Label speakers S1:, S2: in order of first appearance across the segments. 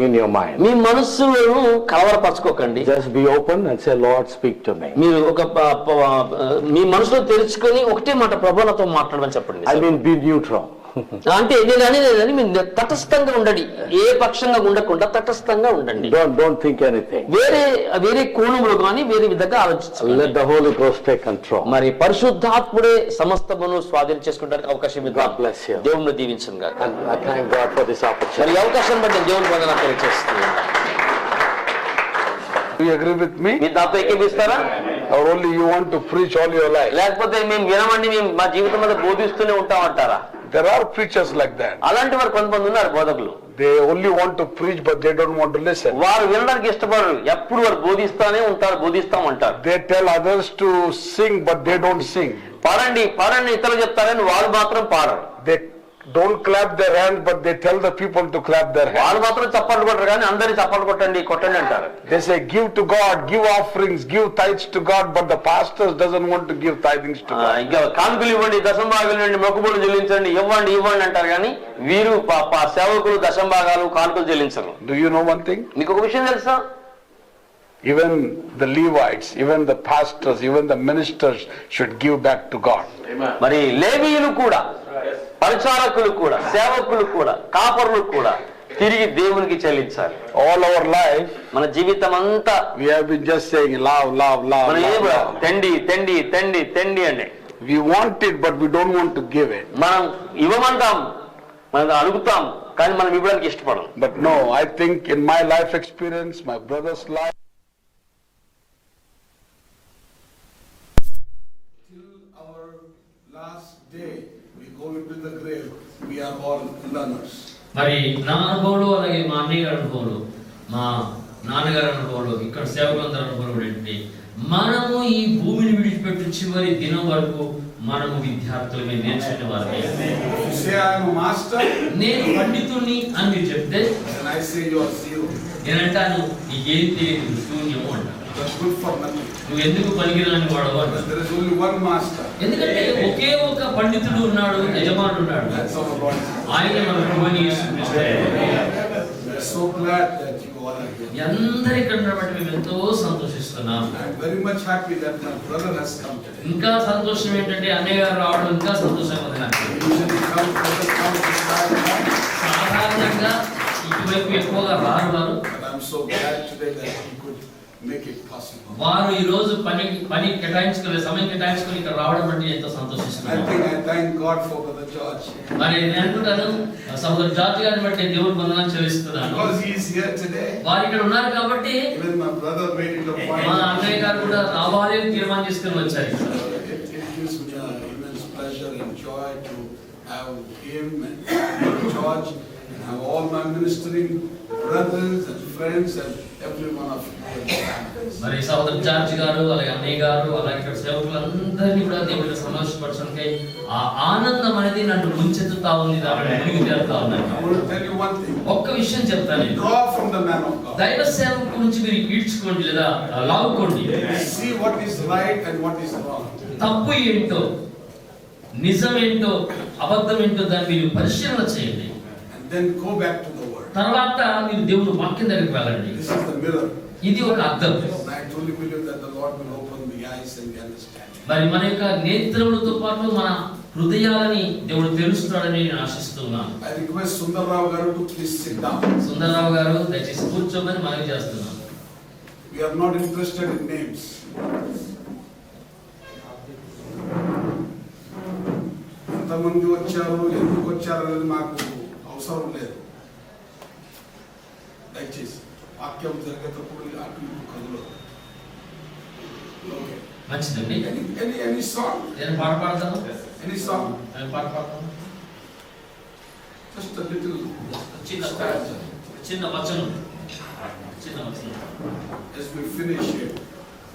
S1: in your mind.
S2: మీ మనస్సును కలవరపరచుకోకండి.
S1: Just be open and say, Lord, speak to me.
S2: మీరు ఒక మీ మనసులో తెరుచుకొని ఒకటే మాట, ప్రభువు నాతో మాట్లాడమని చెప్పండి.
S1: I mean, be neutral.
S2: అంటే నేను అనేది మీరు తటస్థంగా ఉండండి, ఏ పక్షంగా ఉండకుండా తటస్థంగా ఉండండి.
S1: Don't think anything.
S2: వేరే కోణంలో కానీ వేరే విధంగా ఆలోచించండి.
S1: Let the Holy Ghost take control.
S2: మరి పరిశుద్ధాత్ముడే సమస్తమును స్వాధీనం చేసుకోవడానికి అవకాశం ఇద్దాం.
S1: God bless you.
S2: దేవుని దీవించను గాక.
S1: And I thank God for this opportunity.
S2: మరి ఈ అవకాశం బట్టి దేవుని వందనాలు తెలియజేస్తున్నాను.
S1: Do you agree with me?
S2: మీరు నాతో ఏకీభవిస్తారా?
S1: Or only you want to preach all your life?
S2: లేకపోతే మేము వినమండి, మేము మా జీవితం మీద బోధిస్తూనే ఉంటామంటారా?
S1: There are preachers like that.
S2: అలాంటి వారు కొంతమంది ఉన్నారు బోధకులు.
S1: They only want to preach, but they don't want to listen.
S2: వారు వినడానికి ఇష్టపడరు, ఎప్పుడు వారు బోధిస్తామంటారు.
S1: They tell others to sing, but they don't sing.
S2: పాడండి ఇతరులు చెప్తారని వాళ్ళు మాత్రం పాడరు.
S1: They don't clap their hands, but they tell the people to clap their hands.
S2: వాళ్ళు మాత్రం చప్పట్లు కొట్టరు కానీ అందరినీ చప్పట్లు కొట్టండి అంటారు.
S1: They say, give to God, give offerings, give tithes to God, but the pastor doesn't want to give tithings to God.
S2: ఇంకా కానుకలు ఇవ్వండి, దశంభాగాలు ఇవ్వండి, మొక్కుబడులు చెల్లించండి, ఇవ్వండి అంటారు కానీ వీరు సేవకులు దశంభాగాలు కానుకలు చెల్లించరు.
S1: Do you know one thing?
S2: మీకు ఒక విషయం తెలుసా?
S1: Even the Levites, even the pastors, even the ministers should give back to God.
S2: మరి లేవీయులు కూడా, పరిచారకులు కూడా, సేవకులు కూడా, కాపరులు కూడా తిరిగి దేవునికి చెల్లించాలి.
S1: All our life,
S2: మన జీవితం అంతా
S1: we have been just saying love.
S2: తెండి అండి.
S1: We want it, but we don't want to give it.
S2: మనం ఇవ్వమంటాం, మనం అడుగుతాం, కానీ మనం ఇవ్వడానికి ఇష్టపడం.
S1: But no, I think in my life experience, my brother's life,
S3: last day we go into the grave, we are all learners.
S4: మరి నా అనుభవంలో, అలాగే మా అన్నయ్య గారి అనుభవంలో, మా నాన్నగారి అనుభవంలో, ఇక్కడ సేవకులందరి అనుభవంలో ఏంటి, మనము ఈ భూమిని విడిచిపెట్టి చివరి దినం వరకు మనము విద్యార్థులమే, నేర్చుకునే వారమే. నేను పండితుడిని అని మీరు చెప్తే నేనంటాను నీకేం తెలియదు, శూన్యము అంటాను. నువ్వు ఎందుకు పనికిరాని వాడవు అంటాను. ఎందుకంటే ఒకే ఒక పండితుడు ఉన్నాడు, యజమానుడు ఉన్నాడు, ఆయన మన ప్రభువైన యేసుక్రీస్తు. అందరూ ఇక్కడ ఉండబట్టి మేము ఎంతో సంతోషిస్తున్నాం. ఇంకా సంతోషం ఏంటంటే అన్నయ్య గారు రావడం ఇంకా సంతోషంగా ఉంది నాకు. సాధారణంగా ఇటువైపు ఎక్కువగా రారు వారు. వారు ఈ రోజు పని కేటాయించుకునే సమయం కేటాయించుకుని ఇక్కడ రావడం బట్టి ఎంతో సంతోషిస్తున్నాను. మరి నేను అనుకుంటాను సహోదరు జార్జ్ గారిని బట్టి దేవుని వందనాలు చెల్లిస్తున్నాను. వారు ఇక్కడ ఉన్నారు కాబట్టి మా అన్నయ్య గారు కూడా రావాలి అని తీర్మానం చేసుకుని వచ్చారు.
S3: And all my ministering brothers and friends and every one of you.
S4: మరి సహోదరు జార్జ్ గారు, అలాగే అన్నయ్య గారు, అలాగే ఇక్కడ సేవకులందరినీ కూడా దేవుడిని సంతోషపరచడానికి ఆ ఆనందం అనేది నన్ను ముంచెత్తుతా ఉంది. ఒక్క విషయం చెప్తాను, దైవ సేవకు గురించి మీరు ఈడ్చుకోండి లేదా లావుకోండి. తప్పు ఏంటో, నిజమేంటో, అబద్ధం ఏంటో దాన్ని మీరు పరిశీలన చేయండి.
S3: Then go back to the word.
S4: తర్వాత మీరు దేవుని వాక్యం దగ్గరికి వెళ్ళండి.
S3: This is the mirror.
S4: ఇది ఒక అద్దం.
S3: I truly believe that the Lord will open the eyes and the understanding.
S4: మరి మన యొక్క నేత్రములతో పాటు మన హృదయాలని దేవుడు తెరుస్తాడని నేను ఆశిస్తున్నాను.
S3: I request Sundarrao garu to please sit down.
S4: Sundara Rao గారు దయచేసి కూర్చోమని మనవి చేస్తున్నాను.
S3: We are not interested in names. ఎంతమంది వచ్చారు, ఎందుకు వచ్చారు అనేది మాకు అవసరం లేదు. దయచేసి వాక్యం జరిగేటప్పుడు అటు ఇటు కదులు.
S4: మంచిదండి.
S3: Any song?
S4: నేను పాట పాడతాను.
S3: Any song?
S4: నేను పాట పాడతాను.
S3: Just a little.
S4: చిన్న వచనం.
S3: As we finish here.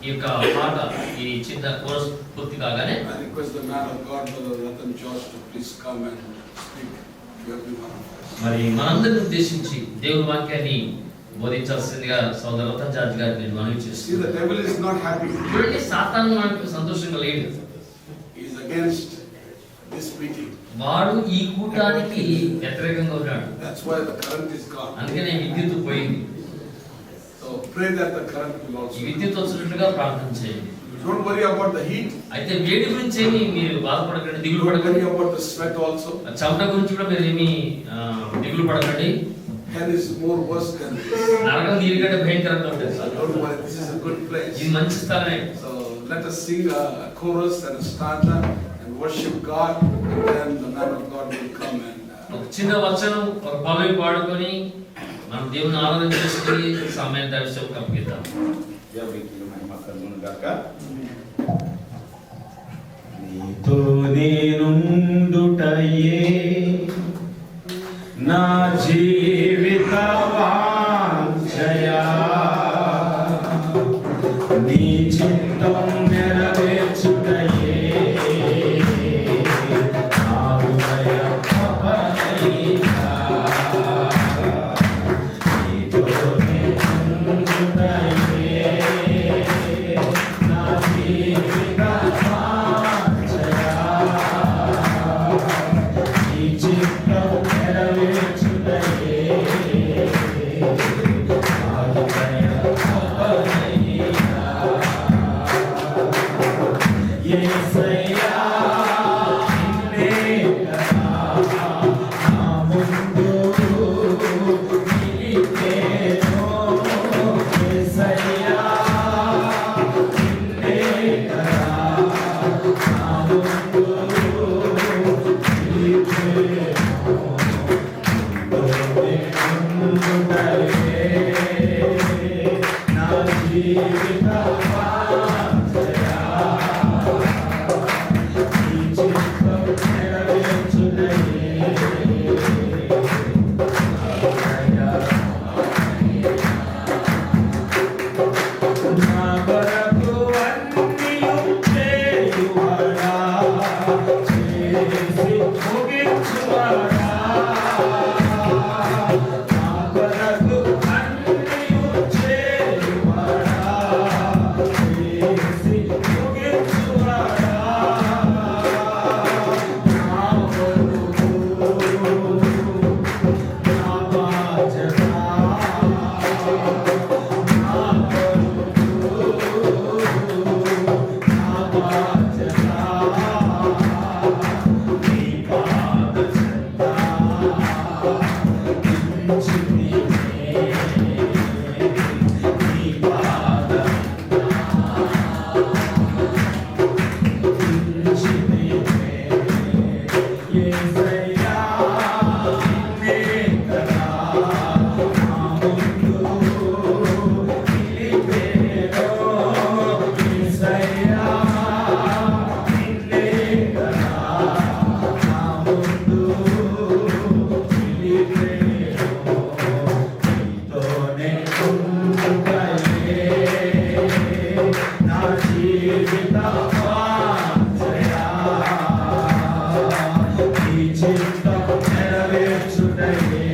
S4: ఈ యొక్క పాట, ఈ చిన్న కోరస్ పూర్తి కాగానే
S3: I request the man of God, Brother Ratan George, to please come and speak to everyone.
S4: మరి మనందరిని ఉద్దేశించి దేవుని వాక్యాన్ని బోధించాల్సిందిగా సోదరు రతన్ జార్జ్ గారిని నేను మనవి
S3: See,
S4: చేస్తున్నాను.
S3: the devil is not happy.
S4: చూడండి, సాతాను మనకు సంతోషంగా లేడు.
S3: He is against this meeting.
S4: వాడు ఈ కూటానికి వ్యతిరేకంగా ఉన్నాడు.
S3: That's why the current is gone.
S4: అందుకనే విద్యుత్ పోయింది.
S3: So pray that the current will
S4: ఈ
S3: also.
S4: విద్యుత్ వచ్చినట్లుగా ప్రార్థన చేయండి.
S3: Don't worry about the heat.
S4: అయితే వేడి గురించి ఏమి మీరు బాధపడకండి, దిగులు
S3: Don't
S4: పడకండి.
S3: worry about the sweat also.
S4: చెమట గురించి కూడా మీరు ఏమి దిగులు పడకండి.
S3: Hell is more worse than this.
S4: నరకం దీనికంటే భయంకరంగా ఉంటుంది sir.
S3: Don't worry, this is a good place.
S4: ఇది మంచి స్థలమే.
S3: So let us sing a chorus and a stanza and worship God, and then the man of God will come and.
S4: ఒక చిన్న వచనం, ఒక పల్లవి పాడుకొని మనం దేవుని ఆరాధన చేసుకుని సమయం దర్శనం కప్పిద్దాం.
S5: దేవునికి మహిమ కలుగును గాక. నీతో నేనుండుటయే నా జీవిత వాంఛయా, నీ చిత్తం నెరవేర్చుటయే నా హృదయ తపనయ్యా. నీతో నేనుండుటయే నా జీవిత వాంఛయా, నీ చిత్తం నెరవేర్చుటయే నా హృదయ తపనయ్యా. యేసయ్యా నిన్నే కదా నా ముందు నిలిపేను. యేసయ్యా నిన్నే కదా నా ముందు నిలిపేను. ఉండుటయే నా జీవిత వాంఛయా, నీ చిత్తం నెరవేర్చుటయే నా కొరకు అన్నియు చేయువాడా, చేసి ముగించువాడా. నా కొరకు అన్నియు చేయువాడా, చేసి ముగించువాడా. నా కొరకు నా బాధ్యత, నా కొరకు నా బాధ్యత, నీ పాద చెంత ఉంచి నీవే, నీ పాద ఉంచి నీవే. యేసయ్యా నిన్నే కదా నా ముందు నిలిపేను. యేసయ్యా నిన్నే కదా నా ముందు నిలిపేను. నీతోనే ఉండుటయే నా జీవిత వాంఛయా, నీ చిత్తం నెరవేర్చుటయే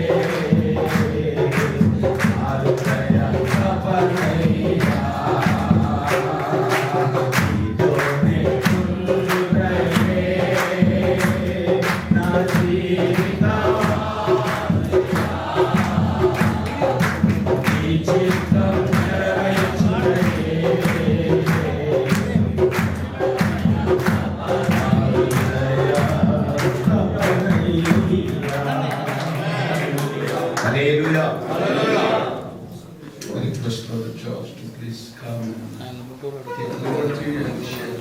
S5: నా హృదయ తపనయ్యా. నీతోనే ఉండుటయే నా జీవిత వాంఛయా, నీ చిత్తం నెరవేర్చుటయే హల్లెలూయా.
S3: I request Brother George to please come and take liberty and share.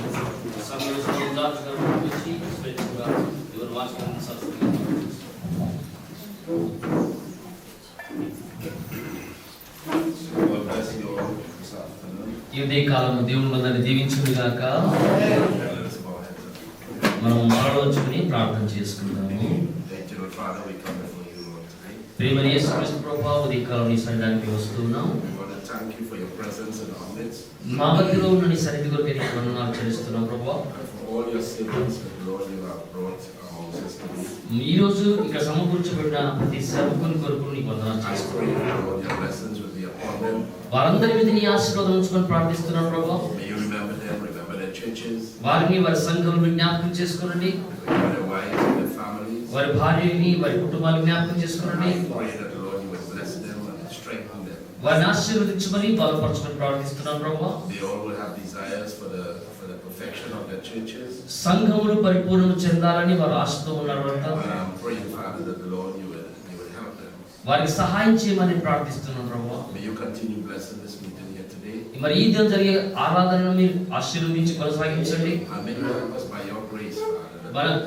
S4: ఎవరు వాక్యాన్ని చదువుతున్నారు?
S5: God bless you all this afternoon.
S4: ఈ ఉదయ కాలము దేవుని మనల్ని దీవించును గాక.
S5: Let us bow our heads.
S4: మనం మాడవచ్చుకుని ప్రార్థన చేసుకుందాము.
S5: Thank you, Lord Father. We come before you, Lord, today.
S4: ప్రియమైన యేసుక్రీస్తు ప్రభువా, ఉదయ కాలం నీ సన్నిధానికి వస్తున్నాం.
S5: We want to thank you for your presence in our midst,
S4: మా మధ్యలో ఉన్న నీ సన్నిధి కొరకు నీకు వందనాలు చెల్లిస్తున్నాం ప్రభువా.
S5: and for all your servants that, Lord, you have brought our houses to me.
S4: ఈ రోజు ఇక్కడ సమకూర్చబడిన ప్రతి సేవకుని కొరకు నీకు వందనాలు
S5: I
S4: చేస్తున్నాం.
S5: pray, Lord, your blessings will be upon them.
S4: వారందరి మీద నీ ఆశీర్వాదం ఉంచుకొని ప్రార్థిస్తున్నాం ప్రభువా.
S5: May you remember them, remember their churches,
S4: వారిని వారి సంఘం జ్ఞాపకం చేసుకోనండి.
S5: remember their wives and their families.
S4: వారి భార్యని వారి కుటుంబాన్ని జ్ఞాపకం చేసుకోండి.
S5: I pray that the Lord you will bless them and strengthen them.
S4: వారిని ఆశీర్వదించమని బలపరచమని ప్రార్థిస్తున్నాను ప్రభువా.
S5: They all will have desires for the perfection of their churches.
S4: సంఘములు పరిపూర్ణం చెందాలని వారు ఆశతో ఉన్నారంట.
S5: And I'm praying, Father, that the Lord you will help them.
S4: వారికి సహాయం చేయమని ప్రార్థిస్తున్నాను ప్రభువా.
S5: May you continue blessing this meeting here today.
S4: మరి ఈ దినం జరిగే ఆరాధనను మీరు ఆశీర్వదించి కొనసాగించండి.
S5: And may you help us by your grace, Father,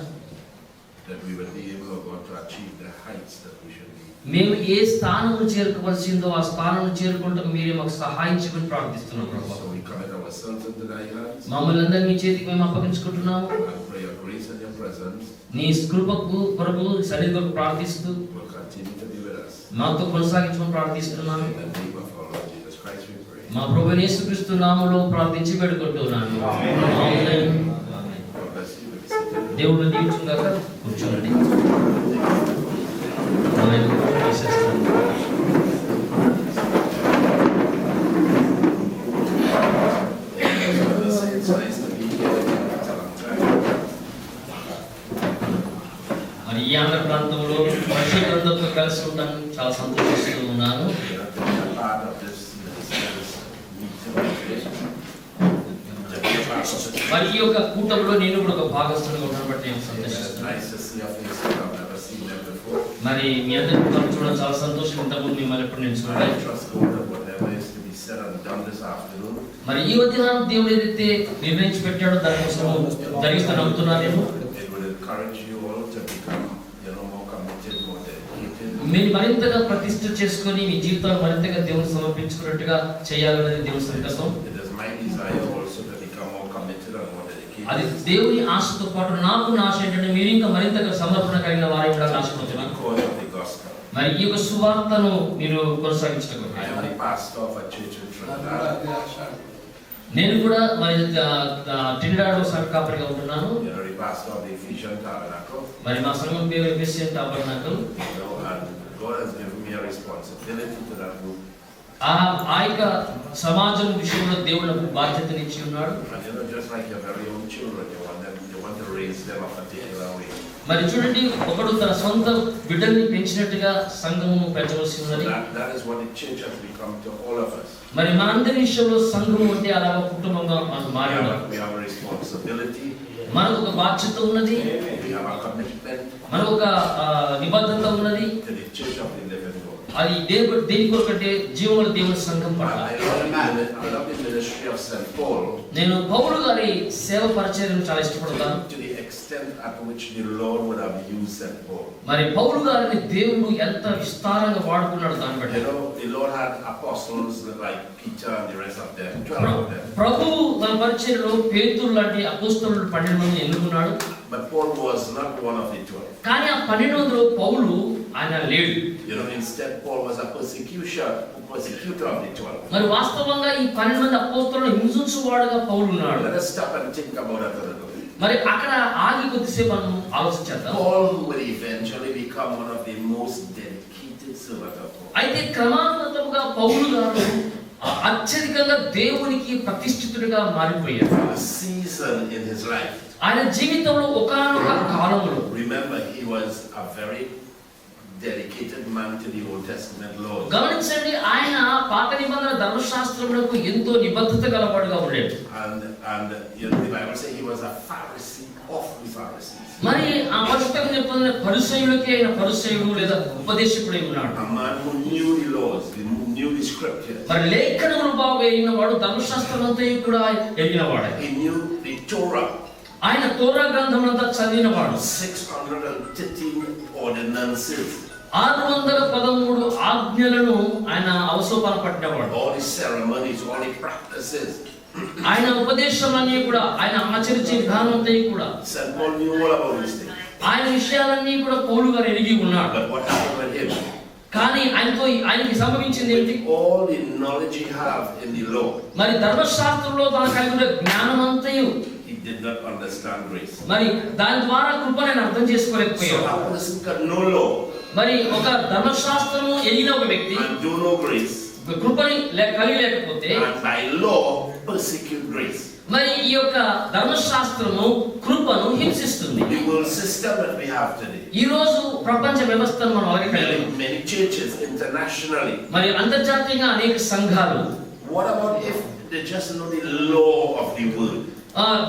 S5: that we will be able, God, to achieve the heights that we should be.
S4: మేము ఏ స్థానము చేరుకోవాల్సిందో ఆ స్థానం చేరుకుంటూ మీరే మాకు సహాయం చేయమని ప్రార్థిస్తున్నాం ప్రభువా.
S5: So we commit ourselves into thy hands.
S4: మమ్మల్ని అందరినీ మీ చేతికి మేము అప్పగించుకుంటున్నాము.
S5: I pray your grace and your presence
S4: నీ కృపకు కొరకు సన్నిధికి ప్రార్థిస్తూ
S5: will continue to be with us.
S4: మాతో కొనసాగించమని ప్రార్థిస్తున్నాను.
S5: In the name of our Lord Jesus Christ we pray.
S4: మా ప్రభువైన యేసుక్రీస్తు నామములో ప్రార్థించి వేడుకుంటున్నాను. ఆమేన్.
S5: God bless you. We'll be seated.
S4: దేవుడు దీవించుగాక. కూర్చోండి. ఆమేన్.
S5: It's nice to be here. It's a long time.
S4: మరి ఈ ఆంధ్ర ప్రాంతంలో పరిశుద్ధులతో కలిసి ఉంటాను చాలా సంతోషిస్తూ ఉన్నాను.
S5: We have to be a part of this meeting.
S4: మరి ఈ యొక్క కూటంలో నేను కూడా ఒక భాగస్థునిగా ఉండడం బట్టి నేను
S5: It's
S4: సంతోషిస్తున్నాను.
S5: nice to see your faces. I've never seen them before.
S4: మరి మీ అందరికీ చూడడం చాలా సంతోషం. ఇంతకుముందు మిమ్మల్ని ఎప్పుడు నేను
S5: I
S4: చూడలేదు.
S5: trust God that whatever is to be said and done this afternoon,
S4: మరి ఈ మధ్యాహ్నం దేవుడు ఏదైతే నిర్ణయించి పెట్టాడో దానికోసం జరిగిస్తూ నమ్ముతున్నాను.
S5: it will encourage you all to become, more committed, more dedicated.
S4: మీరు మరింతగా ప్రతిష్ఠ చేసుకొని మీ జీవితాలు మరింతగా దేవుని సమర్పించుకున్నట్టుగా చేయాలనేది దేవుని సంకల్పం.
S5: It is my desire also to become more committed and more
S4: అది
S5: dedicated.
S4: దేవుని ఆశతో పాటు నాకు నా ఆశ ఏంటంటే మీరు ఇంకా మరింతగా సమర్పణ కలిగిన వారై ఉండాలని ఆశపడుతున్నాను.
S5: Because of the gospel.
S4: మరి ఈ యొక్క సువార్తను మీరు కొనసాగించడం.
S5: I am the pastor of a church in Trinidad.
S4: నేను కూడా మరి ట్రినిడాడ్ సంఘ కాపరిగా ఉంటున్నాను.
S5: The pastor of the Ephesian Tabernacle.
S4: మరి మా సంఘం పేరు ఎఫెసియన్ tabernacle.
S5: And God has given me a responsibility to that group.
S4: ఆ యొక్క సమాజం విషయంలో దేవుడు నాకు బాధ్యతనిచ్చి ఉన్నాడు.
S5: And just like your very own children, you want to raise them a particular way.
S4: మరి చూడండి, ఒకడు తన సొంత బిడ్డల్ని పెంచినట్టుగా సంఘమును పెంచవలసి ఉన్నది.
S5: That is what the church has become to all of us.
S4: మరి మనందరి విషయంలో సంఘము అంటే అలాగ కుటుంబంగా మనం మారాలి.
S5: We have a responsibility.
S4: మనకు ఒక బాధ్యత ఉన్నది.
S5: We have a commitment
S4: మనకు ఒక నిబద్ధత ఉన్నది.
S5: to the church of the living God.
S4: అది దేని కొరకంటే జీవముల దేవుని సంఘం పట్ల.
S5: I love the ministry of St. Paul.
S4: నేను పౌలు గారి సేవ పరిచర్యను చాలా ఇష్టపడతాను.
S5: To the extent at which the Lord would have used St. Paul.
S4: మరి పౌలు గారిని దేవుడు ఎంత విస్తారంగా వాడుకున్నాడు దాన్ని బట్టి.
S5: The Lord had apostles like Peter and the rest of them, 12 of them.
S4: ప్రభు తన పరిచర్యలో పేతురు లాంటి అపోస్తలులు 12 మందిని ఎన్నుకున్నాడు.
S5: But Paul was not one of the 12.
S4: కానీ ఆ 12 మందిలో పౌలు ఆయన లేడు.
S5: Instead Paul was a persecutor of the 12.
S4: మరి వాస్తవంగా ఈ 12 మంది అపోస్తలులను హింసించువాడుగా పౌలు ఉన్నాడు.
S5: Let us stop and think about that a little bit.
S4: మరి అక్కడ ఆగి కొద్దిసేపు మనం ఆలోచించేద్దాం.
S5: Paul would eventually become one of the most dedicated servants of God.
S4: అయితే క్రమానుగతంగా పౌలు గారు అత్యధికంగా దేవునికి ప్రతిష్ఠితుడిగా మారిపోయాడు.
S5: A season in his life.
S4: ఆయన జీవితంలో ఒకానొక కాలంలో,
S5: Remember, he was a very dedicated man to the Old Testament laws.
S4: గమనించండి, ఆయన పాత నిబంధన ధర్మశాస్త్రములకు ఎంతో నిబద్ధత గలవాడుగా ఉండేది.
S5: And the Bible says he was a Pharisee of the Pharisees.
S4: మరి ఆ పుస్తకం చెప్తున్న పరిసయ్యుడికి ఆయన పరిసయ్యుడు లేదా ఉపదేశకుడై ఉన్నాడు.
S5: A man who knew the laws, who knew the scriptures.
S4: మరి లేఖనములు బాగా ఎరిగిన వాడు, ధర్మశాస్త్రం అంతా కూడా ఎరిగిన వాడు.
S5: He knew the Torah.
S4: ఆయన తోరా గ్రంథం అంతా చదివిన వాడు.
S5: 613 ordinances.
S4: 613 ఆజ్ఞలను ఆయన అవసోపాలు పట్టినవాడు.
S5: All the ceremonies, all the practices.
S4: ఆయన ఉపదేశాలన్నీ కూడా, ఆయన ఆచరించే విధానం అంతా కూడా,
S5: St. Paul knew all about these things.
S4: ఆయన విషయాలన్నీ కూడా పౌలు గారు ఎరిగి ఉన్నాడు.
S5: But what happened with him?
S4: కానీ ఆయనకి సంభవించింది ఏంటి?
S5: All the knowledge he have in the law,
S4: మరి ధర్మశాస్త్రంలో తనకు కలిగిన జ్ఞానం అంతయు
S5: he did not understand grace.
S4: మరి దాని ద్వారా కృపను ఆయన అర్థం
S5: So
S4: చేసుకోలేకపోయాడు.
S5: a person can know law
S4: మరి ఒక ధర్మశాస్త్రము ఎరిగిన ఒక వ్యక్తి
S5: and do no grace,
S4: కృపని కలిగి లేకపోతే,
S5: and by law persecute grace.
S4: మరి ఈ యొక్క ధర్మశాస్త్రము కృపను హింసిస్తుంది.
S5: The world system that we have today.
S4: ఈ రోజు ప్రపంచ వ్యవస్థను మనం
S5: Many, many churches internationally.
S4: మరి అంతర్జాతీయంగా అనేక సంఘాలు
S5: What about if they just know the law of the word?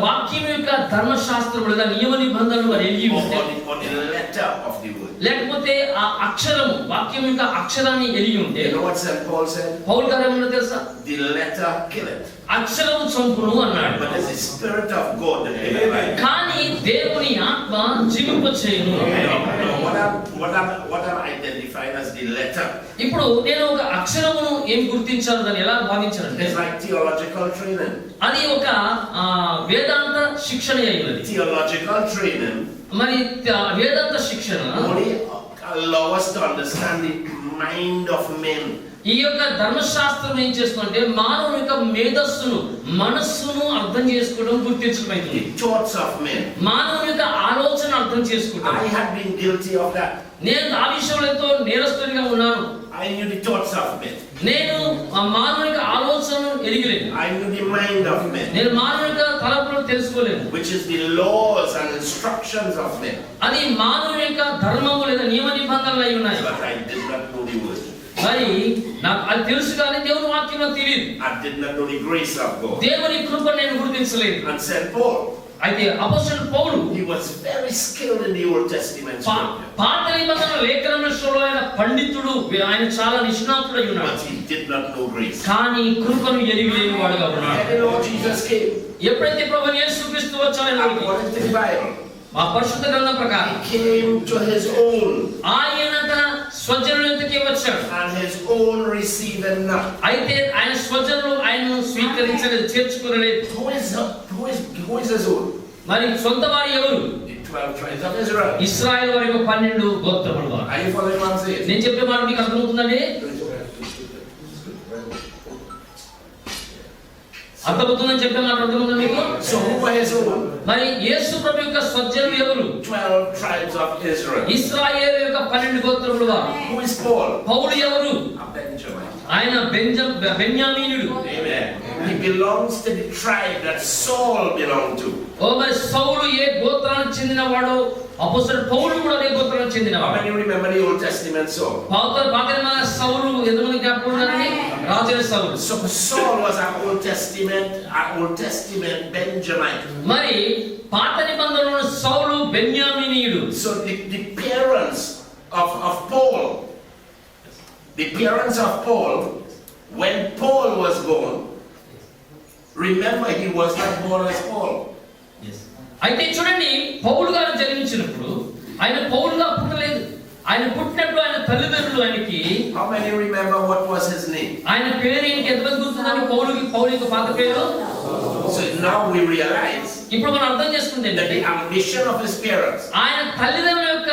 S4: వాక్యం యొక్క ధర్మశాస్త్రం లేదా నియమ నిబంధనలు వారు ఎరిగి ఉంటే,
S5: Or the letter of the word.
S4: లేకపోతే ఆ అక్షరం వాక్యం యొక్క అక్షరాన్ని ఎరిగి ఉంటే,
S5: You know what St. Paul said?
S4: పౌలు గారు ఏమన్నా తెలుసా?
S5: The letter killeth,
S4: అక్షరము చంపును అన్నాడు.
S5: but it's the spirit of God that giveth life.
S4: కానీ దేవుని ఆత్మ జీవింప చేయును.
S5: What I'm identifying as the letter.
S4: ఇప్పుడు నేను ఒక అక్షరమును ఏం గుర్తించాను, దాన్ని ఎలా భావించానంటే,
S5: It's like theological training.
S4: అది ఒక వేదాంత శిక్షణ అయినది.
S5: Theological training
S4: మరి వేదాంత శిక్షణ
S5: only allow us to understand the mind of men.
S4: ఈ యొక్క ధర్మశాస్త్రం ఏం చేస్తుందంటే మానవుని యొక్క మేధస్సును మనస్సును అర్థం చేసుకోవడం గుర్తించడం.
S5: The thoughts of men.
S4: మానవుని యొక్క ఆలోచన అర్థం చేసుకోవడం.
S5: I had been guilty of that.
S4: నేను ఆ విషయంలో ఎంతో నేరస్తుడిగా ఉన్నాను.
S5: I knew the thoughts of men.
S4: నేను ఆ మానవుని యొక్క ఆలోచనను ఎరిగలేను.
S5: I knew the mind of men,
S4: నేను మానవుని యొక్క తలపులను తెలుసుకోలేను.
S5: which is the laws and instructions of men.
S4: అది మానవుని యొక్క ధర్మము లేదా నియమ నిబంధనలు అయి ఉన్నాయి.
S5: But I did not know the word.
S4: మరి నాకు అది తెలుసు కానీ దేవుని వాక్యం నాకు తెలియదు.
S5: I did not know the grace of God.
S4: దేవుని కృప నేను గుర్తించలేదు.
S5: And St. Paul,
S4: అయితే అపోస్తలుడు పౌలు
S5: he was very skilled in the Old Testament scripture.
S4: పాత నిబంధన లేఖన విషయంలో ఆయన పండితుడు, ఆయన చాలా నిష్ణాతుడై ఉన్నాడు.
S5: But he did not know grace.
S4: కానీ కృపను ఎరిగిలేని వాడుగా ఉన్నాడు.
S5: When the Lord Jesus came,
S4: ఎప్పుడైతే ప్రభువు యేసుక్రీస్తు వచ్చాడో
S5: according to the Bible,
S4: మా పరిశుద్ధ గ్రంథం ప్రకారం
S5: he came to his own,
S4: ఆయన తన స్వజనుల యొద్దకే వచ్చాడు.
S5: and his own received him not.
S4: అయితే ఆయన స్వజనులు ఆయనను స్వీకరించలేదు, చేర్చుకోలేదు.
S5: Who is his own?
S4: మరి సొంత వారు ఎవరు?
S5: The 12 tribes of Israel.
S4: ఇశ్రాయేలు వారి యొక్క 12 గోత్రముల వారు.
S5: Are you following what I'm saying?
S4: నేను చెప్పే మాట మీకు అర్థమవుతుందండి? అర్థమవుతుందని చెప్పే మాట అర్థమవుతుందా మీకు?
S5: So who were his own?
S4: మరి యేసు ప్రభు యొక్క స్వజనులు ఎవరు?
S5: 12 tribes of Israel.
S4: ఇశ్రాయేలు యొక్క 12 గోత్రముల వారు.
S5: Who is Paul?
S4: పౌలు ఎవరు?
S5: A Benjamin.
S4: ఆయన బెన్యామీనుడు.
S5: Amen. He belongs to the tribe that Saul belonged to.
S4: ఓ మరి సౌలు ఏ గోత్రానికి చెందినవాడో అపోస్తలుడు పౌలు కూడా అదే గోత్రానికి
S5: How
S4: చెందినవాడు.
S5: many remember the Old Testament Saul?
S4: పాతనిబంధన సౌలు ఎంతమంది జ్ఞాపకం ఉన్నారండి? రాజైన సౌలు.
S5: So Saul was an Old Testament Benjamite.
S4: మరి పాత నిబంధనలో సౌలు బెన్యామీనీయుడు.
S5: So the parents of Paul, when Paul was born, remember he was not born as Paul.
S4: అయితే చూడండి, పౌలు గారు జన్మించినప్పుడు ఆయన పౌలుగా పుట్టలేదు. ఆయన పుట్టినప్పుడు ఆయన తల్లిదండ్రులు ఆయనకి,
S5: How many remember what was his name?
S4: ఆయన పేరు ఏంటి? ఎంతమంది గుర్తుందని? పౌలు యొక్క పాత పేరు.
S5: So now we realize
S4: ఇప్పుడు మనం అర్థం చేసుకుంటే
S5: that the ambition of his parents.
S4: ఆయన తల్లిదండ్రుల యొక్క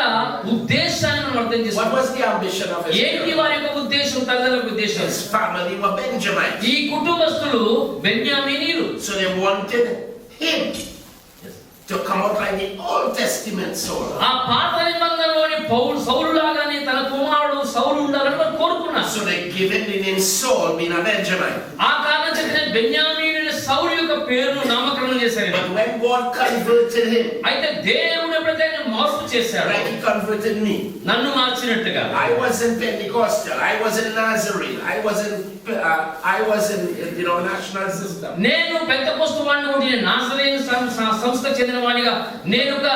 S4: ఉద్దేశాన్ని మనం అర్థం
S5: What
S4: చేసుకోవాలి.
S5: was the ambition of his
S4: ఏంటి
S5: parents?
S4: వారి యొక్క ఉద్దేశం? తల్లిదండ్రుల ఉద్దేశం,
S5: His family were Benjamites.
S4: ఈ కుటుంబస్తులు బెన్యామీనీయులు.
S5: So they wanted him to come out like the Old Testament Saul.
S4: ఆ పాత నిబంధనలోని సౌలు లాగానే తన కుమారుడు సౌలు ఉండాలని వారు కోరుకున్నారు.
S5: So they gave him the name Saul, being a Benjamin.
S4: ఆ కారణం చేత బెన్యామీనుని సౌలు యొక్క పేరును నామకరణం చేశారు.
S5: But when God converted him,
S4: అయితే దేవుడు ఎప్పుడైతే ఆయన మార్పు చేశాడు,
S5: like he converted me,
S4: నన్ను మార్చినట్టుగా,
S5: I was in Pentecostal, I was in Nazarene, I was in national system.
S4: నేను పెంతెకోస్తు వాడిని ఉండి నాజరేయును సంస్థకు చెందిన వాడిగా, నేను ఒక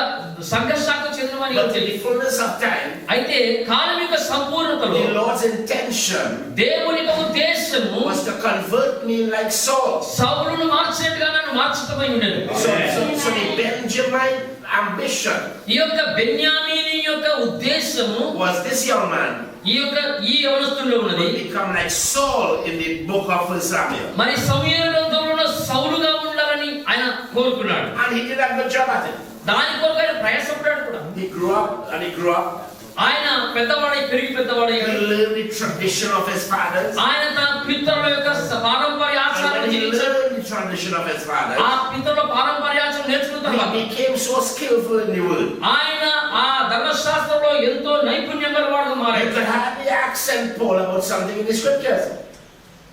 S4: సంఘ శాఖకు చెందిన వాడిగా.
S5: But in the fullness of time,
S4: అయితే కాలం యొక్క సంపూర్ణతలో
S5: the Lord's intention
S4: దేవుని యొక్క ఉద్దేశము
S5: was to convert me like Saul.
S4: సౌలును మార్చినట్టుగా నన్ను మార్చటమై ఉండేది.
S5: So the Benjamite ambition
S4: ఈ యొక్క బెన్యామీను యొక్క ఉద్దేశము
S5: was this young man
S4: ఈ యవనస్తుల్లో ఉన్నది,
S5: will become like Saul in the book of 1 Samuel.
S4: మరి సమూయేలు గ్రంథంలో సౌలుగా ఉండాలని ఆయన కోరుకున్నాడు.
S5: And he did a good job at it.
S4: దాని కొరకు ఆయన ప్రయాసపడ్డాడు కూడా.
S5: He grew up.
S4: ఆయన పెద్దవాడై పెరిగి పెద్దవాడై
S5: He learned the tradition of his fathers.
S4: ఆయన తన పితరుల యొక్క పారంపర్య
S5: And
S4: ఆచారాలను
S5: when he
S4: జీవించాడు.
S5: learned the tradition of his fathers,
S4: ఆ పితరుల పారంపర్యాచారం నేర్చుకున్న తర్వాత
S5: he became so skillful in the word.
S4: ఆయన ఆ ధర్మశాస్త్రంలో ఎంతో నైపుణ్యం గలవాడుగా
S5: You
S4: మారాడు.
S5: could hardly accent Paul about something in the scriptures.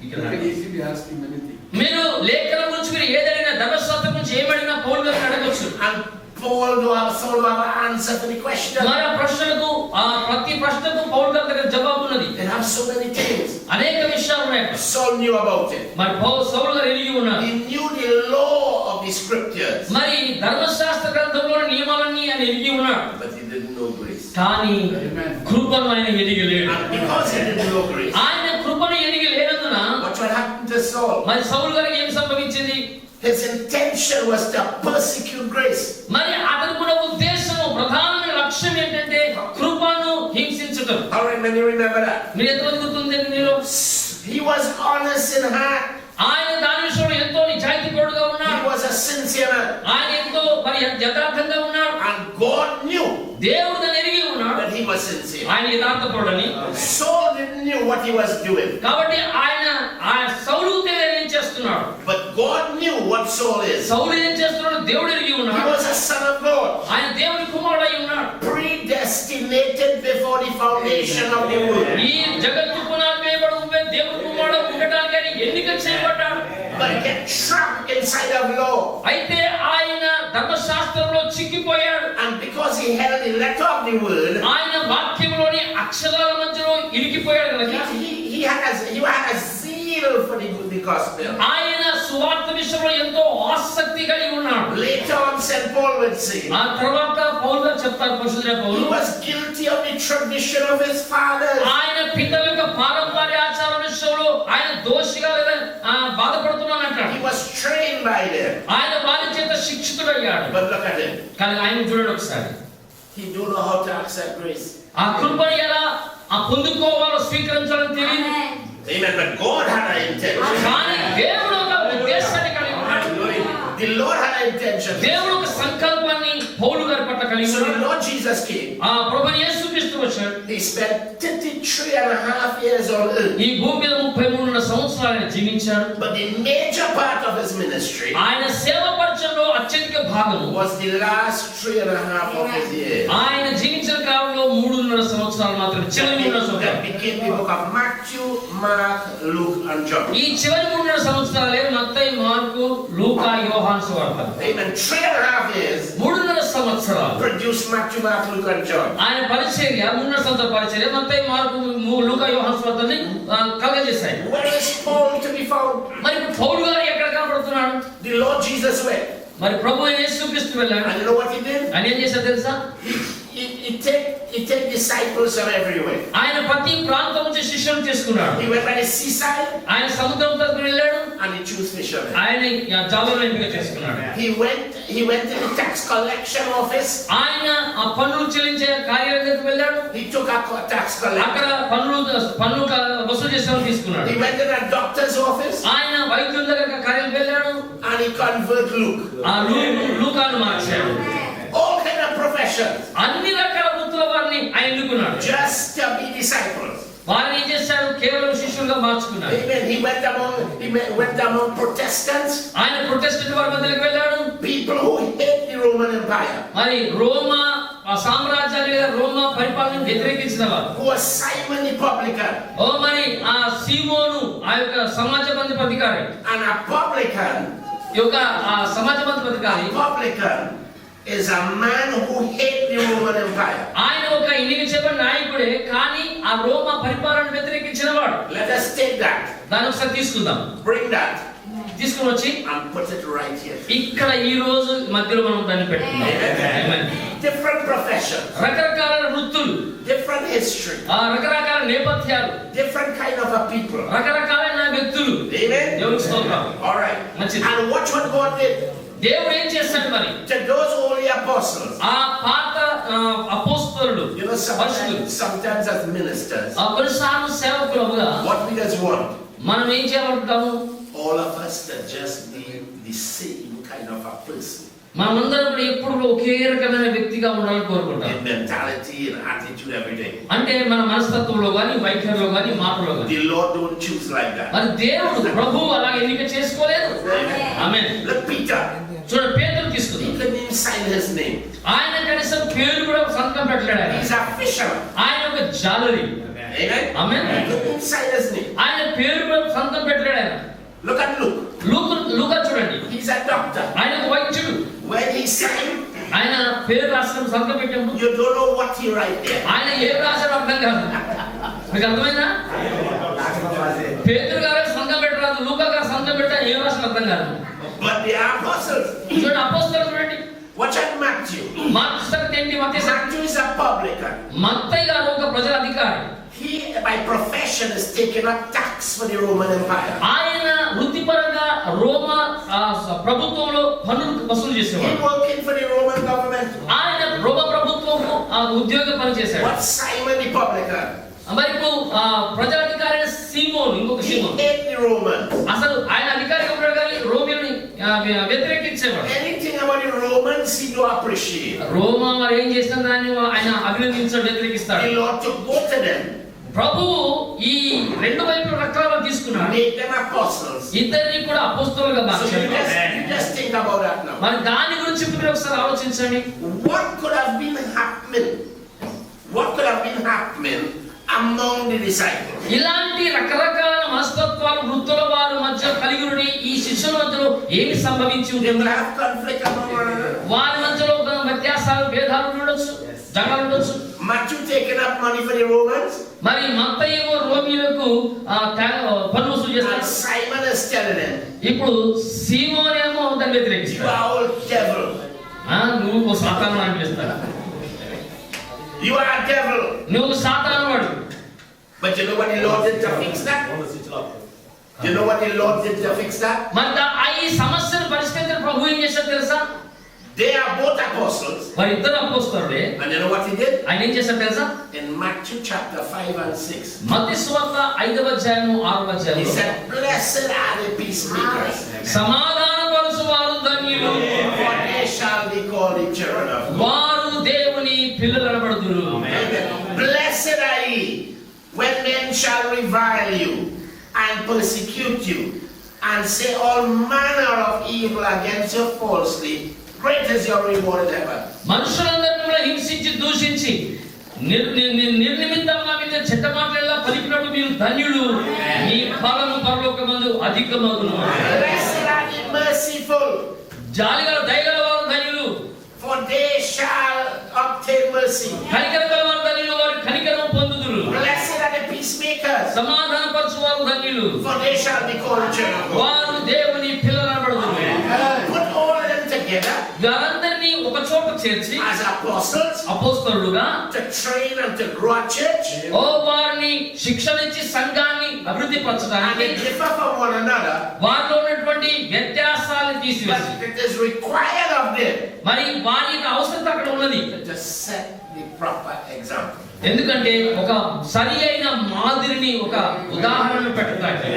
S4: ఇక్కడ
S3: You can easily ask him anything.
S4: మీరు లేఖనం గురించి మీరు ఏదైనా ధర్మశాస్త్రం గురించి ఏమడినా పౌలు గారిని అడగొచ్చు.
S5: And Saul do have an answer to the question.
S4: మన ప్రశ్నలకు ప్రతి ప్రశ్నకు పౌలు గారి దగ్గర జవాబు ఉన్నది.
S5: They have so many things.
S4: అనేక విషయాలు ఉన్నాయి.
S5: Saul knew about it.
S4: మరి సౌలు గారు ఎరిగి ఉన్నారు.
S5: He knew the law of the scriptures.
S4: మరి ధర్మశాస్త్ర గ్రంథంలోని నియమాలన్నీ ఆయన ఎరిగి ఉన్నాడు.
S5: But he didn't know grace.
S4: కానీ కృపను ఆయన ఎరిగి లేడు.
S5: And because he didn't know grace,
S4: ఆయన కృపను ఎరిగి లేనందున
S5: what happened to Saul?
S4: మరి సౌలు గారికి ఏం సంభవించింది?
S5: His intention was to persecute grace.
S4: మరి అతనుకున్న ఉద్దేశము ప్రధానమైన లక్ష్యం ఏంటంటే కృపను హింసించటం.
S5: How many remember that?
S4: మీరు ఎంతమంది గుర్తుంది మీరు?
S5: He was honest in heart.
S4: ఆయన దాని విషయంలో ఎంతో నిజాయితీపరుడుగా
S5: He
S4: ఉన్నాడు.
S5: was a sincere man.
S4: ఆయన ఎంతో మరి యథార్థంగా ఉన్నాడు.
S5: And God knew
S4: దేవుడు దాన్ని ఎరిగి ఉన్నాడు
S5: that he was sincere.
S4: ఆయన యథార్థపరుడని.
S5: Saul didn't know what he was doing.
S4: కాబట్టి ఆయన సౌలు తెలియని ఏం చేస్తున్నాడు.
S5: But God knew what Saul is.
S4: సౌలు ఏం చేస్తున్నాడు దేవుడు ఎరిగి
S5: He
S4: ఉన్నాడు.
S5: was a son of God.
S4: ఆయన దేవుని కుమారుడై ఉన్నాడు.
S5: Predestinated before the foundation of the world.
S4: ఈ జగత్తు పునాది వేయబడి ఉండే దేవుని కుమారుడు ఉండటానికి ఆయన ఎన్నిక చేయబడ్డాడు.
S5: But get trapped inside of law.
S4: అయితే ఆయన ధర్మశాస్త్రంలో చిక్కిపోయాడు.
S5: And because he held the letter of the word,
S4: ఆయన వాక్యంలోని అక్షరాల మధ్యలో ఇరికిపోయాడు కనుక
S5: he had a zeal for the gospel.
S4: ఆయన సువార్త విషయంలో ఎంతో ఆసక్తి కలిగి ఉన్నాడు.
S5: Later on, St. Paul would say,
S4: ఆ తర్వాత పౌలు గారు చెప్తారు, పరిశుద్ధ
S5: he
S4: Paul
S5: was guilty of the tradition of his fathers.
S4: ఆయన పితల యొక్క పారంపర్య ఆచార విషయంలో ఆయన దోషిగా లేదా బాధపడుతున్నాను అంటాడు.
S5: He was trained by them.
S4: ఆయన వారి చేత శిక్షితుడయ్యాడు.
S5: But look at him.
S4: కానీ ఆయన చూడండి ఒకసారి,
S5: He don't know how to accept grace.
S4: ఆ కృపను ఎలా పొందుకోవాలో స్వీకరించాలని తెలియదు.
S5: Amen. But God had an intention.
S4: కానీ దేవుడు ఒక ఉద్దేశాన్ని కలిగి ఉన్నాడు.
S5: The Lord had an intention.
S4: దేవుడు ఒక సంకల్పాన్ని పౌలు గారి పట్ల కలిగి
S5: So the
S4: ఉన్నాడు.
S5: Lord Jesus came.
S4: ఆ ప్రభువు యేసుక్రీస్తు వచ్చాడు.
S5: He spent 33.5 years on earth.
S4: ఈ భూమి మీద 33 సంవత్సరాలు ఆయన జీవించాడు.
S5: But the major part of his ministry
S4: ఆయన సేవ పరిచయంలో అత్యధిక భాగము
S5: was the last 3.5 of his years.
S4: ఆయన జీవించిన కాలంలో 3.5 సంవత్సరాలు మాత్రమే. చివరి 3.5 సంవత్సరాలు
S5: That became the book of Matthew, Mark, Luke, and John.
S4: ఈ చివరి 3.5 సంవత్సరాలే మత్తయి, మార్కు, లూకా, యోహాను సువార్తలు.
S5: Amen. 3.5 years
S4: 3.5 సంవత్సరాలు
S5: produced Matthew, Mark, Luke, and John.
S4: ఆయన పరిచర్య 3.5 సంవత్సరాల పరిచర్య మత్తయి, మార్కు, లూకా, యోహాను సువార్తల్ని కలగజేశాయి.
S5: Where is Paul to be found?
S4: మరి ఇప్పుడు పౌలు గారు ఎక్కడ కనబడుతున్నాడు?
S5: The Lord Jesus went.
S4: మరి ప్రభు అయిన యేసుక్రీస్తు వెళ్ళాడు.
S5: And you know what he did?
S4: ఆయన ఏం చేశాడు తెలుసా?
S5: He take disciples from everywhere.
S4: ఆయన ప్రతి ప్రాంతం నుంచి శిష్యులను తీసుకున్నాడు.
S5: He went by the seaside
S4: ఆయన సముద్రం దగ్గరికి వెళ్ళాడు.
S5: and he chose fishermen.
S4: ఆయన జాలర్లను ఎంపిక చేసుకున్నాడు.
S5: He went to the tax collection office.
S4: ఆయన ఆ పన్నులు చెల్లించే కార్యాలయం దగ్గరికి వెళ్ళాడు.
S5: He took a tax
S4: అక్కడ
S5: collector.
S4: పన్ను వసూలు చేసేవాళ్ళు తీసుకున్నాడు.
S5: He went to the doctor's office
S4: ఆయన వైద్యుల దగ్గర కార్యాలయం వెళ్ళాడు.
S5: and he converted Luke.
S4: ఆ లూకాను మార్చాడు.
S5: All kind of professions
S4: అన్ని రకాల వృత్తుల వారిని ఆయన ఎన్నుకున్నాడు.
S5: just to be disciples.
S4: వారిని ఏం చేశాడు? కేవలం శిష్యులుగా మార్చుకున్నాడు.
S5: Amen. He went among Protestants,
S4: ఆయన ప్రొటెస్టెంట్ వారి మధ్యలోకి వెళ్ళాడు.
S5: people who hate the Roman Empire,
S4: మరి రోమా సామ్రాజ్యాన్ని లేదా రోమా పరిపాలనను వ్యతిరేకించిన వారు.
S5: who was Simon the publican.
S4: ఓ మరి ఆ సీమోను ఆ యొక్క సమాజబంధ అధికారి.
S5: And a publican,
S4: ఈ యొక్క సమాజబంధ అధికారి
S5: is a man who hates the Roman Empire.
S4: ఆయన ఒక ఎన్నిక చేయబడిన నాయకుడే, కానీ ఆ రోమా పరిపాలనను వ్యతిరేకించిన వాడు.
S5: Let us take that,
S4: దాన్ని ఒకసారి తీసుకుందాం.
S5: bring that,
S4: తీసుకుని వచ్చి
S5: and put it right here.
S4: ఇక్కడ ఈ రోజు మధ్యలో మనం దాన్ని పెట్టుకుందాం. Amen.
S5: Different professions,
S4: రకరకాల వృత్తులు,
S5: different history,
S4: రకరకాల నేపథ్యాలు,
S5: different kind of a people.
S4: రకరకాలైన వ్యక్తులు.
S5: Amen.
S4: దేవునికి స్తోత్రం.
S5: All right.
S4: మంచిది.
S5: And watch what God did
S4: దేవుడు ఏం చేస్తాడు మరి?
S5: to those holy apostles.
S4: ఆ పాత అపోస్తలుడు,
S5: You know, sometimes as ministers,
S4: కొన్నిసార్లు సేవకులుగా
S5: what we just want,
S4: మనం ఏం చేయాలంటాము?
S5: all of us to just be the same kind of a person
S4: మనమందరం కూడా ఎప్పుడు ఒకే రకమైన వ్యక్తిగా ఉండాలని కోరుకుంటాం.
S5: in mentality and attitude, everything.
S4: అంటే మన మనస్తత్వంలో గాని, వైఖరిలో గాని, మాటలో గాని.
S5: The Lord don't choose like that.
S4: మరి దేవుడు ప్రభువు అలా ఎన్నిక చేసుకోలేదు. ఆమేన్.
S5: Look, Peter.
S4: చూడండి, పేతురు తీసుకుందాం.
S5: He couldn't even sign his name.
S4: ఆయన కనీసం పేరు కూడా సంతకం పెట్టలేడు. ఆయన
S5: He's a fisherman.
S4: ఆయన ఒక జాలరి.
S5: Amen.
S4: Amen.
S5: He couldn't even sign his name.
S4: ఆయన పేరు కూడా సంతకం పెట్టలేడు.
S5: Look at Luke.
S4: లూకా చూడండి,
S5: He's a doctor.
S4: ఆయన ఒక వైద్యుడు.
S5: When he signed,
S4: ఆయన పేరు రాసిన సంతకం పెట్టినప్పుడు
S5: you don't know what he write there.
S4: ఆయన ఏం రాశారో అర్థం కాదు. మీకు అర్థమైందా? పేతురు గారు సంతకం పెట్టరాదు, లూకా గారు సంతకం పెట్టా ఏం రాసిన అర్థం కాదు.
S5: But they are apostles.
S4: చూడండి అపోస్తలులు చూడండి.
S5: Watch out Matthew.
S4: మార్కు సంగతి ఏంటి? మత్తయి సంగతి.
S5: Matthew is a publican.
S4: మత్తయి గారు ఒక ప్రజల అధికారి.
S5: He, by profession, is taking a tax for the Roman Empire.
S4: ఆయన వృత్తిపరంగా రోమా ప్రభుత్వంలో పన్నులు వసూలు
S5: He
S4: చేసేవాడు.
S5: working for the Roman government.
S4: ఆయన రోమా ప్రభుత్వము ఉద్యోగ పని చేశాడు.
S5: What Simon the publican?
S4: మరి ఇప్పుడు ప్రజాధికారి అయిన సీమోను, ఇంకొక
S5: He
S4: Simon,
S5: hate the Romans.
S4: అసలు ఆయన అధికారిగా ఉన్నాడు కానీ రోమియోని వ్యతిరేకించేవాడు.
S5: Anything about the Romans, he don't appreciate.
S4: రోమా మరి ఏం చేసిన దాన్ని ఆయన అభినందించాడు, వ్యతిరేకిస్తాడు.
S5: The Lord took both of them,
S4: ప్రభువు ఈ రెండు వైపుల రక్తాలను తీసుకున్నాడు,
S5: made them apostles.
S4: ఇద్దరిని కూడా అపోస్తలులుగా
S5: So
S4: మార్చాడు.
S5: you just think about that now.
S4: మరి దాని గురించి మీరు ఒకసారి ఆలోచించండి.
S5: What could have been happening? What could have been happening among the disciples?
S4: ఇలాంటి రకరకాల మనస్తత్వాలు వృత్తుల వారి మధ్య కలిగి ఉండి ఈ శిష్యుల మధ్యలో ఏమి సంభవించి
S5: They
S4: ఉంటుంది?
S5: will have conflict among one another.
S4: వారి మధ్యలో ఒక వ్యత్యాసాలు, భేదాలు ఉండొచ్చు, జగడాలు ఉండొచ్చు.
S5: Matthew taking up money for the Romans,
S4: మరి మత్తయి రోమీయులకు పన్ను వసూలు
S5: and
S4: చేస్తాడు.
S5: Simon is telling them,
S4: ఇప్పుడు సీమోనేమో దాన్ని
S5: "You
S4: వ్యతిరేకిస్తాడు.
S5: are all devil.
S4: నువ్వు సాతాను అనిపిస్తాడు,
S5: You are a devil."
S4: నువ్వు సాతాను వాడు.
S5: But you know what the Lord did to fix that? You know what the Lord did to fix that?
S4: మరి ఈ సమస్యను పరిష్కరించిన ప్రభు ఏం చేశాడు తెలుసా?
S5: They are both apostles.
S4: మరి ఇద్దరు అపోస్తలులే.
S5: And you know what he did?
S4: ఆయన ఏం చేశాడు తెలుసా?
S5: In Matthew chapter 5 and 6.
S4: మత్తయి సువార్త 5వ అధ్యాయము 6వ
S5: He
S4: అధ్యాయంలో
S5: said, "Blessed are the peacemakers,
S4: సమాధానపరచు వారు ధన్యులు,
S5: for they shall be called the children of God."
S4: వారు దేవుని పిల్లలు అనబడుదురు.
S5: Blessed are ye when men shall revile you and persecute you and say all manner of evil against you falsely. Great is your reward in heaven.
S4: మనుషులందరినీ కూడా హింసించి దూషించి నిర్నిమిత్తంగా మీద చెడ్డ మాటలెల్లా పలికినప్పుడు మీరు ధన్యులు, మీ ఫలము పరలోకమందు అధికమగును.
S5: Blessed are the merciful,
S4: జాలిగల దయగల వారు ధన్యులు,
S5: for they shall obtain mercy.
S4: కనికరం గల వారు ధన్యులు, వారు కనికరం పొందుదురు.
S5: Blessed are the peacemakers,
S4: సమాధానపరచు వారు ధన్యులు,
S5: for they shall be called children of God.
S4: వారు దేవుని పిల్లలు అనబడుదురు.
S5: Put all of them together
S4: వారందరినీ ఒక చోట చేర్చి
S5: as apostles
S4: అపోస్తలులుగా
S5: to train and to grow a church,
S4: వారిని శిక్షణించి సంఘాన్ని అభివృద్ధి
S5: and
S4: పరచడానికి,
S5: they differ from one another,
S4: వారిలో ఉన్నటువంటి వ్యత్యాసాలను తీసివేసి,
S5: but it is required of them
S4: మరి వారి యొక్క అవసరం అక్కడ ఉన్నది.
S5: to set the proper example.
S4: ఎందుకంటే ఒక సరి అయిన మాదిరిని, ఒక ఉదాహరణను పెట్టడానికి.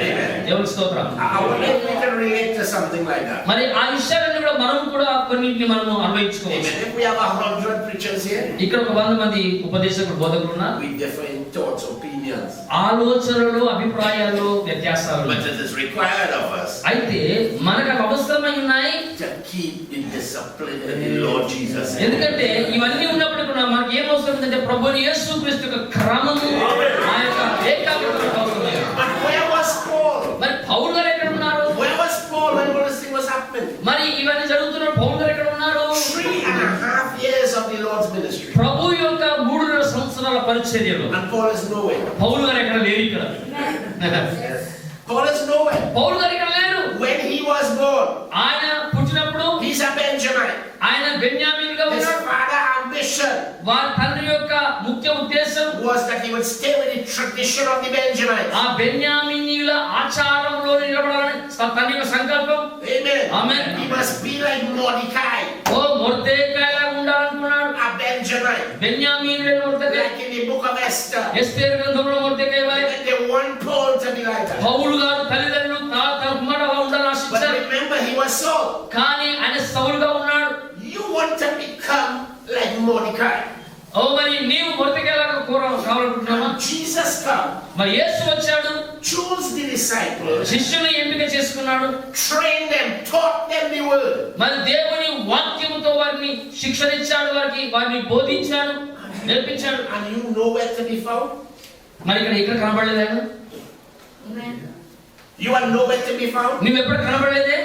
S4: దేవుని స్తోత్రం.
S5: I wonder if we can relate to something like that.
S4: మరి ఆ విషయాలను కూడా మనం కూడా కొన్నింటిని మనము అన్వయించుకోవచ్చు.
S5: Amen. If we have 100 preachers here,
S4: ఇక్కడ ఒక 100 మంది ఉపదేశకులు, బోధకులు ఉన్నారు.
S5: we differ in thoughts, opinions,
S4: ఆలోచనలు, అభిప్రాయాలు, వ్యత్యాసాలు.
S5: but it is required of us
S4: అయితే మనకు అవి అవసరమై ఉన్నాయి.
S5: to keep the discipline in the Lord Jesus.
S4: ఎందుకంటే ఇవన్నీ ఉన్నప్పుడు కూడా మనకి ఏం అవసరం అంటే ప్రభుని యేసుక్రీస్తు యొక్క క్రమము, ఆ యొక్క ఏకాగ్రత అవసరమే.
S5: But where was Paul?
S4: మరి పౌలు గారు ఎక్కడ ఉన్నారు?
S5: Where was Paul when all this thing was happening?
S4: మరి ఇవన్నీ జరుగుతున్న పౌలు గారు ఎక్కడ ఉన్నారు?
S5: 3.5 years of the Lord's ministry.
S4: ప్రభు యొక్క 3.5 సంవత్సరాల పరిచర్యలో
S5: And Paul is nowhere.
S4: పౌలు గారు ఎక్కడ లేరు. ఇక్కడ
S5: Paul is nowhere.
S4: పౌలు గారు ఇక్కడ లేరు.
S5: When he was born,
S4: ఆయన పుట్టినప్పుడు
S5: he's a Benjamin.
S4: ఆయన బెన్యామీన్ గా
S5: His
S4: ఉన్నాడు.
S5: father's ambition
S4: వారి తండ్రి యొక్క ముఖ్య ఉద్దేశం
S5: was that he would stay with the tradition of the Benjamites.
S4: ఆ బెన్యామీనీయుల ఆచారంలో నిలబడాలని తండ్రి యొక్క సంకల్పం.
S5: Amen.
S4: Amen.
S5: He must be like Mordecai,
S4: మొర్దెకాయలా ఉండాలనుకున్నాడు.
S5: a Benjamite.
S4: బెన్యామీనుడైన మొర్దెకాయ,
S5: Like in the book of Esther.
S4: ఎస్తేరు గ్రంథంలో మొర్దెకాయ వలె
S5: And they want Paul to be like that.
S4: పౌలు గారు తల్లిదండ్రులు తన కుమారుడుగా ఉండాలని
S5: But
S4: ఆశించారు.
S5: remember, he was Saul.
S4: కానీ ఆయన సౌలుగా ఉన్నాడు.
S5: You want to become like Mordecai.
S4: మరి నీవు మొర్దెకాయలాగా కావాలనుకుంటున్నావా?
S5: Jesus come,
S4: మరి యేసు వచ్చాడు,
S5: choose the disciples,
S4: శిష్యుని ఎంపిక చేసుకున్నాడు.
S5: train them, taught them the word.
S4: మరి దేవుని వాక్యముతో వారిని శిక్షణ ఇచ్చాడు, వారిని బోధించాడు, నేర్పించాడు.
S5: And you know where to be found?
S4: మరి ఇక్కడ కనబడలేదు ఆయన.
S5: You are nowhere to be found.
S4: నువ్వు ఎప్పుడు కనబడలేదే.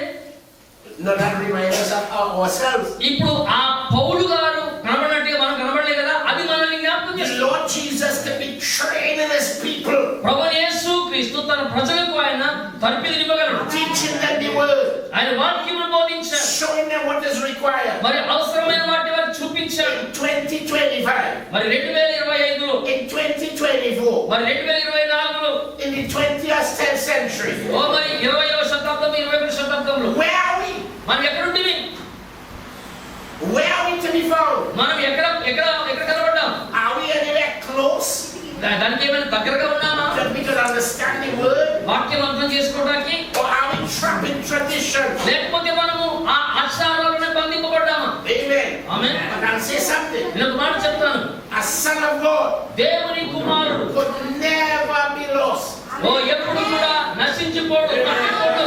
S5: No, that reminds us of ourselves.
S4: ఇప్పుడు ఆ పౌలు గారు కనబడినట్టుగా మనం కనబడలే కదా, అది మనల్ని జ్ఞాపకం
S5: The
S4: చేస్తుంది.
S5: Lord Jesus can be training his people,
S4: ప్రభువైన యేసుక్రీస్తు తన ప్రజలకు ఆయన తర్పిదినివ్వగలడు.
S5: teaching them the word,
S4: ఆయన వాక్యమును బోధించాడు,
S5: showing them what is required.
S4: మరి అవసరమైన వాటి వారికి చూపించాడు.
S5: In 2025,
S4: మరి 2025లో,
S5: in 2024,
S4: మరి 2024లో,
S5: in the 20th century,
S4: మరి 20వ శతాబ్దం, 21వ శతాబ్దంలో
S5: where are we?
S4: మనం ఎక్కడ ఉంటివి?
S5: Where are we to be found?
S4: మనం ఎక్కడ ఎక్కడ ఎక్కడ కనబడ్డాం?
S5: Are we anywhere close
S4: దానికి ఏమైనా దగ్గరగా ఉన్నామా?
S5: that we can understand the word?
S4: వాక్యం అర్థం చేసుకోవడానికి,
S5: Or are we trapped in tradition?
S4: లేకపోతే మనము ఆ ఆచారాలనే బంధింపబడ్డామా?
S5: Amen.
S4: Amen.
S5: But I'll say something.
S4: నేను ఒక మాట చెప్తాను.
S5: A son of God
S4: దేవుని కుమారుడు
S5: could never be lost.
S4: ఎప్పుడు కూడా నశించిపోడు, తప్పిపోడు.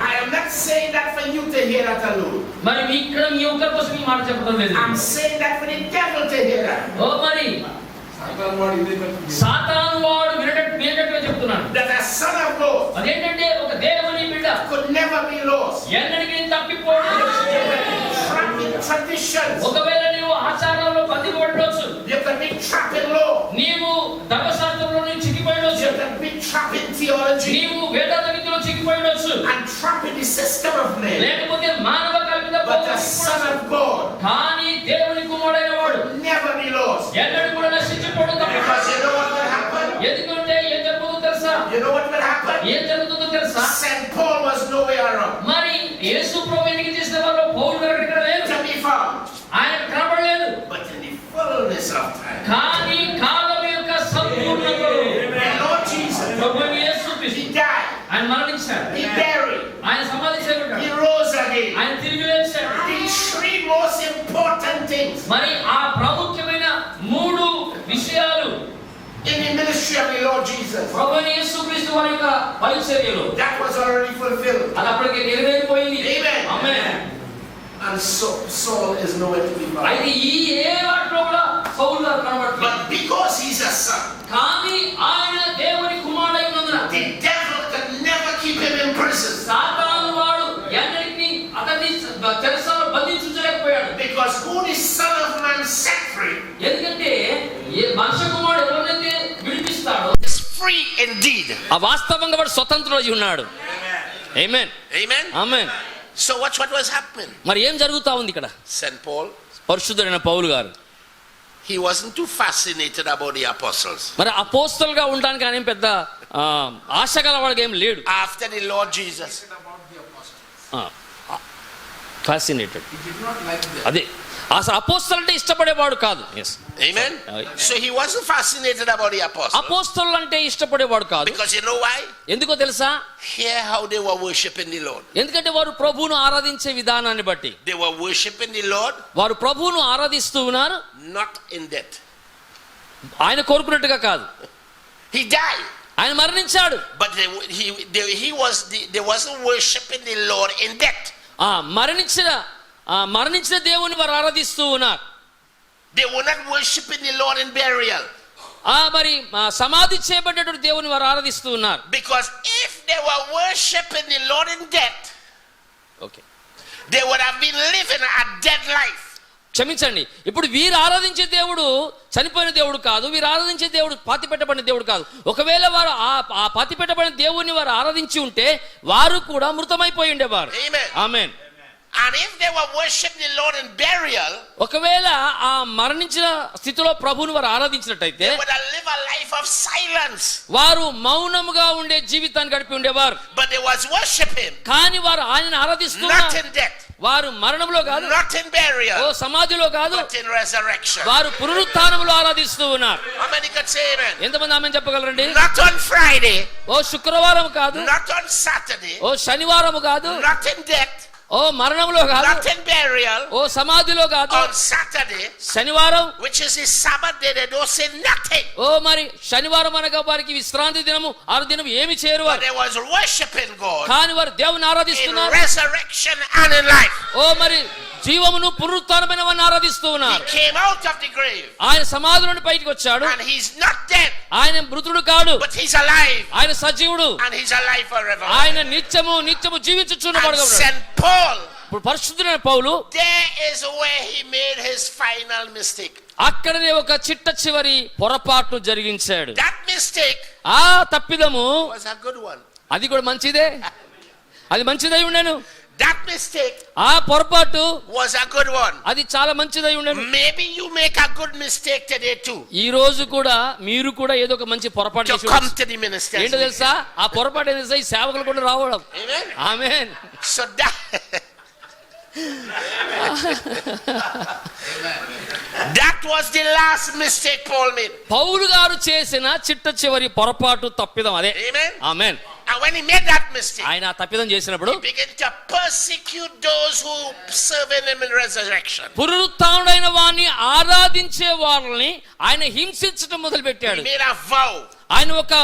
S5: I am not saying that for you to hear that alone.
S4: మరి మీ ఇక్కడ మీ ఒక్కరి కోసం ఈ మాట చెప్పడం లేదు.
S5: I'm saying that for the devil to hear that.
S4: మరి సాతాను వాడు వినేటట్టుగా చెప్తున్నాడు.
S5: That a son of God
S4: అదేంటంటే ఒక దేవుని బిడ్డ
S5: could never be lost.
S4: ఎన్నటికీ తప్పిపోడు.
S5: Trapped in traditions.
S4: ఒకవేళ నీవు ఆచారాల్లో బంధింపబడవచ్చు,
S5: You can be trapped in law.
S4: నీవు ధర్మశాస్త్రంలో నుంచి చిక్కిపోయవచ్చు,
S5: You can be trapped in theology.
S4: నీవు వేదాంత విద్యలో చిక్కిపోయవచ్చు,
S5: And trapped in the system of men.
S4: లేకపోతే మానవ కల్పిత
S5: But the son of God
S4: కానీ దేవుని కుమారుడైన వాడు
S5: could never be lost.
S4: ఎన్నడూ కూడా నశించిపోడు, తప్పిపోడు.
S5: Because you know what will happen?
S4: ఎందుకంటే ఏం జరుగుతుందో తెలుసా?
S5: You know what will happen?
S4: ఏం జరుగుతుందో తెలుసా?
S5: St. Paul was nowhere around
S4: మరి యేసు ప్రభు ఎన్నిక చేసిన వారు పౌలు గారు ఇక్కడ లేరు,
S5: to be found.
S4: ఆయన కనబడలేదు.
S5: But in the fullness of time,
S4: కానీ కాలం యొక్క సంపూర్ణతలో
S5: the Lord Jesus,
S4: ప్రభువైన యేసుక్రీస్తు
S5: he died,
S4: ఆయన మరణించాడు,
S5: he buried,
S4: ఆయన సమాధి
S5: he
S4: చేయబడ్డాడు,
S5: rose again.
S4: ఆయన తిరిగి లేచాడు.
S5: The three most important things
S4: మరి ఆ ప్రాముఖ్యమైన మూడు విషయాలు
S5: in the ministry of the Lord Jesus,
S4: ప్రభువైన యేసుక్రీస్తు వారి యొక్క పరిచర్యలో
S5: that was already fulfilled.
S4: అది అప్పటికే నెరవేరిపోయింది.
S5: Amen.
S4: Amen.
S5: And so Saul is nowhere to be found.
S4: అయితే ఈ ఏ వాటిలో కూడా పౌలు గారు కనబడలేదు.
S5: But because he's a son,
S4: కానీ ఆయన దేవుని కుమారుడై ఉన్నందున
S5: the devil can never keep him in prison.
S4: సాతాను వాడు ఎన్నటికీ అతన్ని చెరసాలలో బంధించలేకపోయాడు.
S5: Because who the Son of Man set free
S4: ఎందుకంటే ఏ మనుష్య కుమారుడు ఎవరినైతే విడిపిస్తాడో
S5: is free indeed.
S2: ఆ వాస్తవంగా వాడు స్వతంత్రుడై ఉన్నాడు. ఆమేన్.
S5: Amen.
S2: Amen.
S5: So what was happening?
S2: మరి ఏం జరుగుతా ఉంది ఇక్కడ?
S5: St. Paul,
S2: పరిశుద్ధుడైన పౌలు గారు
S5: he wasn't too fascinated about the apostles.
S2: మరి అపోస్తలుగా ఉండడానికి ఆయన ఏం పెద్ద ఆశ గలవాడిగా ఏం లేడు.
S5: After the Lord Jesus,
S2: fascinated,
S3: He did not like them.
S2: అదే అసలు అపోస్తలు అంటే ఇష్టపడేవాడు కాదు.
S5: amen. So he wasn't fascinated about the apostles.
S2: అపోస్తలు అంటే ఇష్టపడేవాడు కాదు.
S5: Because you know why?
S2: ఎందుకో తెలుసా?
S5: Hear how they were worshiping the Lord.
S2: ఎందుకంటే వారు ప్రభువును ఆరాధించే విధానాన్ని బట్టి
S5: They were worshiping the Lord
S2: వారు ప్రభువును ఆరాధిస్తూ ఉన్నారు,
S5: not in debt.
S2: ఆయన కోరుకున్నట్టుగా కాదు.
S5: He died,
S2: ఆయన మరణించాడు.
S5: but they wasn't worshiping the Lord in debt.
S2: మరణించిన దేవుని వారు ఆరాధిస్తూ ఉన్నారు.
S5: They were not worshiping the Lord in burial.
S2: మరి సమాధి చేయబడ్డటువంటి దేవుని వారు ఆరాధిస్తూ ఉన్నారు.
S5: Because if they were worshiping the Lord in debt,
S2: okay,
S5: they would have been living a dead life.
S2: క్షమించండి, ఇప్పుడు వీరు ఆరాధించే దేవుడు చనిపోయిన దేవుడు కాదు, వీరు ఆరాధించే దేవుడు పాతిపెట్టబడిన దేవుడు కాదు. ఒకవేళ వారు ఆ పాతిపెట్టబడిన దేవుని వారు ఆరాధించి ఉంటే వారు కూడా మృతమైపోయి ఉండేవారు. ఆమేన్.
S5: And if they were worshiping the Lord in burial,
S2: ఒకవేళ ఆ మరణించిన స్థితిలో ప్రభువుని వారు ఆరాధించినట్టయితే
S5: they would have lived a life of silence.
S2: వారు మౌనముగా ఉండే జీవితాన్ని గడిపి ఉండేవారు.
S5: But they was worshiping
S2: కానీ వారు ఆయనను
S5: not
S2: ఆరాధిస్తున్నారు.
S5: in death,
S2: వారు మరణంలో కాదు,
S5: not in burial,
S2: సమాధిలో కాదు,
S5: but in resurrection.
S2: వారు పునరుత్థానములో ఆరాధిస్తూ ఉన్నారు.
S5: How many could say amen?
S2: ఎంతమంది ఆమె చెప్పగలరండి?
S5: Not on Friday,
S2: శుక్రవారం కాదు,
S5: not on Saturday,
S2: శనివారము కాదు,
S5: not in death,
S2: ఓ మరణంలో కాదు,
S5: not in burial.
S2: ఓ సమాధిలో కాదు,
S5: On Saturday,
S2: శనివారం,
S5: which is his Sabbath day, they don't say nothing.
S2: ఓ మరి శనివారం అనగా వారికి విశ్రాంతి దినము, ఆ దినం ఏమి చేయరు
S5: But
S2: వారు,
S5: they was worshiping God
S2: కానీ వారు దేవుని
S5: in
S2: ఆరాధిస్తున్నారు.
S5: resurrection and in life.
S2: ఓ మరి జీవమును పునరుత్థానమైన వారిని ఆరాధిస్తూ
S5: He
S2: ఉన్నారు.
S5: came out of the grave
S2: ఆయన సమాధి నుండి బయటికి వచ్చాడు,
S5: and he's not dead,
S2: ఆయన మృతుడు కాడు,
S5: but he's alive
S2: ఆయన సజీవుడు,
S5: and he's alive forever.
S2: ఆయన నిత్యము జీవించుచున్నవాడుగా
S5: And
S2: ఉన్నాడు.
S5: St. Paul,
S2: ఇప్పుడు పరిశుద్ధుడైన పౌలు
S5: there is where he made his final mistake.
S2: అక్కడనే ఒక చిట్ట చివరి పొరపాటు జరిగించాడు.
S5: That mistake
S2: ఆ తప్పిదము
S5: was a good one.
S2: అది కూడా మంచిదే, అది మంచిదై ఉండెను.
S5: That mistake
S2: ఆ పొరపాటు
S5: was a good one.
S2: అది చాలా మంచిదై ఉండెను.
S5: Maybe you make a good mistake today too.
S2: ఈ రోజు కూడా మీరు కూడా ఏదో ఒక మంచి పొరపాటు
S5: To
S2: చేసి
S5: come
S2: ఉండొచ్చు.
S5: to the ministers.
S2: ఏంటో తెలుసా, ఆ పొరపాటు ఏం తెలుసా, ఈ సేవకులు కూడా రావడం.
S5: Amen.
S2: Amen.
S5: So that was the last mistake Paul made.
S2: పౌలు గారు చేసిన చిట్ట చివరి పొరపాటు తప్పిదం అదే.
S5: Amen.
S2: Amen.
S5: And when he made that mistake,
S2: ఆయన ఆ తప్పిదం చేసినప్పుడు
S5: he began to persecute those who serve him in resurrection.
S2: పునరుత్థానుడైన వారిని ఆరాధించే వాళ్ళని ఆయన హింసించడం మొదలు
S5: He
S2: పెట్టాడు.
S5: made a vow
S2: ఆయన ఒక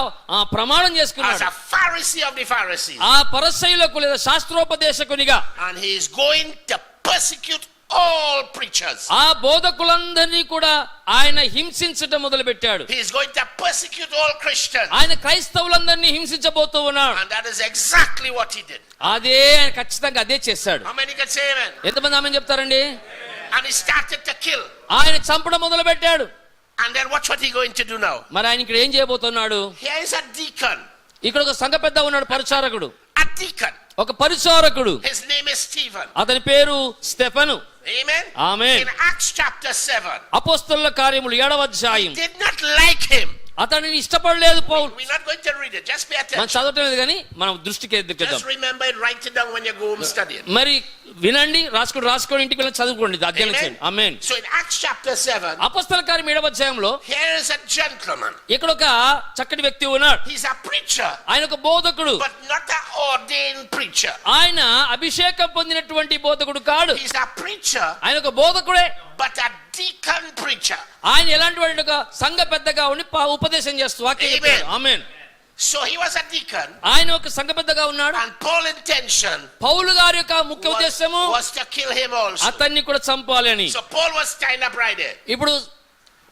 S2: ప్రమాణం
S5: as
S2: చేసుకున్నాడు,
S5: a Pharisee of the Pharisees.
S2: ఆ పరసయ్యులకు లేదా శాస్త్రోపదేశకునిగా
S5: And he is going to persecute all preachers.
S2: ఆ బోధకులందరినీ కూడా ఆయన హింసించడం మొదలు పెట్టాడు.
S5: He is going to persecute all Christians.
S2: ఆయన క్రైస్తవులందరినీ హింసించబోతూ ఉన్నాడు.
S5: And that is exactly what he did.
S2: అదే ఆయన ఖచ్చితంగా అదే చేశాడు.
S5: How many can say amen?
S2: ఎంతమంది ఆమె చెప్తారండి?
S5: And he started to kill.
S2: ఆయన చంపడం మొదలు పెట్టాడు.
S5: And then watch what he's going to do now.
S2: మరి ఆయన ఇక్కడ ఏం చేయబోతున్నాడు?
S5: Here is a deacon.
S2: ఇక్కడ ఒక సంఘ పెద్ద ఉన్నాడు, పరిచారకుడు.
S5: A deacon.
S2: ఒక పరిచారకుడు,
S5: His name is Stephen.
S2: అతని పేరు స్టెఫను.
S5: Amen.
S2: ఆమేన్.
S5: In Acts chapter 7.
S2: అపోస్తలుల కార్యములు 7వ అధ్యాయం.
S5: Did not like him.
S2: అతనిని ఇష్టపడలేదు పౌలు.
S5: We're not going to read it. Just pay
S2: మనం
S5: attention.
S2: చదవటం లేదు కానీ మనం దృష్టికి ఎదుగుతాం.
S5: Just remember it. Write it down when you go home studying.
S2: మరి వినండి, రాసుకోండి, ఇంటికి వెళ్ళి చదువుకోండి, అధ్యయనం చేయండి. ఆమేన్.
S5: So in Acts chapter 7,
S2: అపోస్తలుల కార్యం 7వ అధ్యాయంలో
S5: here is a gentleman.
S2: ఇక్కడ ఒక చక్కటి వ్యక్తి ఉన్నాడు.
S5: He's a preacher,
S2: ఆయన ఒక బోధకుడు,
S5: but not an ordained preacher.
S2: ఆయన అభిషేకం పొందినటువంటి బోధకుడు కాడు.
S5: He's a preacher,
S2: ఆయన ఒక బోధకుడే,
S5: but a deacon preacher.
S2: ఆయన ఎలాంటి వాడు, ఒక సంఘ పెద్దగా ఉండి ఉపదేశం చేస్తూ వాక్యం చెప్పాడు. ఆమేన్.
S5: So he was a deacon,
S2: ఆయన ఒక సంఘ పెద్దగా ఉన్నాడు.
S5: and Paul's intention
S2: పౌలు గారి యొక్క ముఖ్య ఉద్దేశము
S5: was to kill him also.
S2: అతన్ని కూడా చంపాలి అని.
S5: So Paul was standing up right there.
S2: ఇప్పుడు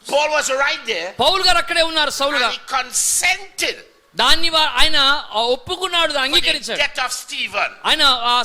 S5: Paul was right there,
S2: పౌలు గారు అక్కడే ఉన్నారు, సౌలు
S5: and
S2: గారు.
S5: he consented
S2: దాన్ని ఆయన ఒప్పుకున్నాడు,
S5: for the
S2: అంగీకరించాడు.
S5: death of Stephen.
S2: ఆయన ఆ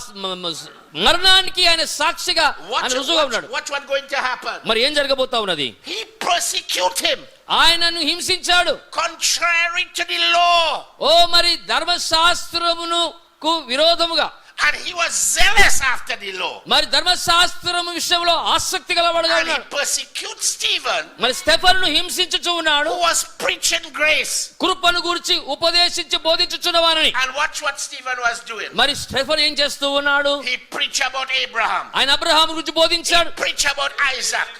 S2: మరణానికి ఆయన సాక్షిగా ఆయన రుజువుగా ఉన్నాడు.
S5: Watch what's going to happen.
S2: మరి ఏం జరగబోతా ఉన్నది?
S5: He persecuted him
S2: ఆయనను హింసించాడు
S5: contrary to the law,
S2: ఓ మరి ధర్మశాస్త్రమునకు విరోధముగా.
S5: and he was zealous after the law.
S2: మరి ధర్మశాస్త్రము విషయంలో ఆసక్తి గలవాడుగా
S5: And he
S2: ఉన్నాడు.
S5: persecuted Stephen,
S2: మరి స్టెఫనును హింసించుచు ఉన్నాడు,
S5: who was preaching grace.
S2: కృపను గురించి ఉపదేశించి బోధించుచున్నవారని.
S5: And watch what Stephen was doing.
S2: మరి స్టెఫన్ ఏం చేస్తూ ఉన్నాడు?
S5: He preached about Abraham.
S2: ఆయన అబ్రహాము గురించి బోధించాడు,
S5: Preached about Isaac.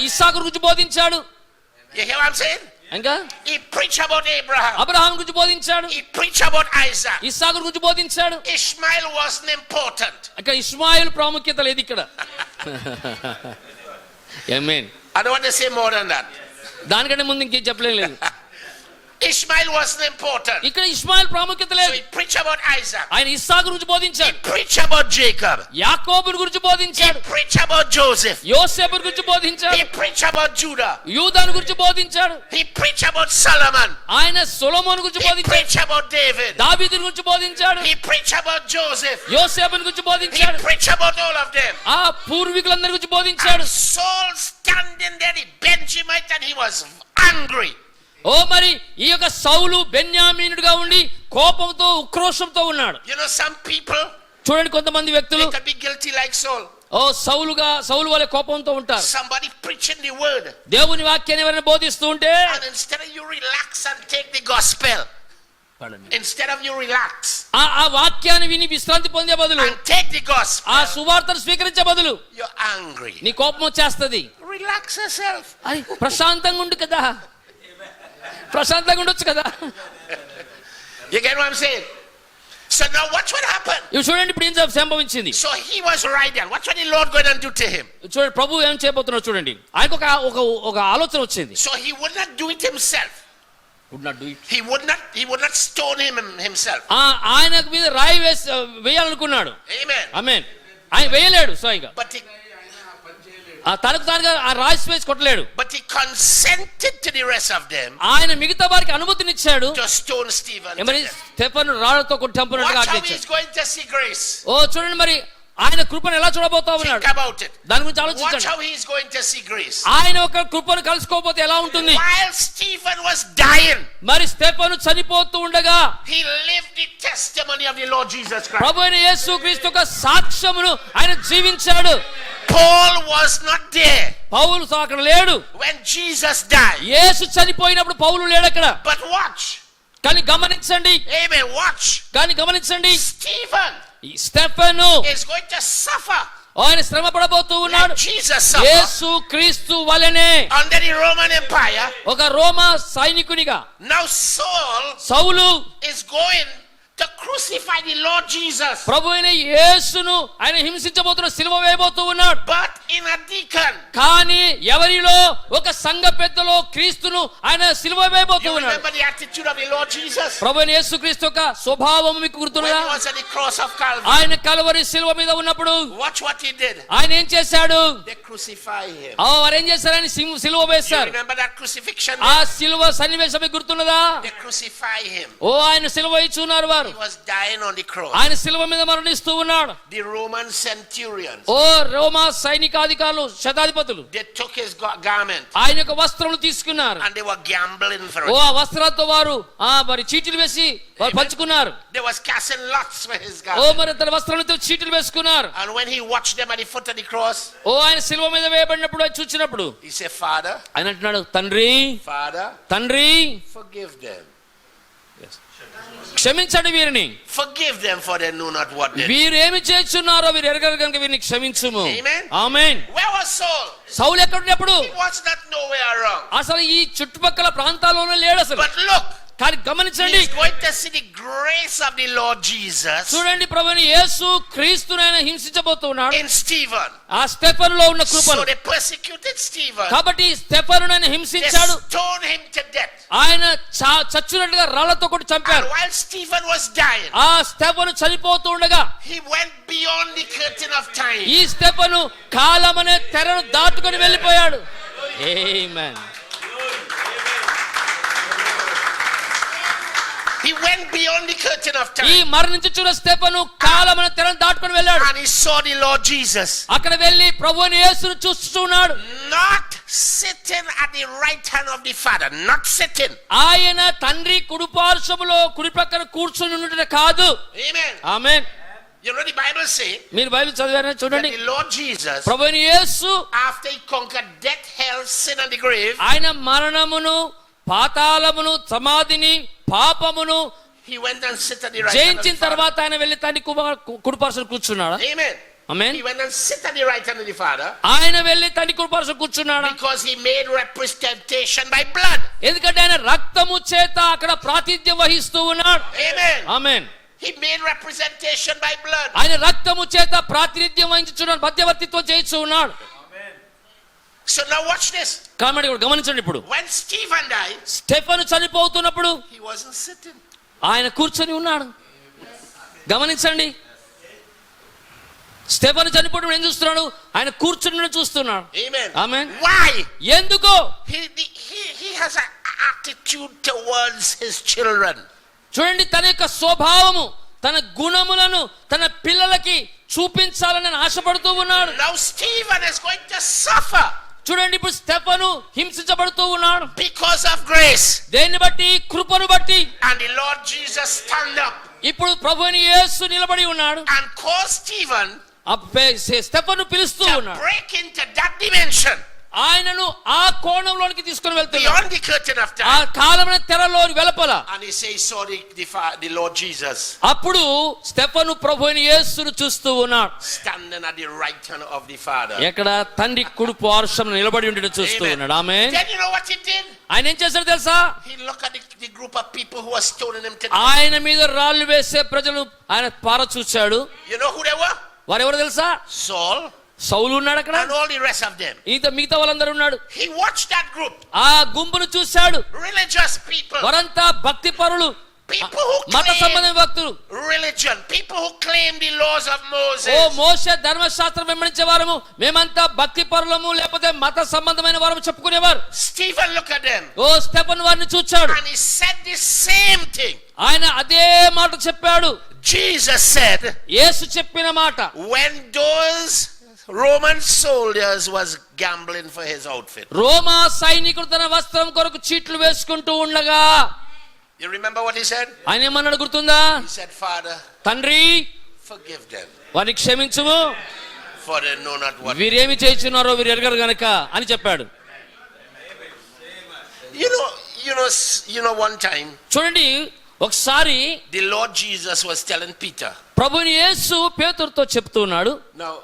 S2: ఇస్సాకు గురించి బోధించాడు.
S5: You hear what I'm saying?
S2: ఇంకా
S5: He preached about Abraham.
S2: Abraham గురించి బోధించాడు,
S5: He preached about Isaac.
S2: ఇస్సాకు గురించి బోధించాడు.
S5: Ishmael wasn't important.
S2: ఇక్కడ ఇష్మాయిల్ ప్రాముఖ్యత లేదు ఇక్కడ. ఆమేన్.
S5: I don't want to say more than that.
S2: దానికంటే ముందు ఇంకేం చెప్పలేదు.
S5: Ishmael wasn't important.
S2: ఇక్కడ ఇష్మాయిల్ ప్రాముఖ్యత
S5: So
S2: లేదు.
S5: he preached about Isaac.
S2: ఆయన ఇస్సాకు గురించి
S5: He
S2: బోధించాడు,
S5: preached about Jacob.
S2: యాకోబు గురించి
S5: He
S2: బోధించాడు,
S5: preached about Joseph.
S2: యోసేపు గురించి బోధించాడు,
S5: He preached about Judah.
S2: యూదాను గురించి బోధించాడు,
S5: He preached about Solomon.
S2: ఆయన సొలొమోను గురించి
S5: He
S2: బోధించాడు,
S5: preached about David.
S2: దావీదు గురించి బోధించాడు,
S5: He preached about Joseph.
S2: యోసేపుని గురించి
S5: He
S2: బోధించాడు,
S5: preached about all of them.
S2: ఆ పూర్వీకులందరి గురించి బోధించాడు.
S5: And Saul standing there, the Benjamite, and he was angry.
S2: ఓ మరి ఈ యొక్క సౌలు బెన్యామీనుడిగా ఉండి కోపంతో ఉక్రోషంతో ఉన్నాడు.
S5: You know, some people,
S2: చూడండి, కొంతమంది వ్యక్తులు
S5: they can be guilty like Saul.
S2: ఓ సౌలు వలె కోపంతో ఉంటారు.
S5: Somebody preaching the word,
S2: దేవుని వాక్యాన్ని ఎవరైనా బోధిస్తూ ఉంటే,
S5: and instead of you relax and take the gospel, instead of you relax
S2: ఆ వాక్యాన్ని విని విశ్రాంతి పొందే బదులు,
S5: and take the gospel,
S2: ఆ సువార్తను స్వీకరించే బదులు
S5: you're angry.
S2: నీ కోపం వచ్చేస్తది.
S5: Relax yourself.
S2: అది ప్రశాంతంగా ఉండు కదా, ప్రశాంతంగా ఉండొచ్చు కదా.
S5: You get what I'm saying? So now watch what happened.
S2: ఇవి చూడండి ఇప్పుడు ఏం సంభవించింది.
S5: So he was right there. What's what the Lord going to do to him?
S2: చూడండి ప్రభు ఏం చేయబోతున్నాడు చూడండి. ఆయనకు ఒక ఆలోచన వచ్చింది.
S5: So he would not do it himself.
S2: Would not do it.
S5: He would not stone him himself.
S2: ఆయన మీద రాయి వేయాలనుకున్నాడు.
S5: Amen.
S2: ఆమేన్. ఆయన వేయలేడు స్వయంగా.
S5: But he
S2: తనకు తానుగా ఆ రాయి వేసి కొట్టలేడు.
S5: But he consented to the rest of them
S2: ఆయన మిగతా వారికి అనుమతినిచ్చాడు.
S5: to stone Stephen.
S2: మరి స్టెఫను రాళ్లతో కొట్టి చంపినట్టుగా
S5: Watch how
S2: ఆజ్ఞించాడు.
S5: he's going to see grace.
S2: చూడండి మరి ఆయన కృపను ఎలా చూడబోతా ఉన్నాడు.
S5: Think about it.
S2: దాని గురించి
S5: Watch
S2: ఆలోచించండి.
S5: how he's going to see grace.
S2: ఆయన ఒక కృపను కలుసుకోకపోతే ఎలా ఉంటుంది.
S5: While Stephen was dying,
S2: మరి స్టెఫను చనిపోతూ ఉండగా
S5: he lived the testimony of the Lord Jesus Christ.
S2: ప్రభు అయిన యేసుక్రీస్తు యొక్క సాక్ష్యమును ఆయన జీవించాడు.
S5: Paul was not there
S2: పౌలు అక్కడ లేడు.
S5: when Jesus died.
S2: యేసు చనిపోయినప్పుడు పౌలు లేడు అక్కడ.
S5: But watch.
S2: కానీ గమనించండి.
S5: Amen. Watch.
S2: కానీ గమనించండి.
S5: Stephen
S2: ఈ Stephen
S5: is going to suffer
S2: ఆయన శ్రమ పడబోతూ ఉన్నాడు.
S5: like Jesus suffered
S2: యేసు క్రీస్తు వలెనే
S5: under the Roman Empire.
S2: ఒక రోమా సైనికునిగా
S5: Now Saul
S2: Saul
S5: is going to crucify the Lord Jesus.
S2: ప్రభు అయిన యేసును ఆయన హింసించబోతున్న సిలువ వేయబోతూ ఉన్నాడు.
S5: But in a deacon.
S2: కానీ ఎవరిలో ఒక సంఘ పెద్దలో క్రీస్తును ఆయన సిలువ వేయబోతూ
S5: You
S2: ఉన్నాడు.
S5: remember the attitude of the Lord Jesus?
S2: ప్రభు అయిన యేసుక్రీస్తు యొక్క స్వభావం మీకు
S5: When
S2: గుర్తున్నదా?
S5: he was at the cross of Calvary.
S2: ఆయన కల్వరి సిలువ మీద ఉన్నప్పుడు
S5: Watch what he did.
S2: ఆయన ఏం చేశాడు?
S5: They crucify him.
S2: వారు ఏం చేశారు? ఆయన సిలువ
S5: You
S2: వేశారు.
S5: remember that crucifixion?
S2: ఆ సిలువ సన్నివేశం మీకు గుర్తున్నదా?
S5: They crucify him.
S2: ఆయన సిలువ ఇచ్చున్నారు వారు.
S5: He was dying on the cross.
S2: ఆయన సిలువ మీద మరణిస్తూ ఉన్నాడు.
S5: The Roman centurions,
S2: Roma సైనికాధికారులు శతాధిపతులు
S5: they took his garment
S2: ఆయన యొక్క వస్త్రములు తీసుకున్నారు.
S5: and they were gambling for
S2: ఆ
S5: it.
S2: వస్త్రాలతో వారు మరి చీటీలు వేసి వారు పంచుకున్నారు.
S5: They was casting lots for his garment.
S2: మరి తన వస్త్రాలతో చీటీలు వేసుకున్నారు.
S5: And when he watched them at the foot of the cross,
S2: ఆయన సిలువ మీద వేయబడినప్పుడు ఆయన చూచినప్పుడు
S5: he said, Father,
S2: ఆయన అంటున్నాడు, తండ్రి తండ్రి
S5: forgive them.
S2: క్షమించండి వీరిని.
S5: Forgive them for they know not what they do.
S2: వీరు ఏమి చేస్తున్నారో వీరు ఎరగరు కనుక వీరిని క్షమించుము.
S5: Amen.
S2: Amen.
S5: Where was Saul?
S2: సౌలు ఎక్కడ ఉన్నప్పుడు
S5: He was not nowhere around.
S2: అసలు ఈ చుట్టుపక్కల ప్రాంతాల్లోనే లేడు అసలు.
S5: But look,
S2: కానీ గమనించండి.
S5: he's going to see the grace of the Lord Jesus
S2: చూడండి ప్రభుని యేసు క్రీస్తును ఆయన హింసించబోతున్నాడు
S5: in Stephen.
S2: ఆ స్టెఫనులో ఉన్న
S5: So
S2: కృపను.
S5: they persecuted Stephen.
S2: కాబట్టి స్టెఫనును ఆయన
S5: They
S2: హింసించాడు.
S5: stoned him to death.
S2: ఆయన చచ్చునట్టుగా రాళ్లతో కొట్టి
S5: And
S2: చంపారు.
S5: while Stephen was dying,
S2: ఆ స్టెఫను చనిపోతూ ఉండగా
S5: he went beyond the curtain of time.
S2: ఈ స్టెఫను కాలం అనే తెరను దాటుకొని వెళ్ళిపోయాడు. ఆమేన్.
S5: He went beyond the curtain of
S2: ఈ
S5: time.
S2: మరణించుచున్న స్టెఫను కాలం అనే తెరను దాటుకొని వెళ్ళాడు.
S5: And he saw the Lord Jesus
S2: అక్కడ వెళ్ళి ప్రభువుని యేసును చూస్తున్నాడు.
S5: not sitting at the right hand of the Father. Not sitting.
S2: ఆయన తండ్రి కుడిపార్శ్వములో కుడి ప్రక్కన కూర్చొని ఉన్నట్టు కాదు.
S5: Amen.
S2: Amen.
S5: You know the Bible say
S2: మీరు బైబిల్ చదివారని
S5: that
S2: చూడండి.
S5: the Lord Jesus,
S2: ప్రభువుని యేసు
S5: after he conquered death, hell, sin and the grave,
S2: ఆయన మరణమును పాతాళమును సమాధిని పాపమును
S5: he went and sit at the right hand of
S2: జయించిన
S5: the Father.
S2: తర్వాత ఆయన వెళ్ళి తండ్రి కుడిపార్శ్వన కూర్చున్నాడా?
S5: Amen.
S2: Amen.
S5: He went and sit at the right hand of the Father
S2: ఆయన వెళ్ళి తండ్రి కుడిపార్శ్వన కూర్చున్నాడా?
S5: because he made representation by blood.
S2: ఎందుకంటే ఆయన రక్తము చేత అక్కడ ప్రాతినిధ్యం వహిస్తూ ఉన్నాడు.
S5: Amen.
S2: Amen.
S5: He made representation by blood.
S2: ఆయన రక్తము చేత ప్రాతినిధ్యం వహించుచున్నాడు, మధ్యవర్తిత్వం చేయిస్తూ ఉన్నాడు.
S5: So now watch this.
S2: కాబట్టి ఇప్పుడు గమనించండి. ఇప్పుడు
S5: When Stephen died,
S2: స్టెఫను చనిపోతున్నప్పుడు
S5: he wasn't sitting.
S2: ఆయన కూర్చొని ఉన్నాడు. గమనించండి. స్టెఫను చనిపోవడం ఏం చూస్తున్నాడు? ఆయన కూర్చొని చూస్తున్నాడు.
S5: Amen.
S2: ఆమేన్.
S5: Why?
S2: ఎందుకు?
S5: He has an attitude towards his children.
S2: చూడండి, తన యొక్క స్వభావము తన గుణములను తన పిల్లలకి చూపించాలని ఆశపడుతూ ఉన్నాడు.
S5: Now Stephen is going to suffer
S2: చూడండి, ఇప్పుడు స్టెఫను హింసించబడుతూ ఉన్నాడు
S5: because of grace.
S2: దేన్ని బట్టి? కృపను బట్టి.
S5: And the Lord Jesus stand up
S2: ఇప్పుడు ప్రభువైన యేసు నిలబడి ఉన్నాడు.
S5: and call Stephen
S2: స్టెఫను పిలుస్తూ
S5: to
S2: ఉన్నాడు.
S5: break into that dimension
S2: ఆయనను ఆ కోణంలోనికి తీసుకొని వెళ్తున్నాడు,
S5: beyond the curtain of
S2: ఆ
S5: time.
S2: కాలమైన తెరలో వెలుపల.
S5: And he says, he saw the Lord Jesus
S2: అప్పుడు స్టెఫను ప్రభువైన యేసును చూస్తూ ఉన్నాడు,
S5: standing at the right hand of the Father.
S2: ఎక్కడ తండ్రి కుడి పార్శ్వమున నిలబడి ఉండేది చూస్తూ
S5: Amen.
S2: ఉన్నాడు. ఆమె
S5: Then you know what he did?
S2: ఆయన ఏం చేశాడు తెలుసా?
S5: He looked at the group of people who were stoning him to death.
S2: ఆయన మీద రాళ్ళు వేసే ప్రజలు ఆయన పార చూశాడు.
S5: You know who they were?
S2: వారెవరు తెలుసా?
S5: Saul
S2: సౌలు ఉన్నాడు అక్కడ,
S5: and all the rest of them.
S2: మిగతా వాళ్ళందరూ ఉన్నాడు.
S5: He watched that group.
S2: ఆ గుంపును చూశాడు.
S5: Religious people.
S2: వారంతా భక్తి పరులు,
S5: People who
S2: మత
S5: claim
S2: సంబంధమైన భక్తులు.
S5: religion. People who claim the laws of
S2: oh
S5: Moses.
S2: మోషే ధర్మశాస్త్రం వెంబడించే వారము, మేమంతా భక్తి పరులము లేకపోతే మత సంబంధమైన వారము చెప్పుకునేవారు.
S5: Stephen looked at them.
S2: ఓ స్టెఫన్ వారిని చూచాడు,
S5: And he said the same thing.
S2: ఆయన అదే మాట చెప్పాడు.
S5: Jesus said,
S2: యేసు చెప్పిన మాట,
S5: when those Roman soldiers was gambling for his outfit.
S2: రోమా సైనికుడు తన వస్త్రం కొరకు చీట్లు వేసుకుంటూ ఉండగా,
S5: You remember what he said?
S2: ఆయన ఏమన్నాడు గుర్తుందా?
S5: He said, Father,
S2: తండ్రి
S5: forgive them,
S2: వారిని క్షమించుము,
S5: for they know not what.
S2: వీరేమి చేయుచున్నారో వీరు ఎరగరు గనక అని చెప్పాడు.
S5: You know, one time
S2: చూడండి, ఒకసారి
S5: the Lord Jesus was telling Peter.
S2: ప్రభుని యేసు పేతురుతో చెప్తూ ఉన్నాడు,
S5: Now,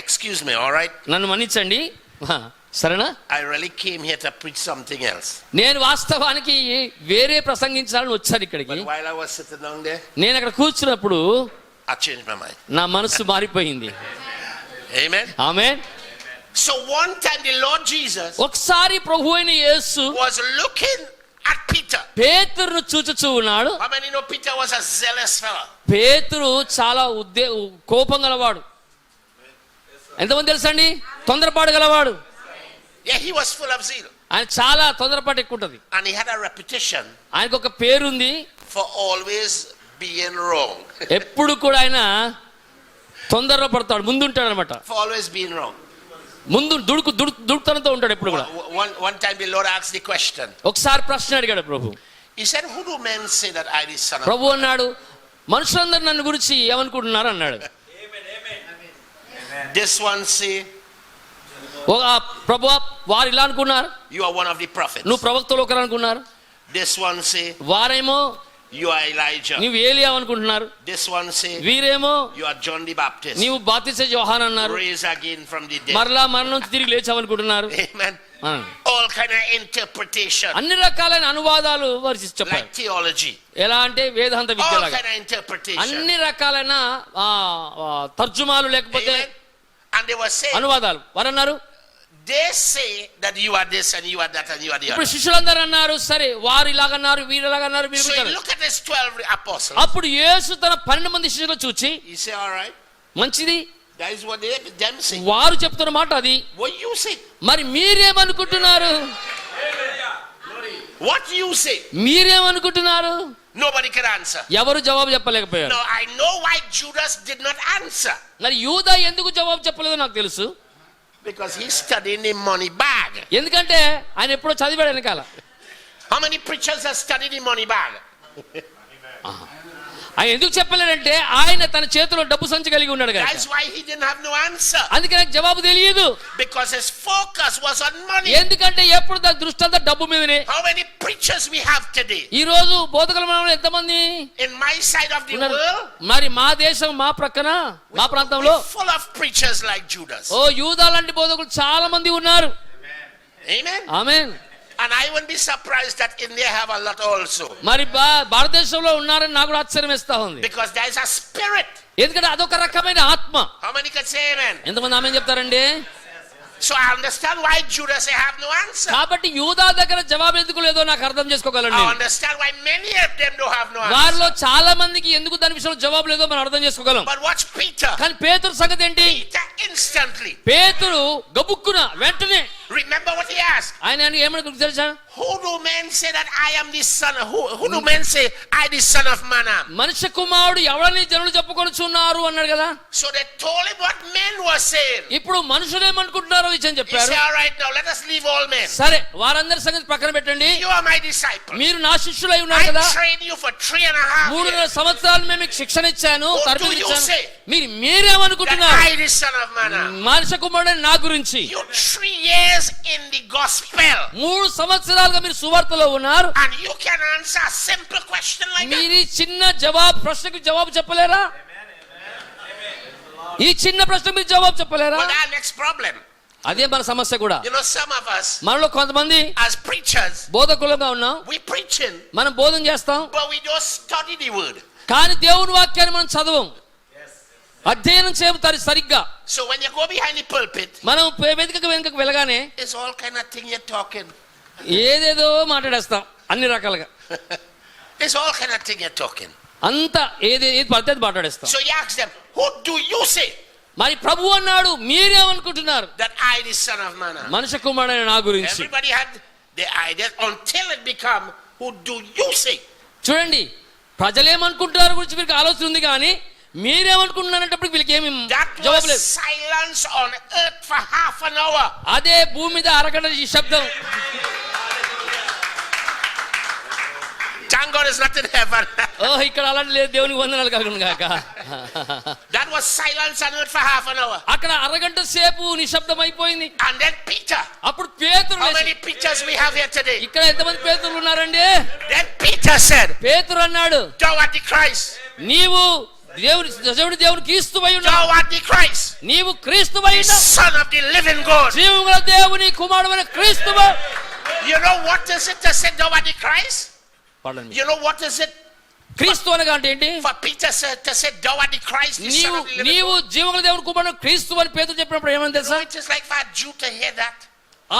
S5: excuse me, all right?
S2: నన్ను మన్నించండి, సరేనా?
S5: I really came here to preach something else.
S2: నేను వాస్తవానికి వేరే ప్రసంగించాలని వచ్చాను ఇక్కడికి.
S5: But while I was sitting down there,
S2: నేను అక్కడ కూర్చున్నప్పుడు
S5: I changed my mind.
S2: నా మనసు మారిపోయింది.
S5: Amen.
S2: Amen.
S5: So one time the Lord Jesus
S2: ఒకసారి ప్రభువైన యేసు
S5: was looking at Peter.
S2: పేతురును చూచుచూ ఉన్నాడు.
S5: How many know Peter was a zealous fellow?
S2: పేతురు చాలా కోపం గలవాడు. ఎంతమంది తెలుసండి? తొందరపాటు గలవాడు.
S5: Yeah, he was full of zeal.
S2: ఆయన చాలా తొందరపాటు ఎక్కువ ఉంటది.
S5: And he had a reputation
S2: ఆయనకు ఒక పేరుంది,
S5: for always being wrong.
S2: ఎప్పుడు కూడా ఆయన తొందరలో పడతాడు, ముందుంటాడు అనమాట.
S5: For always being wrong.
S2: ముందు దుడుకుతనంతో ఉంటాడు ఎప్పుడు కూడా.
S5: One time the Lord asked the question.
S2: ఒకసారి ప్రశ్న అడిగాడు ప్రభు.
S5: He said, who do men say that I the son of
S2: ప్రభు అన్నాడు, మనుషులందరూ నన్ను గురించి ఏమనుకుంటున్నారు అన్నాడు.
S5: This one say
S2: ప్రభు వారు ఇలా అనుకున్నారు,
S5: you are one of the prophets.
S2: నువ్వు ప్రవక్తలు ఒకరు అనుకున్నారు.
S5: This one say
S2: వారేమో
S5: you are Elijah.
S2: నువ్వు ఏలియా అనుకుంటున్నారు.
S5: This one say
S2: వీరేమో
S5: you are John the Baptist.
S2: నీవు బాప్తిస్మ యోహాను అన్నారు.
S5: Raised again from the dead.
S2: మరలా మరణం నుంచి తిరిగి లేచావనుకుంటున్నారు.
S5: Amen. All kind of interpretation.
S2: అన్ని రకాలైన అనువాదాలు వారు చెప్పారు.
S5: Like theology.
S2: ఎలా అంటే వేదాంత
S5: All
S2: విద్యలాగా
S5: kind of interpretation.
S2: అన్ని రకాలైన తర్జుమాలు లేకపోతే
S5: Amen. And they were saying,
S2: అనువాదాలు వారు అన్నారు.
S5: they say that you are this and you are that and you are the
S2: ఇప్పుడు
S5: other.
S2: శిష్యులందరూ అన్నారు, సరే వారు ఇలాగన్నారు వీరు ఇలాగన్నారు
S5: So you look at his 12 apostles.
S2: అప్పుడు యేసు తన 12 మంది శిష్యులను చూచి,
S5: You say, all right,
S2: మంచిది,
S5: that is what them say.
S2: వారు చెప్తున్న మాట అది,
S5: What you say?
S2: మరి మీరేమనుకుంటున్నారు?
S5: What you say?
S2: మీరేమనుకుంటున్నారు?
S5: Nobody can answer.
S2: ఎవరు జవాబు చెప్పలేకపోయారు.
S5: Now I know why Judas did not answer.
S2: మరి యూదా ఎందుకు జవాబు చెప్పలేదో నాకు తెలుసు.
S5: Because he's studying the money bag.
S2: ఎందుకంటే ఆయన ఎప్పుడో చదివాడు వెనకాల.
S5: How many preachers have studied the money bag?
S2: ఆయన ఎందుకు చెప్పలేడంటే ఆయన తన చేతిలో డబ్బు సంచి కలిగి ఉన్నాడు కదా.
S5: That's why he didn't have no answer.
S2: అందుకే నాకు జవాబు తెలియదు.
S5: Because his focus was on money.
S2: ఎందుకంటే ఎప్పుడు దాని దృష్టి అంతా డబ్బు మీదనే.
S5: How many preachers we have today?
S2: ఈ రోజు బోధకుల మనలో ఎంతమంది
S5: In my side of the
S2: ఉన్నారు?
S5: world,
S2: మరి మా దేశం మా ప్రక్కన మా ప్రాంతంలో
S5: we're full of preachers like Judas.
S2: ఓ యూదా లాంటి బోధకులు చాలా మంది ఉన్నారు.
S5: Amen.
S2: Amen.
S5: And I wouldn't be surprised that India have a lot also.
S2: మరి భారతదేశంలో ఉన్నారని నాకు కూడా ఆశ్చర్యం వేస్తా ఉంది.
S5: Because there is a spirit.
S2: ఎందుకంటే అదొక రకమైన ఆత్మ.
S5: How many can say amen?
S2: ఎంతమంది ఆమేన్ చెప్తారండి?
S5: So I understand why Judas say have no answer.
S2: కాబట్టి యూదా దగ్గర జవాబు ఎందుకు లేదో నాకు అర్థం చేసుకోగలను.
S5: I understand why many of them don't have no answer.
S2: వారిలో చాలా మందికి ఎందుకు దాని విషయంలో జవాబు లేదో మనం అర్థం చేసుకోగలం.
S5: But watch Peter.
S2: కానీ పేతురు సంగతి ఏంటి?
S5: Peter instantly.
S2: పేతురు గబుక్కున వెంటనే
S5: Remember what he asked?
S2: ఆయన ఏమని తెలుసా?
S5: Who do men say that I am the son? Who do men say I the son of man am?
S2: మనుష్య కుమారుడు ఎవరని జనులు చెప్పుకొనుచున్నారు అన్నాడు కదా.
S5: So they told him what men were saying.
S2: ఇప్పుడు మనుషులు ఏమనుకుంటున్నారో విషయం
S5: He
S2: చెప్పారు.
S5: said, all right, now let us leave all men.
S2: సరే వారందరి సంగతి పక్కన పెట్టండి.
S5: You are my disciple.
S2: మీరు నా శిష్యులై ఉన్నారు
S5: I
S2: కదా.
S5: trained you for 3.5 years.
S2: 3.5 సంవత్సరాలు మేము మీకు శిక్షణ ఇచ్చాను,
S5: What do
S2: తరబేతి
S5: you
S2: ఇచ్చాను.
S5: say?
S2: మీరు
S5: that
S2: మీరేమనుకుంటున్నారు
S5: I, the son of man,
S2: మనుష్య కుమారుడు నా గురించి
S5: you 3 years in the gospel
S2: 3 సంవత్సరాలుగా మీరు సువార్తలో ఉన్నారు,
S5: and you can answer a simple question like that?
S2: మీరు ఈ చిన్న ప్రశ్నకు జవాబు చెప్పలేరా? ఈ చిన్న ప్రశ్నకు మీరు జవాబు చెప్పలేరా?
S5: Well, our next problem.
S2: అదే మన సమస్య కూడా.
S5: You know, some of us
S2: మనలో కొంతమంది
S5: as preachers,
S2: బోధకులుగా ఉన్నాం,
S5: we preaching,
S2: మనం బోధన చేస్తాం,
S5: but we don't study the word.
S2: కానీ దేవుని వాక్యాన్ని మనం చదవం, అధ్యయనం చేయము సరిగ్గా.
S5: So when you go behind the pulpit,
S2: మనం వేదికకు వెనుకకు వెళ్ళగానే
S5: it's all kind of thing you're talking.
S2: ఏదేదో మాట్లాడేస్తాం, అన్ని రకాలుగా
S5: It's all kind of thing you're talking.
S2: అంతా ఏది పద్ధతి మాట్లాడేస్తాం.
S5: So you ask them, who do you say
S2: మరి ప్రభు అన్నాడు, మీరేమనుకుంటున్నారు
S5: that I, the son of man, am?
S2: మనుష్య కుమారుడైన నా గురించి?
S5: Everybody had the idea until it become, who do you say?
S2: చూడండి, ప్రజలేమనుకుంటున్నారు గురించి వీరికి ఆలోచన ఉంది, కానీ మీరేమనుకుంటున్నారంటప్పుడు వీళ్ళకి ఏమి
S5: That
S2: జవాబు
S5: was
S2: లేదు.
S5: silence on earth for half an hour.
S2: అదే భూమి మీద అరగంట ఈ శబ్దం.
S5: Thank God it's not in heaven.
S2: ఇక్కడ అలాంటి లేదు, దేవునికి వందనాలు కలుగును గాక.
S5: That was silence on earth for half an hour.
S2: అక్కడ అరగంట సేపు నిశ్శబ్దం అయిపోయింది.
S5: And then Peter.
S2: అప్పుడు పేతురు
S5: How
S2: లేచి,
S5: many Peters we have here today?
S2: ఇక్కడ ఎంతమంది పేతురులు ఉన్నారండి?
S5: Then Peter said,
S2: పేతురు అన్నాడు,
S5: thou art the Christ.
S2: నీవు దేవుని క్రీస్తువై ఉన్నావు,
S5: Thou art the Christ,
S2: నీవు క్రీస్తువై
S5: the
S2: ఉన్నావు,
S5: Son of the living God.
S2: జీవముగల దేవుని కుమారుడైన క్రీస్తువు.
S5: You know what is it to say thou art the Christ?
S2: పడండి.
S5: You know what is it
S2: క్రీస్తు అనగా అంటే ఏంటి?
S5: for Peter to say thou art the Christ, the Son of the living
S2: నీవు
S5: God?
S2: జీవముగల దేవుని కుమారుడు క్రీస్తు అని పేతురు చెప్పినప్పుడు ఏమని
S5: You
S2: తెలుసా?
S5: know, it is like for a Jew to hear that.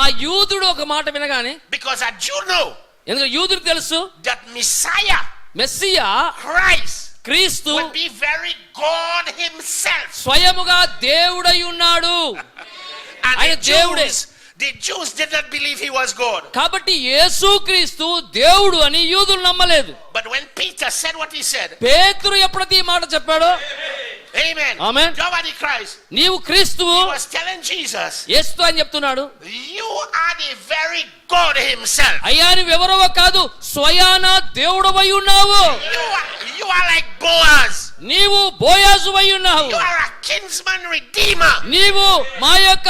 S2: ఆ యూదుడు ఒక మాట వినగానే,
S5: Because a Jew know
S2: ఎందుకంటే యూదుడికి తెలుసు
S5: that Messiah,
S2: మెస్సియా
S5: Christ,
S2: క్రీస్తు
S5: would be very God himself.
S2: స్వయముగా దేవుడై ఉన్నాడు.
S5: And
S2: ఆయన దేవుడే.
S5: the Jews did not believe he was God.
S2: కాబట్టి యేసు క్రీస్తు దేవుడు అని యూదులు నమ్మలేదు.
S5: But when Peter said what he said,
S2: పేతురు ఎప్పుడైతే ఈ మాట చెప్పాడో,
S5: amen,
S2: Amen.
S5: thou art the Christ,
S2: నీవు క్రీస్తువు,
S5: he was telling Jesus,
S2: యేసు అని చెప్తున్నాడు,
S5: you are the very God himself.
S2: అయ్యా నువ్వెవరో కాదు, స్వయాన దేవుడవై ఉన్నావు.
S5: You are like Boaz.
S2: నీవు బోయాజువై ఉన్నావు.
S5: You are a kinsman redeemer.
S2: నీవు మా యొక్క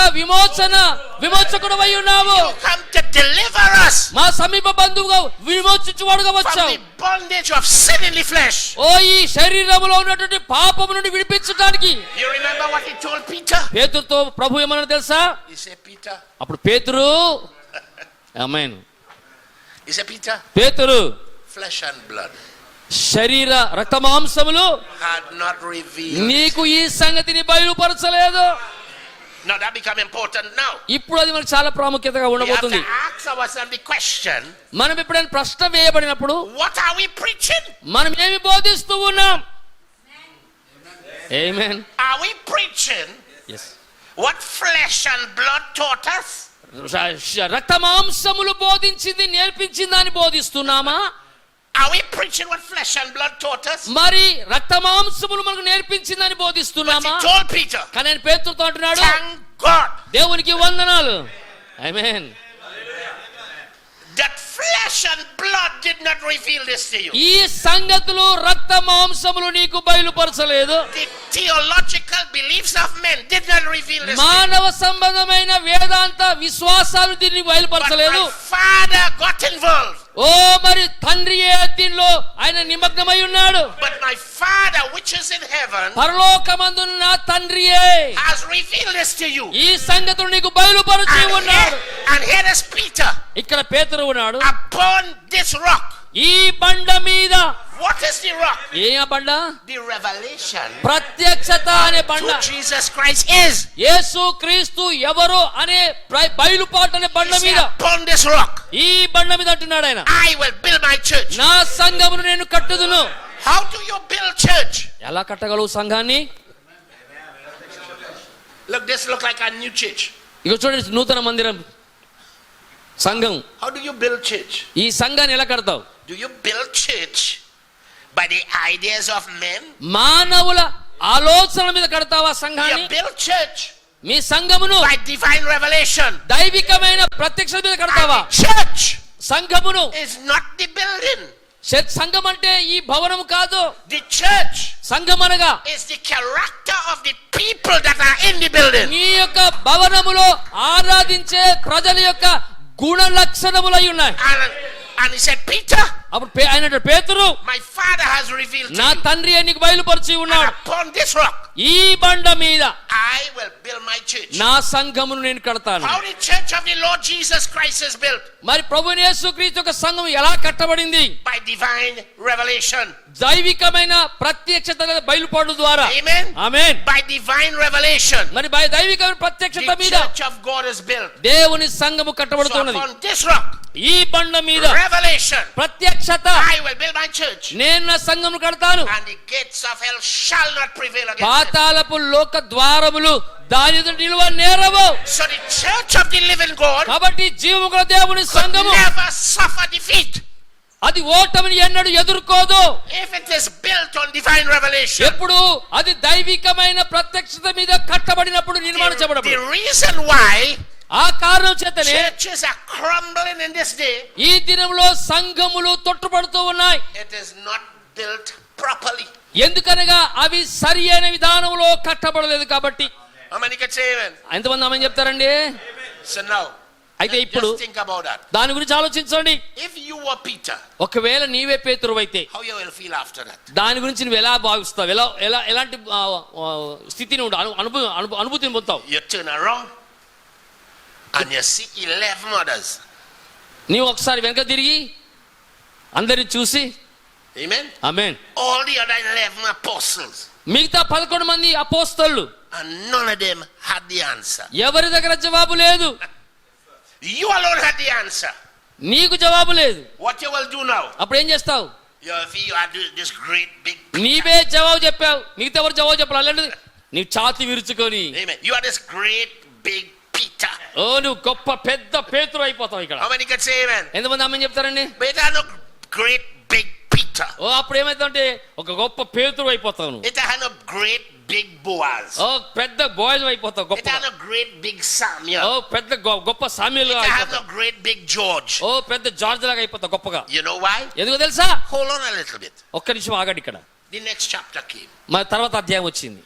S2: విమోచకుడవై ఉన్నావు.
S5: You come to deliver us
S2: మా సమీప బంధువుగా విమోచించువాడుగా
S5: from
S2: వచ్చావు.
S5: the bondage of sin in the flesh.
S2: ఓ ఈ శరీరములో ఉన్నటువంటి పాపము నుండి విడిపించడానికి.
S5: You remember what he told Peter?
S2: పేతురుతో ప్రభు ఏమన్నా తెలుసా?
S5: He said, Peter.
S2: అప్పుడు పేతురు, ఆమేన్,
S5: He said, Peter,
S2: పేతురు,
S5: flesh and blood
S2: శరీర రక్తమాంసములు
S5: had not revealed.
S2: నీకు ఈ సంగతిని బయలుపరచలేదు.
S5: Now that become important now.
S2: ఇప్పుడు అది మనకు చాలా ప్రాముఖ్యతగా
S5: We have
S2: ఉండబోతుంది.
S5: to ask ourselves the question,
S2: మనం ఎప్పుడైనా ప్రశ్న వేయబడినప్పుడు
S5: what are we preaching?
S2: మనం ఏమి బోధిస్తూ ఉన్నాం? ఆమేన్.
S5: Are we preaching
S2: yes.
S5: what flesh and blood taught us?
S2: రక్తమాంసములు బోధించింది నేర్పించింది అని బోధిస్తున్నామా?
S5: Are we preaching what flesh and blood taught us?
S2: మరి రక్తమాంసములు మనకు నేర్పించిందని
S5: But
S2: బోధిస్తున్నామా?
S5: he told Peter,
S2: కానీ ఆయన పేతురుతో అంటున్నాడు,
S5: thank God
S2: దేవునికి వందనాలు, ఆమేన్,
S5: that flesh and blood did not reveal this to you.
S2: ఈ సంగతులు రక్తమాంసములు నీకు బయలుపరచలేదు.
S5: The theological beliefs of men did not reveal this to you.
S2: మానవ సంబంధమైన వేదాంత విశ్వాసాలు దీన్ని
S5: But
S2: బయలుపరచలేదు.
S5: my Father got involved.
S2: ఓ మరి తండ్రియే దీనిలో ఆయన నిమగ్నమై ఉన్నాడు.
S5: But my Father which is in heaven
S2: పరలోకమందున్న నా తండ్రియే
S5: has revealed this to you.
S2: ఈ సంగతులు నీకు బయలుపరిచి ఉన్నాడు.
S5: And here is Peter.
S2: ఇక్కడ పేతురు ఉన్నాడు.
S5: Upon this rock.
S2: ఈ బండ మీద.
S5: What is the rock?
S2: ఏ బండ?
S5: The revelation.
S2: ప్రత్యక్షత అనే బండ.
S5: Who Jesus Christ is.
S2: యేసు క్రీస్తు ఎవరు అనే బయలుపాటు అనే బండ మీద.
S5: Upon this rock.
S2: ఈ బండ మీద అంటున్నాడు ఆయన,
S5: I will build my church.
S2: నా సంఘమును నేను కట్టుదును.
S5: How do you build church?
S2: ఎలా కట్టగలవు సంఘాన్ని?
S5: Look, this look like a new church.
S2: ఇక చూడండి, నూతన మందిరం సంఘం.
S5: How do you build church?
S2: ఈ సంఘాన్ని ఎలా కడతావు?
S5: Do you build church by the ideas of men?
S2: మానవుల ఆలోచనల మీద కడతావా సంఘాన్ని?
S5: You build church
S2: మీ సంఘమును
S5: by divine revelation.
S2: దైవికమైన ప్రత్యక్షత మీద కడతావా?
S5: And the church
S2: సంఘమును
S5: is not the building.
S2: సంఘం అంటే ఈ భవనం కాదు.
S5: The church
S2: సంఘం అనగా
S5: is the character of the people that are in the building.
S2: నీ యొక్క భవనములో ఆరాధించే ప్రజల యొక్క గుణ లక్షణములు అయి ఉన్నాయి.
S5: And he said, Peter,
S2: అప్పుడు ఆయన పేతురు,
S5: my father has revealed to
S2: నా
S5: you.
S2: తండ్రి నీకు బయలుపరిచి
S5: And
S2: ఉన్నాడు.
S5: upon this rock,
S2: ఈ బండ మీద
S5: I will build my church.
S2: నా సంఘమును నేను కడతాను.
S5: How the church of the Lord Jesus Christ is built?
S2: మరి ప్రభువైన యేసుక్రీస్తు యొక్క సంఘం ఎలా కట్టబడింది?
S5: By divine revelation.
S2: దైవికమైన ప్రత్యక్షత బయలుపడు ద్వారా.
S5: Amen.
S2: Amen.
S5: By divine revelation.
S2: మరి దైవికమైన ప్రత్యక్షత
S5: The
S2: మీద
S5: church of God is built.
S2: దేవుని సంఘము
S5: So
S2: కట్టబడుతున్నది.
S5: upon this rock,
S2: ఈ బండ మీద
S5: revelation,
S2: ప్రత్యక్షత,
S5: I will build my church.
S2: నేను నా సంఘమును కడతాను.
S5: And the gates of hell shall not prevail against it.
S2: పాతాళపు లోక ద్వారములు దాని ఎదుట నిలువ నేరవు.
S5: So the church of the living God
S2: కాబట్టి జీవము గల దేవుని
S5: could
S2: సంఘము
S5: never suffer defeat
S2: అది ఓటమిని ఎన్నడూ ఎదుర్కోదు.
S5: if it is built on divine revelation.
S2: ఎప్పుడు అది దైవికమైన ప్రత్యక్షత మీద కట్టబడినప్పుడు నిర్మాణం
S5: The
S2: చేయబడినప్పుడు.
S5: reason why
S2: ఆ కారణం చేతనే
S5: churches are crumbling in this day,
S2: ఈ దినంలో సంఘములు తొట్టుపడుతూ ఉన్నాయి.
S5: it is not built properly.
S2: ఎందుకనగా అవి సరి అయిన విధానంలో కట్టబడలేదు కాబట్టి.
S5: How many can say amen?
S2: ఎంతమంది ఆమేన్ చెప్తారండి?
S5: So now,
S2: అయితే ఇప్పుడు
S5: just think about that.
S2: దాని గురించి ఆలోచించండి.
S5: If you were Peter,
S2: ఒకవేళ నీవే పేతురువైతే
S5: how you will feel after that?
S2: దాని గురించి నువ్వు ఎలా భావిస్తావు? ఎలాంటి స్థితిని అనుభూతిని పొందుతావు?
S5: You turn around and you see 11 others.
S2: నీవు ఒకసారి వెనక తిరిగి అందరిని చూసి,
S5: Amen?
S2: Amen,
S5: All the other 11 apostles,
S2: మిగతా 11 మంది అపోస్తలులు
S5: and none of them had the answer.
S2: ఎవరి దగ్గర జవాబు లేదు.
S5: You alone had the answer.
S2: నీకు జవాబు లేదు.
S5: What you will do now?
S2: అప్పుడు ఏం చేస్తావు?
S5: You had this great big Peter.
S2: నీవే జవాబు చెప్పావు, మిగతా ఎవరు జవాబు చెప్పాలి. అలాంటిది నీ ఛాతి విరుచుకొని,
S5: Amen. You are this great big Peter.
S2: ఓ నువ్వు గొప్ప పెద్ద పేతురు అయిపోతావు ఇక్కడ.
S5: How many can say amen?
S2: ఎంతమంది ఆమేన్ చెప్తారండి?
S5: But I no great big Peter.
S2: ఓ అప్పుడు ఏమైతుందంటే ఒక గొప్ప పేతురు అయిపోతావు నువ్వు.
S5: It had no great big Boaz.
S2: ఓ పెద్ద బోయజ్ అయిపోతావు
S5: It
S2: గొప్ప.
S5: had no great big
S2: oh
S5: Samuel.
S2: పెద్ద గొప్ప సామ్యులు
S5: It had no
S2: అయిపోతావు.
S5: great big George.
S2: ఓ పెద్ద జార్జ్ లాగా అయిపోతావు గొప్పగా.
S5: You know why?
S2: ఎందుకో తెలుసా?
S5: Hold on a little bit.
S2: ఒక్క నిమిషం ఆగండి ఇక్కడ.
S5: The next chapter came.
S2: మరి తర్వాత అధ్యాయం వచ్చింది.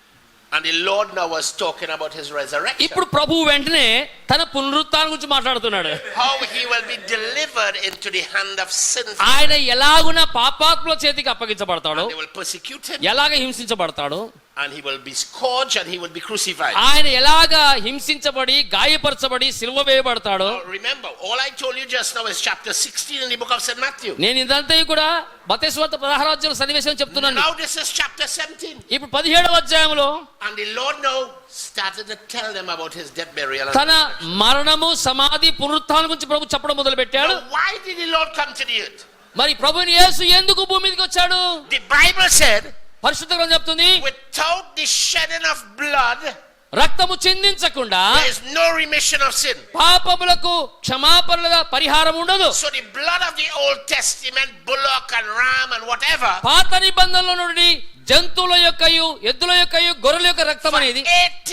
S5: And the Lord now was talking about his resurrection.
S2: ఇప్పుడు ప్రభువు వెంటనే తన పునరుత్థానం గురించి మాట్లాడుతున్నాడు.
S5: How he will be delivered into the hand of sinful.
S2: ఆయన ఎలాగున పాపాత్ముల చేతికి అప్పగించబడతాడు,
S5: They will persecute him.
S2: ఎలాగ హింసించబడతాడు,
S5: And he will be scourged and he will be crucified.
S2: ఆయన ఎలాగ హింసించబడి గాయపరచబడి సిలువ వేయబడతాడు.
S5: Now remember, all I told you just now is chapter 16 in the book of St. Matthew.
S2: నేను ఇదంతా కూడా మత్తయి సువార్త 16వ అధ్యాయం సన్నివేశం చెప్తున్నాను.
S5: Now this is chapter 17.
S2: ఇప్పుడు 17వ అధ్యాయంలో
S5: And the Lord now started to tell them about his death, burial, and
S2: తన మరణము, సమాధి, పునరుత్థానం గురించి ప్రభు చెప్పడం మొదలు పెట్టాడు.
S5: Now, why did the Lord come to the earth?
S2: మరి ప్రభువుని యేసు ఎందుకు భూమి మీదకి వచ్చాడు?
S5: The Bible said,
S2: పరిశుద్ధ గ్రంథం చెప్తుంది,
S5: without the shedding of blood,
S2: రక్తము చిందించకుండా
S5: there is no remission of sin.
S2: పాపములకు క్షమాపణల పరిహారం ఉండదు.
S5: So the blood of the Old Testament, bullock and ram and whatever,
S2: పాత నిబంధనలో నుండి జంతువుల యొక్కయు ఎద్దుల యొక్కయు గొర్రెల యొక్క రక్తం
S5: for
S2: అనేది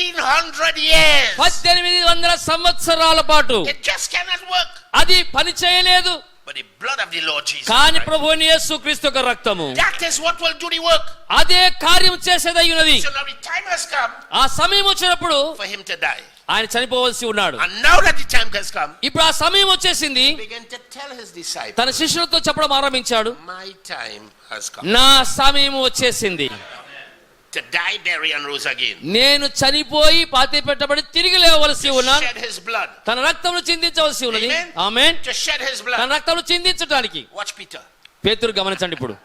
S5: 1800 years,
S2: 1800 సంవత్సరాల పాటు
S5: it just cannot work.
S2: అది పని చేయలేదు.
S5: But the blood of the Lord Jesus
S2: కానీ
S5: Christ,
S2: ప్రభువైన యేసుక్రీస్తు యొక్క రక్తము
S5: that is what will do the work.
S2: అదే కార్యం చేసేదై ఉన్నది.
S5: So now the time has come
S2: ఆ సమయం వచ్చినప్పుడు
S5: for him to die.
S2: ఆయన చనిపోవలసి ఉన్నాడు.
S5: And now that the time has come,
S2: ఇప్పుడు ఆ సమయం వచ్చేసింది.
S5: he began to tell his disciples,
S2: తన శిష్యులతో చెప్పడం ఆరంభించాడు,
S5: my time has come
S2: నా సమయం వచ్చేసింది.
S5: to die, bury and rose again.
S2: నేను చనిపోయి పాతి పెట్టబడి తిరిగి లేవలసి
S5: To
S2: ఉన్నాను.
S5: shed his blood.
S2: తన రక్తమును చిందించవలసి ఉన్నది.
S5: Amen.
S2: Amen.
S5: To shed his
S2: తన
S5: blood.
S2: రక్తమును చిందించడానికి.
S5: Watch Peter.
S2: పేతురు గమనించండి. ఇప్పుడు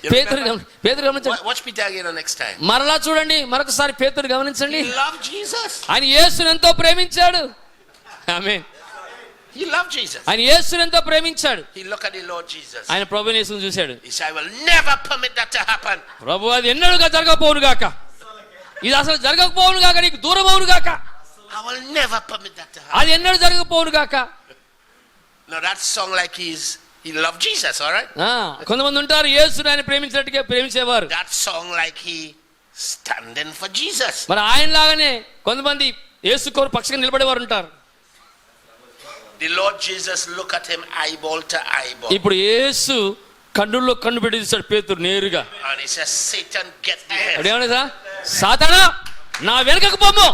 S5: You
S2: పేతురు
S5: remember?
S2: పేతురు గమనించండి.
S5: Watch Peter again the next time.
S2: మరలా చూడండి, మరొకసారి పేతురు గమనించండి.
S5: He loved Jesus.
S2: ఆయన యేసుని ఎంతో ప్రేమించాడు. ఆమేన్.
S5: He loved Jesus.
S2: ఆయన యేసుని ఎంతో ప్రేమించాడు.
S5: He looked at the Lord Jesus.
S2: ఆయన ప్రభువుని యేసుని చూశాడు.
S5: He said, I will never permit that to happen.
S2: ప్రభు అది ఎన్నడూగా జరగకపోవును గాక, ఇది అసలు జరగకపోవును గాక, నీకు దూరం అవును గాక,
S5: I will never permit that to happen.
S2: అది ఎన్నడూ జరగకపోవును గాక.
S5: Now that song like he loved Jesus, all right?
S2: కొంతమంది ఉంటారు యేసుని ఆయన ప్రేమించినట్టుగా ప్రేమించేవారు.
S5: That song like he standing for Jesus.
S2: మరి ఆయన లాగానే కొంతమంది యేసు కోరు పక్షంగా నిలబడేవారు ఉంటారు.
S5: The Lord Jesus look at him eyeball to eyeball.
S2: ఇప్పుడు యేసు కన్నుల్లో కన్ను పెట్టి చూశాడు పేతురు నేరుగా.
S5: And he says, Satan, get behind.
S2: అదేమన్నా సాతానా నా వెనకకు పొమ్ము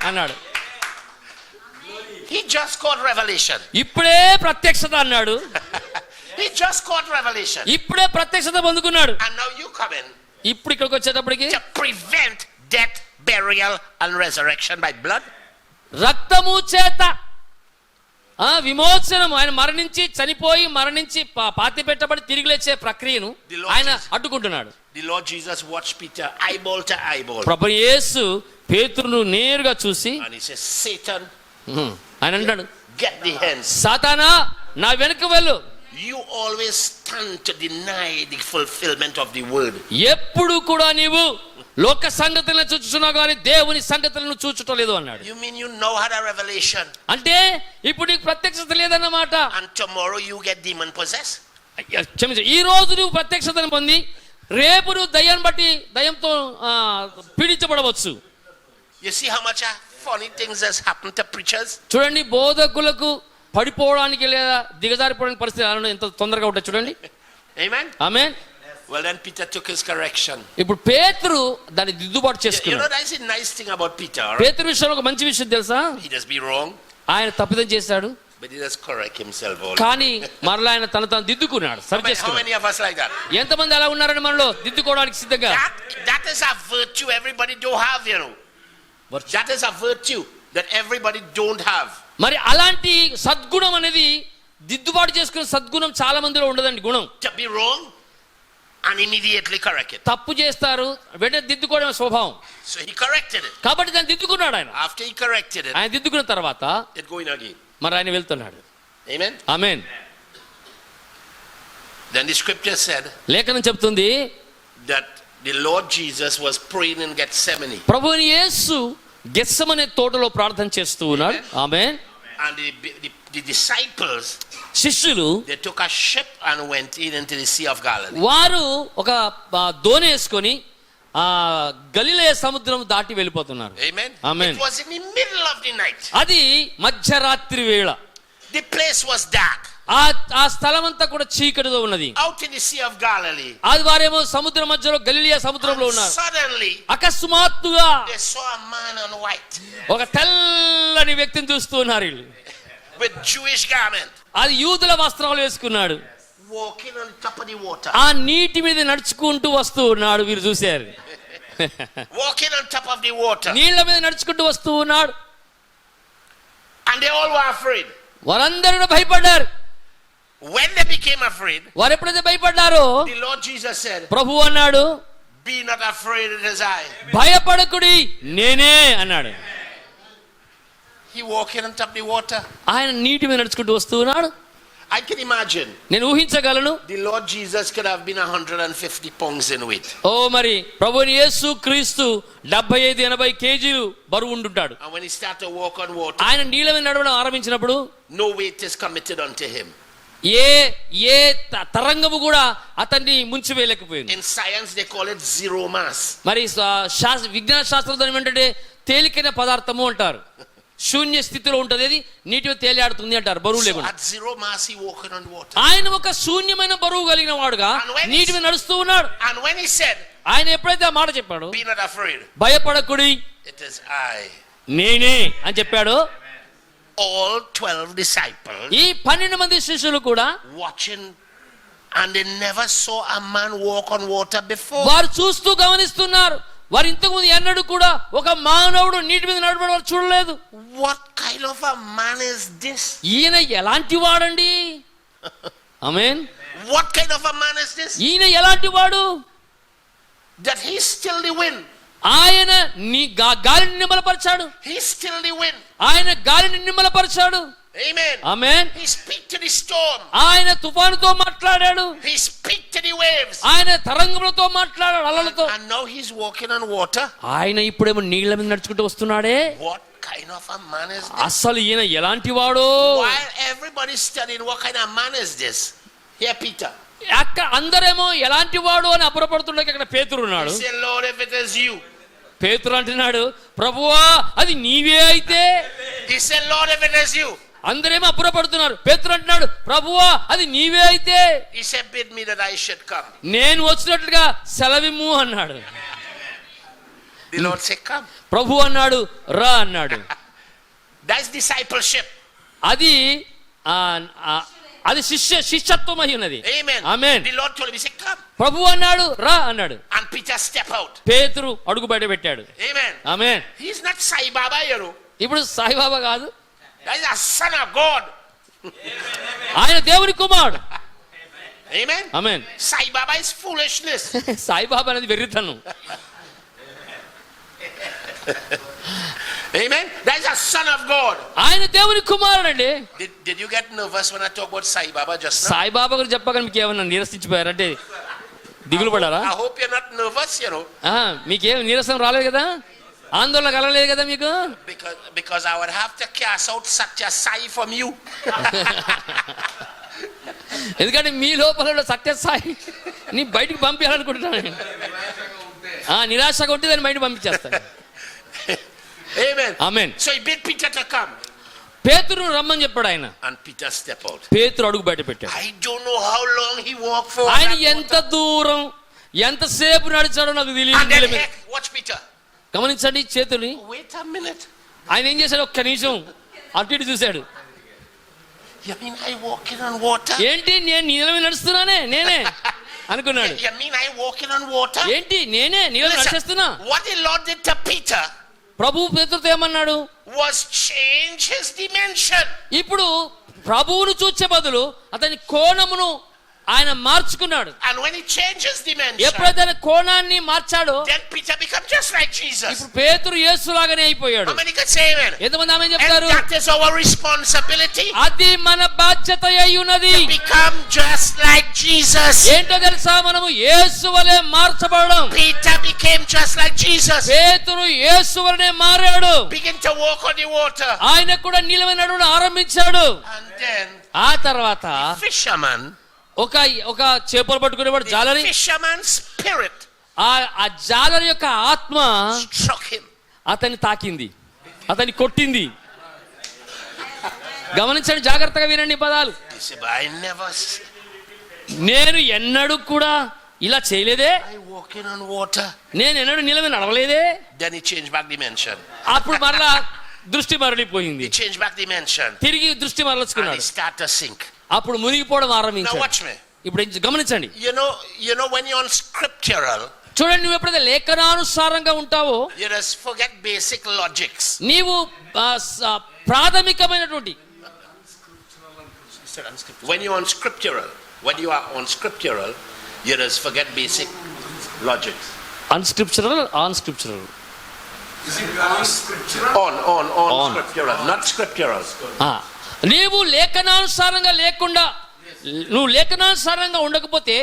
S2: అన్నాడు.
S5: He just got revelation.
S2: ఇప్పుడే ప్రత్యక్షత అన్నాడు.
S5: He just got revelation.
S2: ఇప్పుడే ప్రత్యక్షత పొందుకున్నాడు.
S5: And now you come in
S2: ఇప్పుడు ఇక్కడికి వచ్చేటప్పటికి
S5: to prevent death, burial, and resurrection by blood.
S2: రక్తము చేత విమోచనం, ఆయన మరణించి చనిపోయి మరణించి పాతి పెట్టబడి తిరిగి లేచే ప్రక్రియను ఆయన అడ్డుకుంటున్నాడు.
S5: The Lord Jesus watched Peter eyeball to eyeball.
S2: ప్రభు యేసు పేతురును నేరుగా చూసి
S5: And he says, Satan,
S2: ఆయన అంటాడు,
S5: get the hands.
S2: సాతానా నా వెనక వెళ్ళు.
S5: You always stand to deny the fulfillment of the word.
S2: ఎప్పుడు కూడా నీవు లోక సంగతులను చూచుచున్నావు కానీ దేవుని సంగతులను చూచుటలేదు అన్నాడు.
S5: You mean you now had a revelation?
S2: అంటే ఇప్పుడు నీకు ప్రత్యక్షత లేదన్నమాట.
S5: And tomorrow you get demon possessed?
S2: క్షమించు, ఈ రోజు నువ్వు ప్రత్యక్షతను పొంది రేపు నువ్వు దయ్యాన్ని బట్టి దయ్యంతో పీడించబడవచ్చు.
S5: You see how much funny things has happened to preachers?
S2: చూడండి, బోధకులకు పడిపోవడానికి లేదా దిగజారిపోవడానికి పరిస్థితి ఎంత తొందరగా ఉంటాయి చూడండి.
S5: Amen?
S2: ఆమేన్.
S5: Well, then Peter took his correction.
S2: ఇప్పుడు పేతురు దాన్ని దిద్దుబాటు
S5: You know,
S2: చేసుకున్నాడు.
S5: that's a nice thing about Peter. Right?
S2: పేతురు విషయంలో ఒక మంచి విషయం తెలుసా?
S5: He does be wrong,
S2: ఆయన తప్పిదం చేశాడు
S5: but he does correct himself also.
S2: కానీ మరలా ఆయన తను దిద్దుకున్నాడు,
S5: How
S2: సరి
S5: many
S2: చేసుకున్నాడు.
S5: of us like that?
S2: ఎంతమంది అలా ఉన్నారని మనలో దిద్దుకోవడానికి సిద్ధంగా?
S5: That is a virtue everybody don't have, you know. That is a virtue that everybody don't have.
S2: మరి అలాంటి సద్గుణం అనేది దిద్దుబాటు చేసుకునే సద్గుణం చాలా మందిలో ఉండదండి. గుణం
S5: To be wrong and immediately correct it.
S2: తప్పు చేస్తారు వెంటనే దిద్దుకోవడం స్వభావం.
S5: So he corrected it.
S2: కాబట్టి దాన్ని దిద్దుకున్నాడు ఆయన.
S5: After he corrected it,
S2: ఆయన దిద్దుకున్న తర్వాత
S5: it going again.
S2: మరి ఆయన వెళ్తున్నాడు.
S5: Amen?
S2: Amen.
S5: Then the scripture said
S2: లేఖనం చెప్తుంది
S5: that the Lord Jesus was praying in Gethsemane.
S2: ప్రభువుని యేసు గెత్సెమనే తోటలో ప్రార్థన చేస్తూ ఉన్నాడు. ఆమేన్.
S5: And the disciples,
S2: శిష్యులు
S5: they took a ship and went into the Sea of Galilee.
S2: వారు ఒక దోణి వేసుకొని గలిలయ సముద్రం దాటి వెళ్ళిపోతున్నారు.
S5: Amen?
S2: Amen.
S5: It was in the middle of the night.
S2: అది మధ్యరాత్రి వేళ.
S5: The place was dark.
S2: ఆ స్థలం అంతా కూడా చీకటితో ఉన్నది.
S5: Out in the Sea of Galilee.
S2: అది వారేమో సముద్రం మధ్యలో గలిలయ సముద్రంలో ఉన్నారు.
S5: Suddenly,
S2: అకస్మాత్తుగా
S5: they saw a man in white
S2: ఒక తెల్లని వ్యక్తిని చూస్తూ ఉన్నారు వీళ్ళు.
S5: with Jewish garment
S2: అది యూదుల వస్త్రాలు వేసుకున్నాడు.
S5: walking on top of the water.
S2: ఆ నీటి మీద నడుచుకుంటూ వస్తూ ఉన్నాడు. వీరు చూశారు.
S5: Walking on top of the water.
S2: నీళ్ల మీద నడుచుకుంటూ వస్తూ ఉన్నాడు.
S5: And they all were afraid.
S2: వారందరూ భయపడ్డారు.
S5: When they became afraid,
S2: వారు ఎప్పుడైతే భయపడ్డారో
S5: the Lord Jesus said,
S2: ప్రభు అన్నాడు,
S5: be not afraid, it is I.
S2: భయపడకుడి నేనే అన్నాడు.
S5: He walking on top of the water.
S2: ఆయన నీటి మీద నడుచుకుంటూ వస్తూ ఉన్నాడు.
S5: I can imagine
S2: నేను ఊహించగలను.
S5: the Lord Jesus could have been 150 pounds in weight.
S2: ఓ మరి ప్రభువుని యేసు క్రీస్తు 75-80 కేజీలు బరువు ఉంటుంటాడు.
S5: And when he started to walk on water,
S2: ఆయన నీళ్ళ మీద నడవడం ఆరంభించినప్పుడు
S5: no weight is committed unto him.
S2: ఏ తరంగము కూడా అతన్ని ముంచివేయలేకపోయింది.
S5: In science they call it zero mass.
S2: మరి విజ్ఞాన శాస్త్రంలో ఏమంటే తేలికైన పదార్థము అంటారు. శూన్య స్థితిలో ఉంటది, అది నీటి మీద తేలియాడుతుంది అంటారు, బరువు
S5: So
S2: లేకుండా.
S5: at zero mass he walking on water.
S2: ఆయన ఒక శూన్యమైన బరువు కలిగిన వాడుగా నీటి మీద నడుస్తూ ఉన్నాడు.
S5: And when he said,
S2: ఆయన ఎప్పుడైతే ఆ మాట చెప్పాడు,
S5: be not afraid,
S2: భయపడకుడి
S5: it is I.
S2: నేనే అని చెప్పాడు.
S5: All 12 disciples
S2: ఈ 12 మంది శిష్యులు కూడా
S5: watching, and they never saw a man walk on water before.
S2: వారు చూస్తూ గమనిస్తున్నారు. వారు ఇంతకు ముందు ఎన్నడూ కూడా ఒక మానవుడు నీటి మీద నడవడం వారు చూడలేదు.
S5: What kind of a man is this?
S2: ఈయన ఎలాంటి వాడండి? ఆమేన్.
S5: What kind of a man is this?
S2: ఈయన ఎలాంటి వాడు?
S5: That he still the wind.
S2: ఆయన గాలిని నిమ్మలపరిచాడు.
S5: He still the wind.
S2: ఆయన గాలిని నిమ్మలపరిచాడు.
S5: Amen.
S2: Amen.
S5: He speak to the storm.
S2: ఆయన తుఫానుతో మాట్లాడాడు.
S5: He speak to the waves.
S2: ఆయన తరంగములతో మాట్లాడాడు, అలలతో.
S5: And now he's walking on water.
S2: ఆయన ఇప్పుడేమో నీళ్ల మీద నడుచుకుంటూ వస్తున్నాడే.
S5: What kind of a man is this?
S2: అసలు ఈయన ఎలాంటి వాడు?
S5: While everybody's studying what kind of man is this, here Peter.
S2: అక్కడ అందరేమో ఎలాంటి వాడు అని అప్పురపడుతుండగా అక్కడ పేతురు ఉన్నాడు.
S5: He said, Lord, if it is you.
S2: పేతురు అంటున్నాడు, ప్రభువా అది నీవే అయితే.
S5: He said, Lord, if it is you.
S2: అందరేమో అప్పురపడుతున్నారు. పేతురు అంటున్నాడు, ప్రభువా అది నీవే అయితే
S5: He said, bid me that I should come.
S2: నేను వచ్చినట్లుగా సెలవిమ్ము అన్నాడు.
S5: The Lord said, come.
S2: ప్రభు అన్నాడు, రా అన్నాడు.
S5: That's discipleship.
S2: అది అది శిష్యత్వం అయి ఉన్నది.
S5: Amen.
S2: Amen.
S5: The Lord told him, he said, come.
S2: ప్రభు అన్నాడు, రా అన్నాడు.
S5: And Peter step out.
S2: పేతురు అడుగు బయట పెట్టాడు.
S5: Amen.
S2: Amen.
S5: He's not Sai Baba, you know.
S2: ఇప్పుడు సాయిబాబా కాదు,
S5: That's a son of God.
S2: ఆయన దేవుని కుమారుడు.
S5: Amen.
S2: Amen.
S5: Sai Baba is foolishness.
S2: Saibaba అనేది వెర్రితనం.
S5: Amen. That's a son of God.
S2: ఆయన దేవుని కుమారుడు అండి.
S5: Did you get nervous when I talk about Sai Baba just now?
S2: Saibaba గురించి చెప్పగానే మీకు ఏమన్నా నీరసించిపోయారంటే దిగులు పడారా?
S5: I hope you're not nervous, you know.
S2: మీకేం నీరసం రాలేదు కదా, ఆందోళన కలగలేదు కదా మీకు?
S5: Because I would have to cast out such a Sai from you.
S2: ఎందుకంటే మీ లోపల సత్యసాయి నీ బయటికి పంపించాలనుకుంటున్నాను. నిరాశగా ఉంటే దాన్ని బయట పంపించేస్తాను.
S5: Amen.
S2: Amen.
S5: So he bid Peter to come.
S2: పేతురును రమ్మని చెప్పాడు ఆయన.
S5: And Peter step out.
S2: పేతురు అడుగు బయట పెట్టాడు.
S5: I don't know how long he walked for.
S2: ఆయన ఎంత దూరం ఎంతసేపు నడిచాడో నాకు
S5: And then
S2: తెలియదు.
S5: heck, watch Peter.
S2: గమనించండి చేతుని.
S5: Wait a minute.
S2: ఆయన ఏం చేశాడు, ఒక్క నిమిషం అటు ఇటు చూశాడు.
S5: You mean I walking on water?
S2: ఏంటి నేను నీళ్ళ నడుస్తున్నానే నేనే అనుకున్నాడు.
S5: You mean I walking on water?
S2: ఏంటి నేనే నీళ్ళ నడిచేస్తున్నా?
S5: What the Lord did to Peter
S2: ప్రభు పేతురుతో ఏమన్నాడు,
S5: was change his dimension.
S2: ఇప్పుడు ప్రభువును చూచే బదులు అతని కోణమును ఆయన మార్చుకున్నాడు.
S5: And when he changes dimension,
S2: ఎప్పుడైతే ఆయన కోణాన్ని మార్చాడో
S5: then Peter becomes just like Jesus.
S2: ఇప్పుడు పేతురు యేసులాగానే అయిపోయాడు.
S5: How many can say amen?
S2: ఎంతమంది ఆమె
S5: And
S2: చెప్తారు?
S5: that is our responsibility.
S2: అది మన బాధ్యత అయి ఉన్నది.
S5: Become just like Jesus.
S2: ఏంటో తెలుసా, మనము యేసు వలె మార్చబడడం.
S5: Peter became just like Jesus.
S2: పేతురు యేసు వలె మారాడు.
S5: Begin to walk on the water.
S2: ఆయన కూడా నీళ్ళ మీద నడవడం ఆరంభించాడు.
S5: And then
S2: ఆ తర్వాత
S5: fisherman,
S2: ఒక చేపలు పట్టుకునేవాడు జాలరి,
S5: fisherman's spirit
S2: ఆ జాలరి యొక్క ఆత్మ
S5: struck him.
S2: అతన్ని తాకింది, అతన్ని కొట్టింది. గమనించండి, జాగ్రత్తగా వినండి పదాలు.
S5: He said, but I never,
S2: నేను ఎన్నడూ కూడా ఇలా చేయలేదే,
S5: I walking on water.
S2: నేను ఎన్నడూ నీళ్ళ మీద నడవలేదే.
S5: Then he changed back dimension.
S2: అప్పుడు మరలా దృష్టి మరలిపోయింది.
S5: He changed back dimension.
S2: తిరిగి దృష్టి
S5: And he
S2: మరల్చుకున్నాడు.
S5: started to sink.
S2: అప్పుడు మునిగిపోవడం
S5: Now
S2: ఆరంభించాడు.
S5: watch me.
S2: ఇప్పుడు గమనించండి,
S5: You know when you're on scriptural,
S2: చూడండి, నువ్వు ఎప్పుడైతే లేఖనానుసారంగా ఉంటావో
S5: you just forget basic logics.
S2: నీవు ప్రాథమికమైనటువంటి
S5: When you're on scriptural, when you are on scriptural, you just forget basic logics.
S2: Unscriptural on scriptural
S5: On scriptural, not scriptural.
S2: నీవు లేఖనానుసారంగా లేకుండా, నువ్వు లేఖనానుసారంగా ఉండకపోతే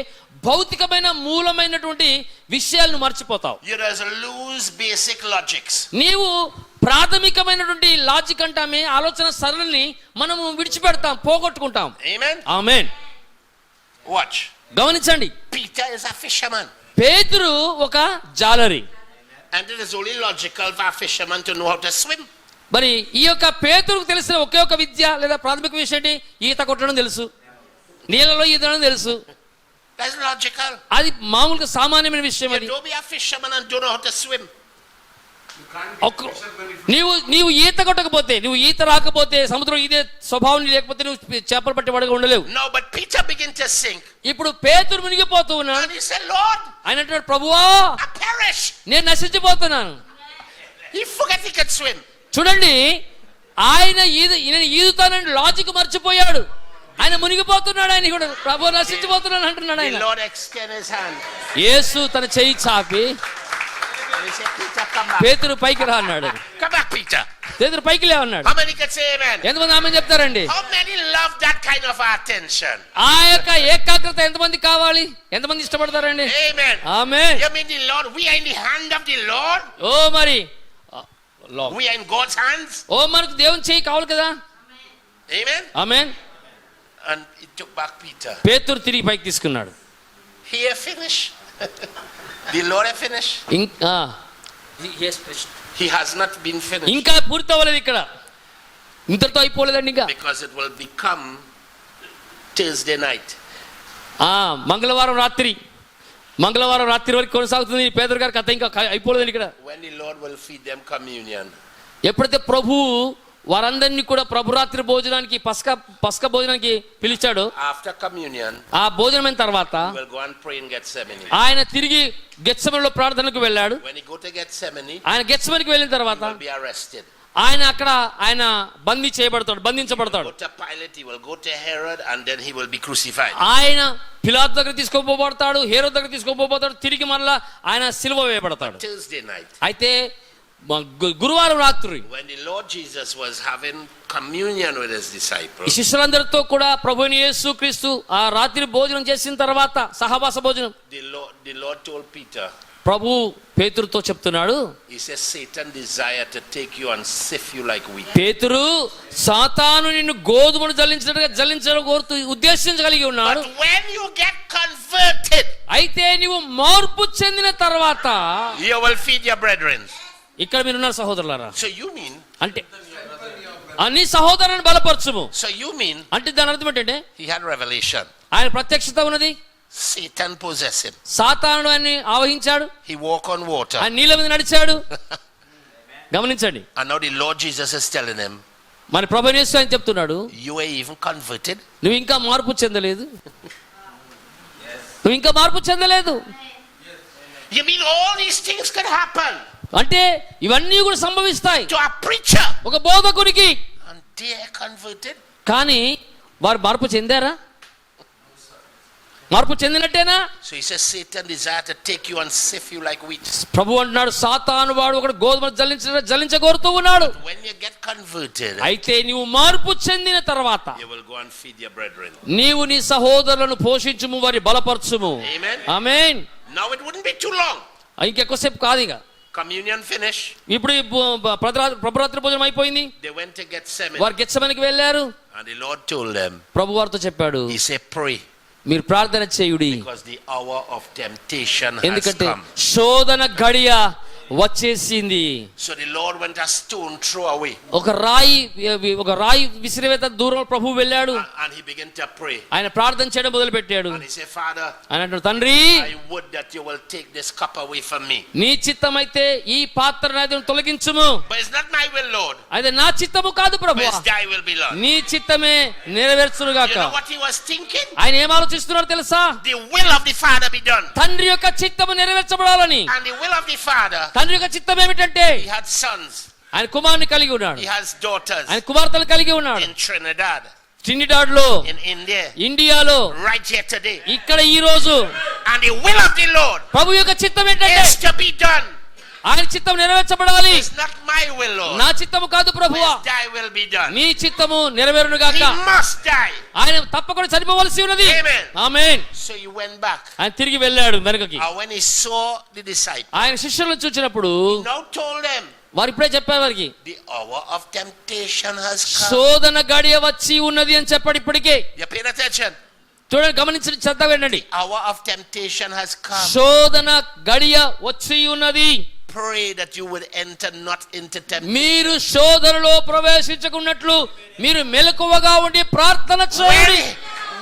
S2: భౌతికమైన మూలమైనటువంటి విషయాలను మర్చిపోతావు.
S5: You just lose basic logics.
S2: నీవు ప్రాథమికమైనటువంటి logic అంటామే, ఆలోచన సరళిని మనము విడిచిపెడతాం, పోగొట్టుకుంటాం.
S5: Amen.
S2: ఆమేన్.
S5: Watch.
S2: గమనించండి,
S5: Peter is a fisherman.
S2: పేతురు ఒక జాలరి.
S5: And it is only logical for a fisherman to know how to swim.
S2: మరి ఈ యొక్క పేతురుకు తెలిసిన ఒకే ఒక విద్య లేదా ప్రాథమిక విషయం ఏంటి? ఈత కొట్టడం తెలుసు, నీళ్ళలో ఈతడం తెలుసు.
S5: That's logical.
S2: అది మామూలుగా సామాన్యమైన విషయం. అది
S5: You don't be a fisherman and don't know how to swim.
S2: నీవు ఈత కొట్టకపోతే, నువ్వు ఈత రాకపోతే, సముద్రం ఇదే స్వభావం లేకపోతే నువ్వు చేపలు పట్టేవాడుగా ఉండలేవు.
S5: No, but Peter began to sink.
S2: ఇప్పుడు పేతురు మునిగిపోతూ ఉన్నాడు.
S5: And he said, Lord,
S2: ఆయన అంటున్నాడు, ప్రభువా
S5: I perish.
S2: నేను నశించిపోతున్నాను.
S5: He forgot he could swim.
S2: చూడండి, ఆయన ఈదుతానని లాజిక్ మర్చిపోయాడు. ఆయన మునిగిపోతున్నాడు. ఆయన కూడా ప్రభు నశించిపోతున్నాను అంటున్నాడు.
S5: The
S2: ఆయన
S5: Lord extended his hand.
S2: యేసు తన చెయ్యి చాపి
S5: And he said, Peter, come back.
S2: పేతురు పైకి రా అన్నాడు.
S5: Come back, Peter.
S2: పేతురు పైకి లే అన్నాడు.
S5: How many can say amen?
S2: ఎంతమంది ఆమె చెప్తారండి?
S5: How many love that kind of attention?
S2: ఆ యొక్క ఏకాగ్రత ఎంతమంది కావాలి? ఎంతమంది ఇష్టపడతారండి?
S5: Amen.
S2: Amen.
S5: You mean the Lord? We are in the hand of the Lord.
S2: ఓ మరి
S5: We are in God's hands.
S2: ఓ మనకు దేవుని చెయ్యి కావాలి కదా.
S5: Amen.
S2: Amen.
S5: And he took back Peter.
S2: పేతురు తిరిగి పైకి తీసుకున్నాడు.
S5: He had finished. The Lord had finished. He has not been finished.
S2: ఇంకా పూర్తి అవ్వలేదు ఇక్కడ. ఇంతటితో అయిపోలేదండి ఇంకా.
S5: because it will become Thursday night.
S2: మంగళవారం రాత్రి వరకు కొనసాగుతుంది పేదరు గారి కథ, ఇంకా అయిపోలేదండి ఇక్కడ.
S5: When the Lord will feed them communion.
S2: ఎప్పుడైతే ప్రభు వారందరినీ కూడా ప్రభురాత్రి భోజనానికి పస్కా భోజనానికి పిలిచాడు,
S5: After communion,
S2: ఆ భోజనమైన తర్వాత
S5: he will go and pray in Gethsemane.
S2: ఆయన తిరిగి గెత్సెమనేలో ప్రార్థనకు వెళ్ళాడు.
S5: When he go to Gethsemane,
S2: ఆయన గెత్సెమనేకి వెళ్ళిన
S5: he
S2: తర్వాత
S5: will be arrested.
S2: ఆయన బంధించబడతాడు.
S5: Go to Pilate, he will go to Herod, and then he will be crucified.
S2: ఆయన పిలాతు దగ్గర తీసుకోపోబడతాడు, హేరోదు దగ్గర తీసుకోపోబడతాడు, తిరిగి మరలా ఆయన సిలువ వేయబడతాడు.
S5: Thursday night,
S2: అయితే గురువారం రాత్రి
S5: when the Lord Jesus was having communion with his
S2: ఈ
S5: disciples,
S2: శిష్యులందరితో కూడా ప్రభువైన యేసుక్రీస్తు ఆ రాత్రి భోజనం చేసిన తర్వాత సహవాస భోజనం,
S5: the Lord told Peter,
S2: ప్రభు పేతురుతో చెప్తున్నాడు,
S5: he says, Satan desire to take you and sift you like wheat.
S2: పేతురు, సాతాను నిన్ను గోధుమను జల్లించడం కోరుతూ ఉద్దేశించగలిగి ఉన్నాడు.
S5: But when you get converted,
S2: అయితే నీవు మార్పు చెందిన తర్వాత
S5: you will feed your brethren.
S2: ఇక్కడ మీరున్నారు సహోదరులారా.
S5: So you mean,
S2: అంటే అన్ని సహోదరులను బలపరచుము అంటే దాని అర్థం ఏంటంటే
S5: he had revelation.
S2: ఆయన ప్రత్యక్షత ఉన్నది,
S5: Satan possessed him.
S2: సాతానుడు ఆయన్ని ఆవహించాడు,
S5: He walked on water.
S2: ఆయన నీళ్ళ మీద నడిచాడు. గమనించండి.
S5: And now the Lord Jesus is telling him,
S2: మన ప్రభువైన యేసు ఆయన చెప్తున్నాడు,
S5: you are even converted.
S2: నువ్వు ఇంకా మార్పు చెందలేదు. నువ్వు ఇంకా మార్పు చెందలేదు.
S5: You mean all these things can happen
S2: అంటే ఇవన్నీ కూడా సంభవిస్తాయి
S5: to a preacher,
S2: ఒక బోధకునికి,
S5: and they are converted?
S2: కానీ వారు మార్పు చెందారా? మార్పు చెందినట్టేనా?
S5: So he says, Satan desire to take you and sift you like wheat.
S2: ప్రభు అంటున్నాడు, సాతాను వాడు ఒకడు గోధుమ జల్లించగోరుతూ ఉన్నాడు.
S5: When you get converted,
S2: అయితే నీవు మార్పు చెందిన తర్వాత
S5: you will go and feed your brethren.
S2: నీవు నీ సహోదరులను పోషించుము, వారి బలపరచుము.
S5: Amen.
S2: Amen.
S5: Now it wouldn't be too long.
S2: ఇంకెక్కువసేపు కాదు ఇక.
S5: Communion finished.
S2: ఇప్పుడు ప్రభురాత్రి భోజనం అయిపోయింది.
S5: They went to Gethsemane.
S2: వారు గెత్సెమనేకి వెళ్ళారు.
S5: And the Lord told them,
S2: ప్రభు వారితో చెప్పాడు,
S5: he said, pray,
S2: మీరు ప్రార్థన చేయుడి,
S5: because the hour of temptation has
S2: ఎందుకంటే
S5: come.
S2: శోధన గడియ వచ్చేసింది.
S5: So the Lord went a stone throw away.
S2: ఒక రాయి విసిరివేత దూరం ప్రభు వెళ్ళాడు.
S5: And he began to pray.
S2: ఆయన ప్రార్థన చేయడం మొదలు పెట్టాడు.
S5: And he said, Father,
S2: ఆయన అంటాడు, తండ్రి,
S5: I would that you will take this cup away from me.
S2: నీ చిత్తమైతే ఈ పాత్ర నాది తొలగించుము.
S5: But it's not my will, Lord.
S2: అయితే నా చిత్తము కాదు
S5: But
S2: ప్రభువా,
S5: it's thy will be, Lord.
S2: నీ చిత్తమే నెరవేర్చును
S5: You
S2: గాక.
S5: know what he was thinking?
S2: ఆయన ఏం ఆలోచిస్తున్నాడు తెలుసా?
S5: The will of the Father be done.
S2: తండ్రి యొక్క చిత్తము నెరవేర్చబడాలని.
S5: And the will of the Father,
S2: తండ్రి యొక్క చిత్తం ఏమిటంటే
S5: he had sons,
S2: ఆయన కుమారుని కలిగి ఉన్నాడు,
S5: he has daughters
S2: ఆయన కుమార్తెలు కలిగి ఉన్నాడు.
S5: in Trinidad,
S2: ట్రినిడాడ్ లో,
S5: in India,
S2: ఇండియాలో,
S5: right here today.
S2: ఇక్కడ ఈ రోజు
S5: And the will of the Lord
S2: ప్రభు యొక్క చిత్తం ఏంటంటే
S5: is to be done.
S2: ఆయన చిత్తం నెరవేర్చబడాలి.
S5: It's not my will, Lord.
S2: నా చిత్తము కాదు ప్రభువా,
S5: It's thy will be done.
S2: నీ చిత్తము నెరవేరును గాక.
S5: He must die.
S2: ఆయన తప్పకుండా చనిపోవలసి ఉన్నది.
S5: Amen.
S2: Amen.
S5: So he went back.
S2: ఆయన తిరిగి వెళ్ళాడు వెనుకకి.
S5: And when he saw the disciples,
S2: ఆయన శిష్యులను చూచినప్పుడు
S5: he now told them,
S2: వారు ఇప్పుడే చెప్పారు వారికి,
S5: the hour of temptation has come.
S2: శోధన గడియ వచ్చి ఉన్నది అని చెప్పాడు. ఇప్పటికే
S5: You paying attention?
S2: చూడండి, గమనించండి, శ్రద్ధగా వినండి.
S5: Hour of temptation has come.
S2: శోధన గడియ వచ్చి ఉన్నది.
S5: Pray that you would enter not into temptation.
S2: మీరు శోధనలో ప్రవేశించకున్నట్లు మీరు మెలకువగా ఉండి ప్రార్థన చేయండి.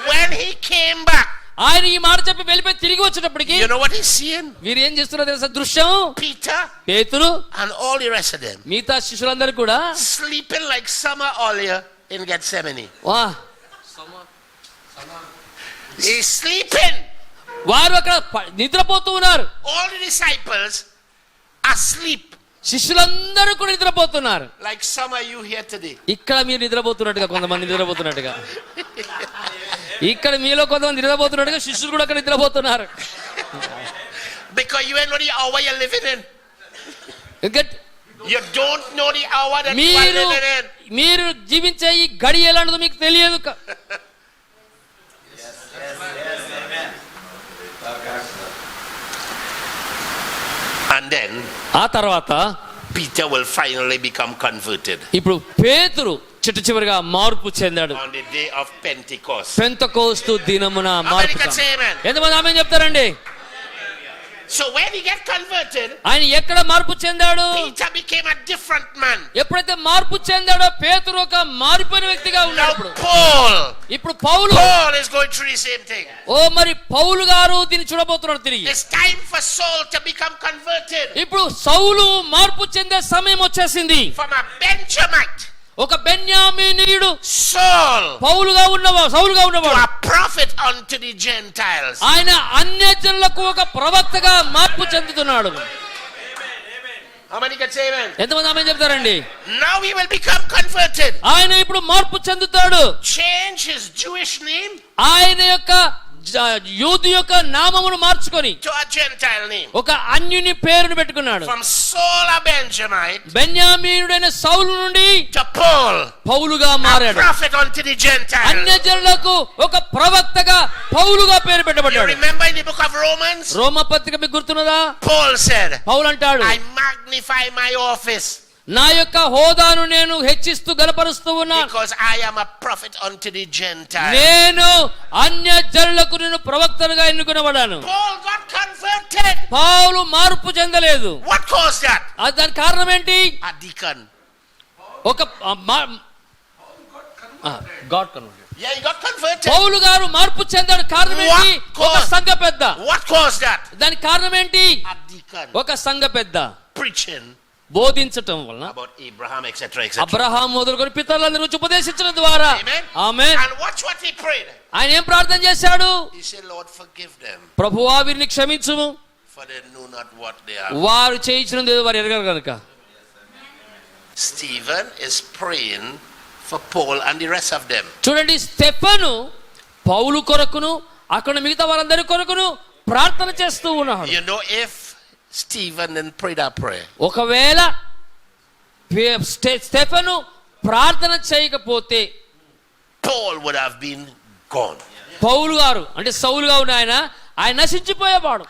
S5: When he came back,
S2: ఆయన ఈ మాట చెప్పి వెళ్ళిపోయి తిరిగి వచ్చేటప్పటికి
S5: you know what he's seeing?
S2: వీరు ఏం చేస్తున్నారో తెలుసా? దృశ్యం,
S5: Peter
S2: పేతురు
S5: and all the rest of them
S2: మిగతా శిష్యులందరూ కూడా
S5: sleeping like summer earlier in Gethsemane.
S2: వా
S5: He's sleeping.
S2: వారు అక్కడ నిద్రపోతూ ఉన్నారు.
S5: All the disciples asleep
S2: శిష్యులందరూ కూడా నిద్రపోతున్నారు.
S5: like some of you here today.
S2: ఇక్కడ మీరు నిద్రపోతున్నట్టుగా, కొంతమంది నిద్రపోతున్నట్టుగా, ఇక్కడ మీలో కొంతమంది నిద్రపోతున్నట్టుగా శిష్యులు కూడా అక్కడ నిద్రపోతున్నారు.
S5: Because you ain't know the hour you're living in.
S2: ఎందుకంటే
S5: You don't know the hour that you are living in.
S2: మీరు జీవించే ఈ గడి ఎలాంటిదో మీకు తెలియదు.
S5: And then
S2: ఆ తర్వాత
S5: Peter will finally become converted
S2: ఇప్పుడు పేతురు చివరిగా మార్పు చెందాడు.
S5: on the day of Pentecost.
S2: Pentecost దినమున మార్పు.
S5: America say amen.
S2: ఎంతమంది ఆమేన్ చెప్తారండి?
S5: So when he got converted,
S2: ఆయన ఎక్కడ మార్పు చెందాడు?
S5: Peter became a different man.
S2: ఎప్పుడైతే మార్పు చెందాడో పేతురు ఒక మారిపోయిన వ్యక్తిగా ఉన్నాడు.
S5: Now Paul
S2: ఇప్పుడు పౌలు
S5: is going through the same thing.
S2: ఓ మరి పౌలు గారు దీన్ని చూడబోతున్నాడు తిరిగి.
S5: It's time for Saul to become converted
S2: ఇప్పుడు సౌలు మార్పు చెందే సమయం వచ్చేసింది.
S5: from a Benjamite,
S2: ఒక బెన్యామీనీయుడు
S5: Saul,
S2: సౌలుగా
S5: to
S2: ఉన్నవాడు
S5: a prophet unto the Gentiles.
S2: ఆయన అన్యజనులకు ఒక ప్రవక్తగా మార్పు చెందుతున్నాడు.
S5: How many can say amen?
S2: ఎంతమంది ఆమేన్ చెప్తారండి?
S5: Now he will become converted.
S2: ఆయన ఇప్పుడు మార్పు చెందుతాడు.
S5: Change his Jewish name
S2: ఆయన యొక్క యూదు యొక్క నామమును మార్చుకొని
S5: to a Gentile name.
S2: ఒక అన్యుని పేరును పెట్టుకున్నాడు.
S5: From Saul a Benjamite
S2: బెన్యామీనుడైన సౌలు నుండి
S5: to Paul,
S2: పౌలుగా
S5: a
S2: మారాడు.
S5: prophet unto the Gentiles.
S2: అన్యజనులకు ఒక ప్రవక్తగా పౌలుగా పేరు
S5: You
S2: పెట్టబడ్డాడు.
S5: remember in the book of Romans?
S2: రోమా పత్రిక మీకు గుర్తున్నదా?
S5: Paul said,
S2: పౌలు అంటాడు,
S5: I magnify my office
S2: నా యొక్క హోదాను నేను హెచ్చిస్తూ గలపరుస్తూ ఉన్నా,
S5: because I am a prophet unto the Gentiles.
S2: నేను అన్యజనులకు నేను ప్రవక్తనుగా ఎన్నుకునబడాను.
S5: Paul got converted.
S2: పౌలు మార్పు చెందలేదు.
S5: What caused that?
S2: దానికి కారణం ఏంటి?
S5: A deacon.
S2: ఒక God converted.
S5: Yeah, he got converted.
S2: పౌలు గారు మార్పు చెందాడు. కారణం ఏంటి? ఒక సంఘ పెద్ద.
S5: What caused that?
S2: దానికి కారణం ఏంటి?
S5: A deacon.
S2: ఒక సంఘ పెద్ద
S5: Preaching
S2: బోధించటం వలన
S5: about Abraham, etc., etc.
S2: Abraham మొదలుకొని పితరులందరూ ఉపదేశించడం ద్వారా.
S5: Amen.
S2: Amen.
S5: And watch what he prayed.
S2: ఆయన ఏం ప్రార్థన చేశాడు?
S5: He said, Lord, forgive them,
S2: ప్రభువా వీరిని క్షమించుము,
S5: for they know not what they are.
S2: వారు చేయించినది వారు ఎరగరు కనుక.
S5: Stephen is praying for Paul and the rest of them.
S2: చూడండి, స్టెఫను పౌలు కొరకును అక్కడ మిగతా వారందరి కొరకును ప్రార్థన చేస్తూ ఉన్నాడు.
S5: You know, if Stephen didn't pray that prayer,
S2: ఒకవేళ స్టెఫను ప్రార్థన చేయకపోతే
S5: Paul would have been gone.
S2: పౌలు గారు అంటే సౌలుగా ఉన్న ఆయన నశించిపోయేవాడు.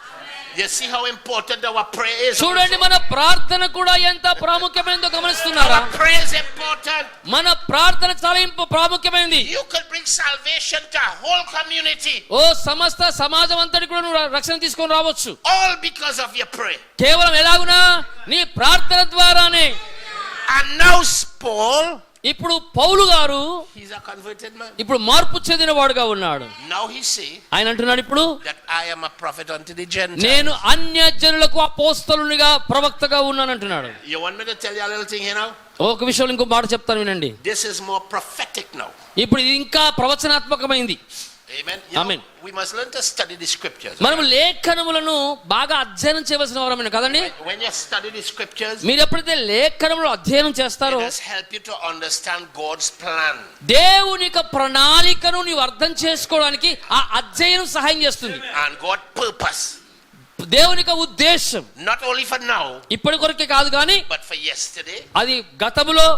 S5: You see how important our prayer is?
S2: చూడండి, మన ప్రార్థన కూడా ఎంత ప్రాముఖ్యమైనదో గమనిస్తున్నారా?
S5: Our prayer is important.
S2: మన ప్రార్థన చాలా ప్రాముఖ్యమైనది.
S5: You could bring salvation to a whole community,
S2: ఓ సమస్త సమాజం అంతటి కూడా నువ్వు రక్షణ తీసుకొని రావచ్చు,
S5: all because of your prayer.
S2: కేవలం ఎలాగునా నీ ప్రార్థన ద్వారానే.
S5: And now Paul,
S2: ఇప్పుడు పౌలు గారు
S5: he's a converted man.
S2: ఇప్పుడు మార్పు చెందిన వాడుగా ఉన్నాడు.
S5: Now he say
S2: ఆయన అంటున్నాడు ఇప్పుడు,
S5: that I am a prophet unto the Gentiles.
S2: నేను అన్యజనులకు అపోస్తలునిగా ప్రవక్తగా ఉన్నాను అంటున్నాడు.
S5: You want me to tell you a little thing here now?
S2: ఒక విషయంలో ఇంకో మాట చెప్తాను వినండి.
S5: This is more prophetic now.
S2: ఇప్పుడు ఇది ఇంకా ప్రవచనాత్మకమైంది.
S5: Amen.
S2: Amen.
S5: We must learn to study the scriptures.
S2: మనము లేఖనములను బాగా అధ్యయనం చేయవలసిన వారమే కదండి.
S5: When you study the scriptures,
S2: మీరు ఎప్పుడైతే లేఖనములు అధ్యయనం చేస్తారో
S5: it does help you to understand God's plan.
S2: దేవుని యొక్క ప్రణాళికను నీవు అర్థం చేసుకోవడానికి ఆ అధ్యయనం సహాయం చేస్తుంది.
S5: And God's purpose.
S2: దేవుని యొక్క ఉద్దేశం
S5: Not only for now,
S2: ఇప్పటి కొరకే కాదు కానీ
S5: but for yesterday,
S2: అది గతములో,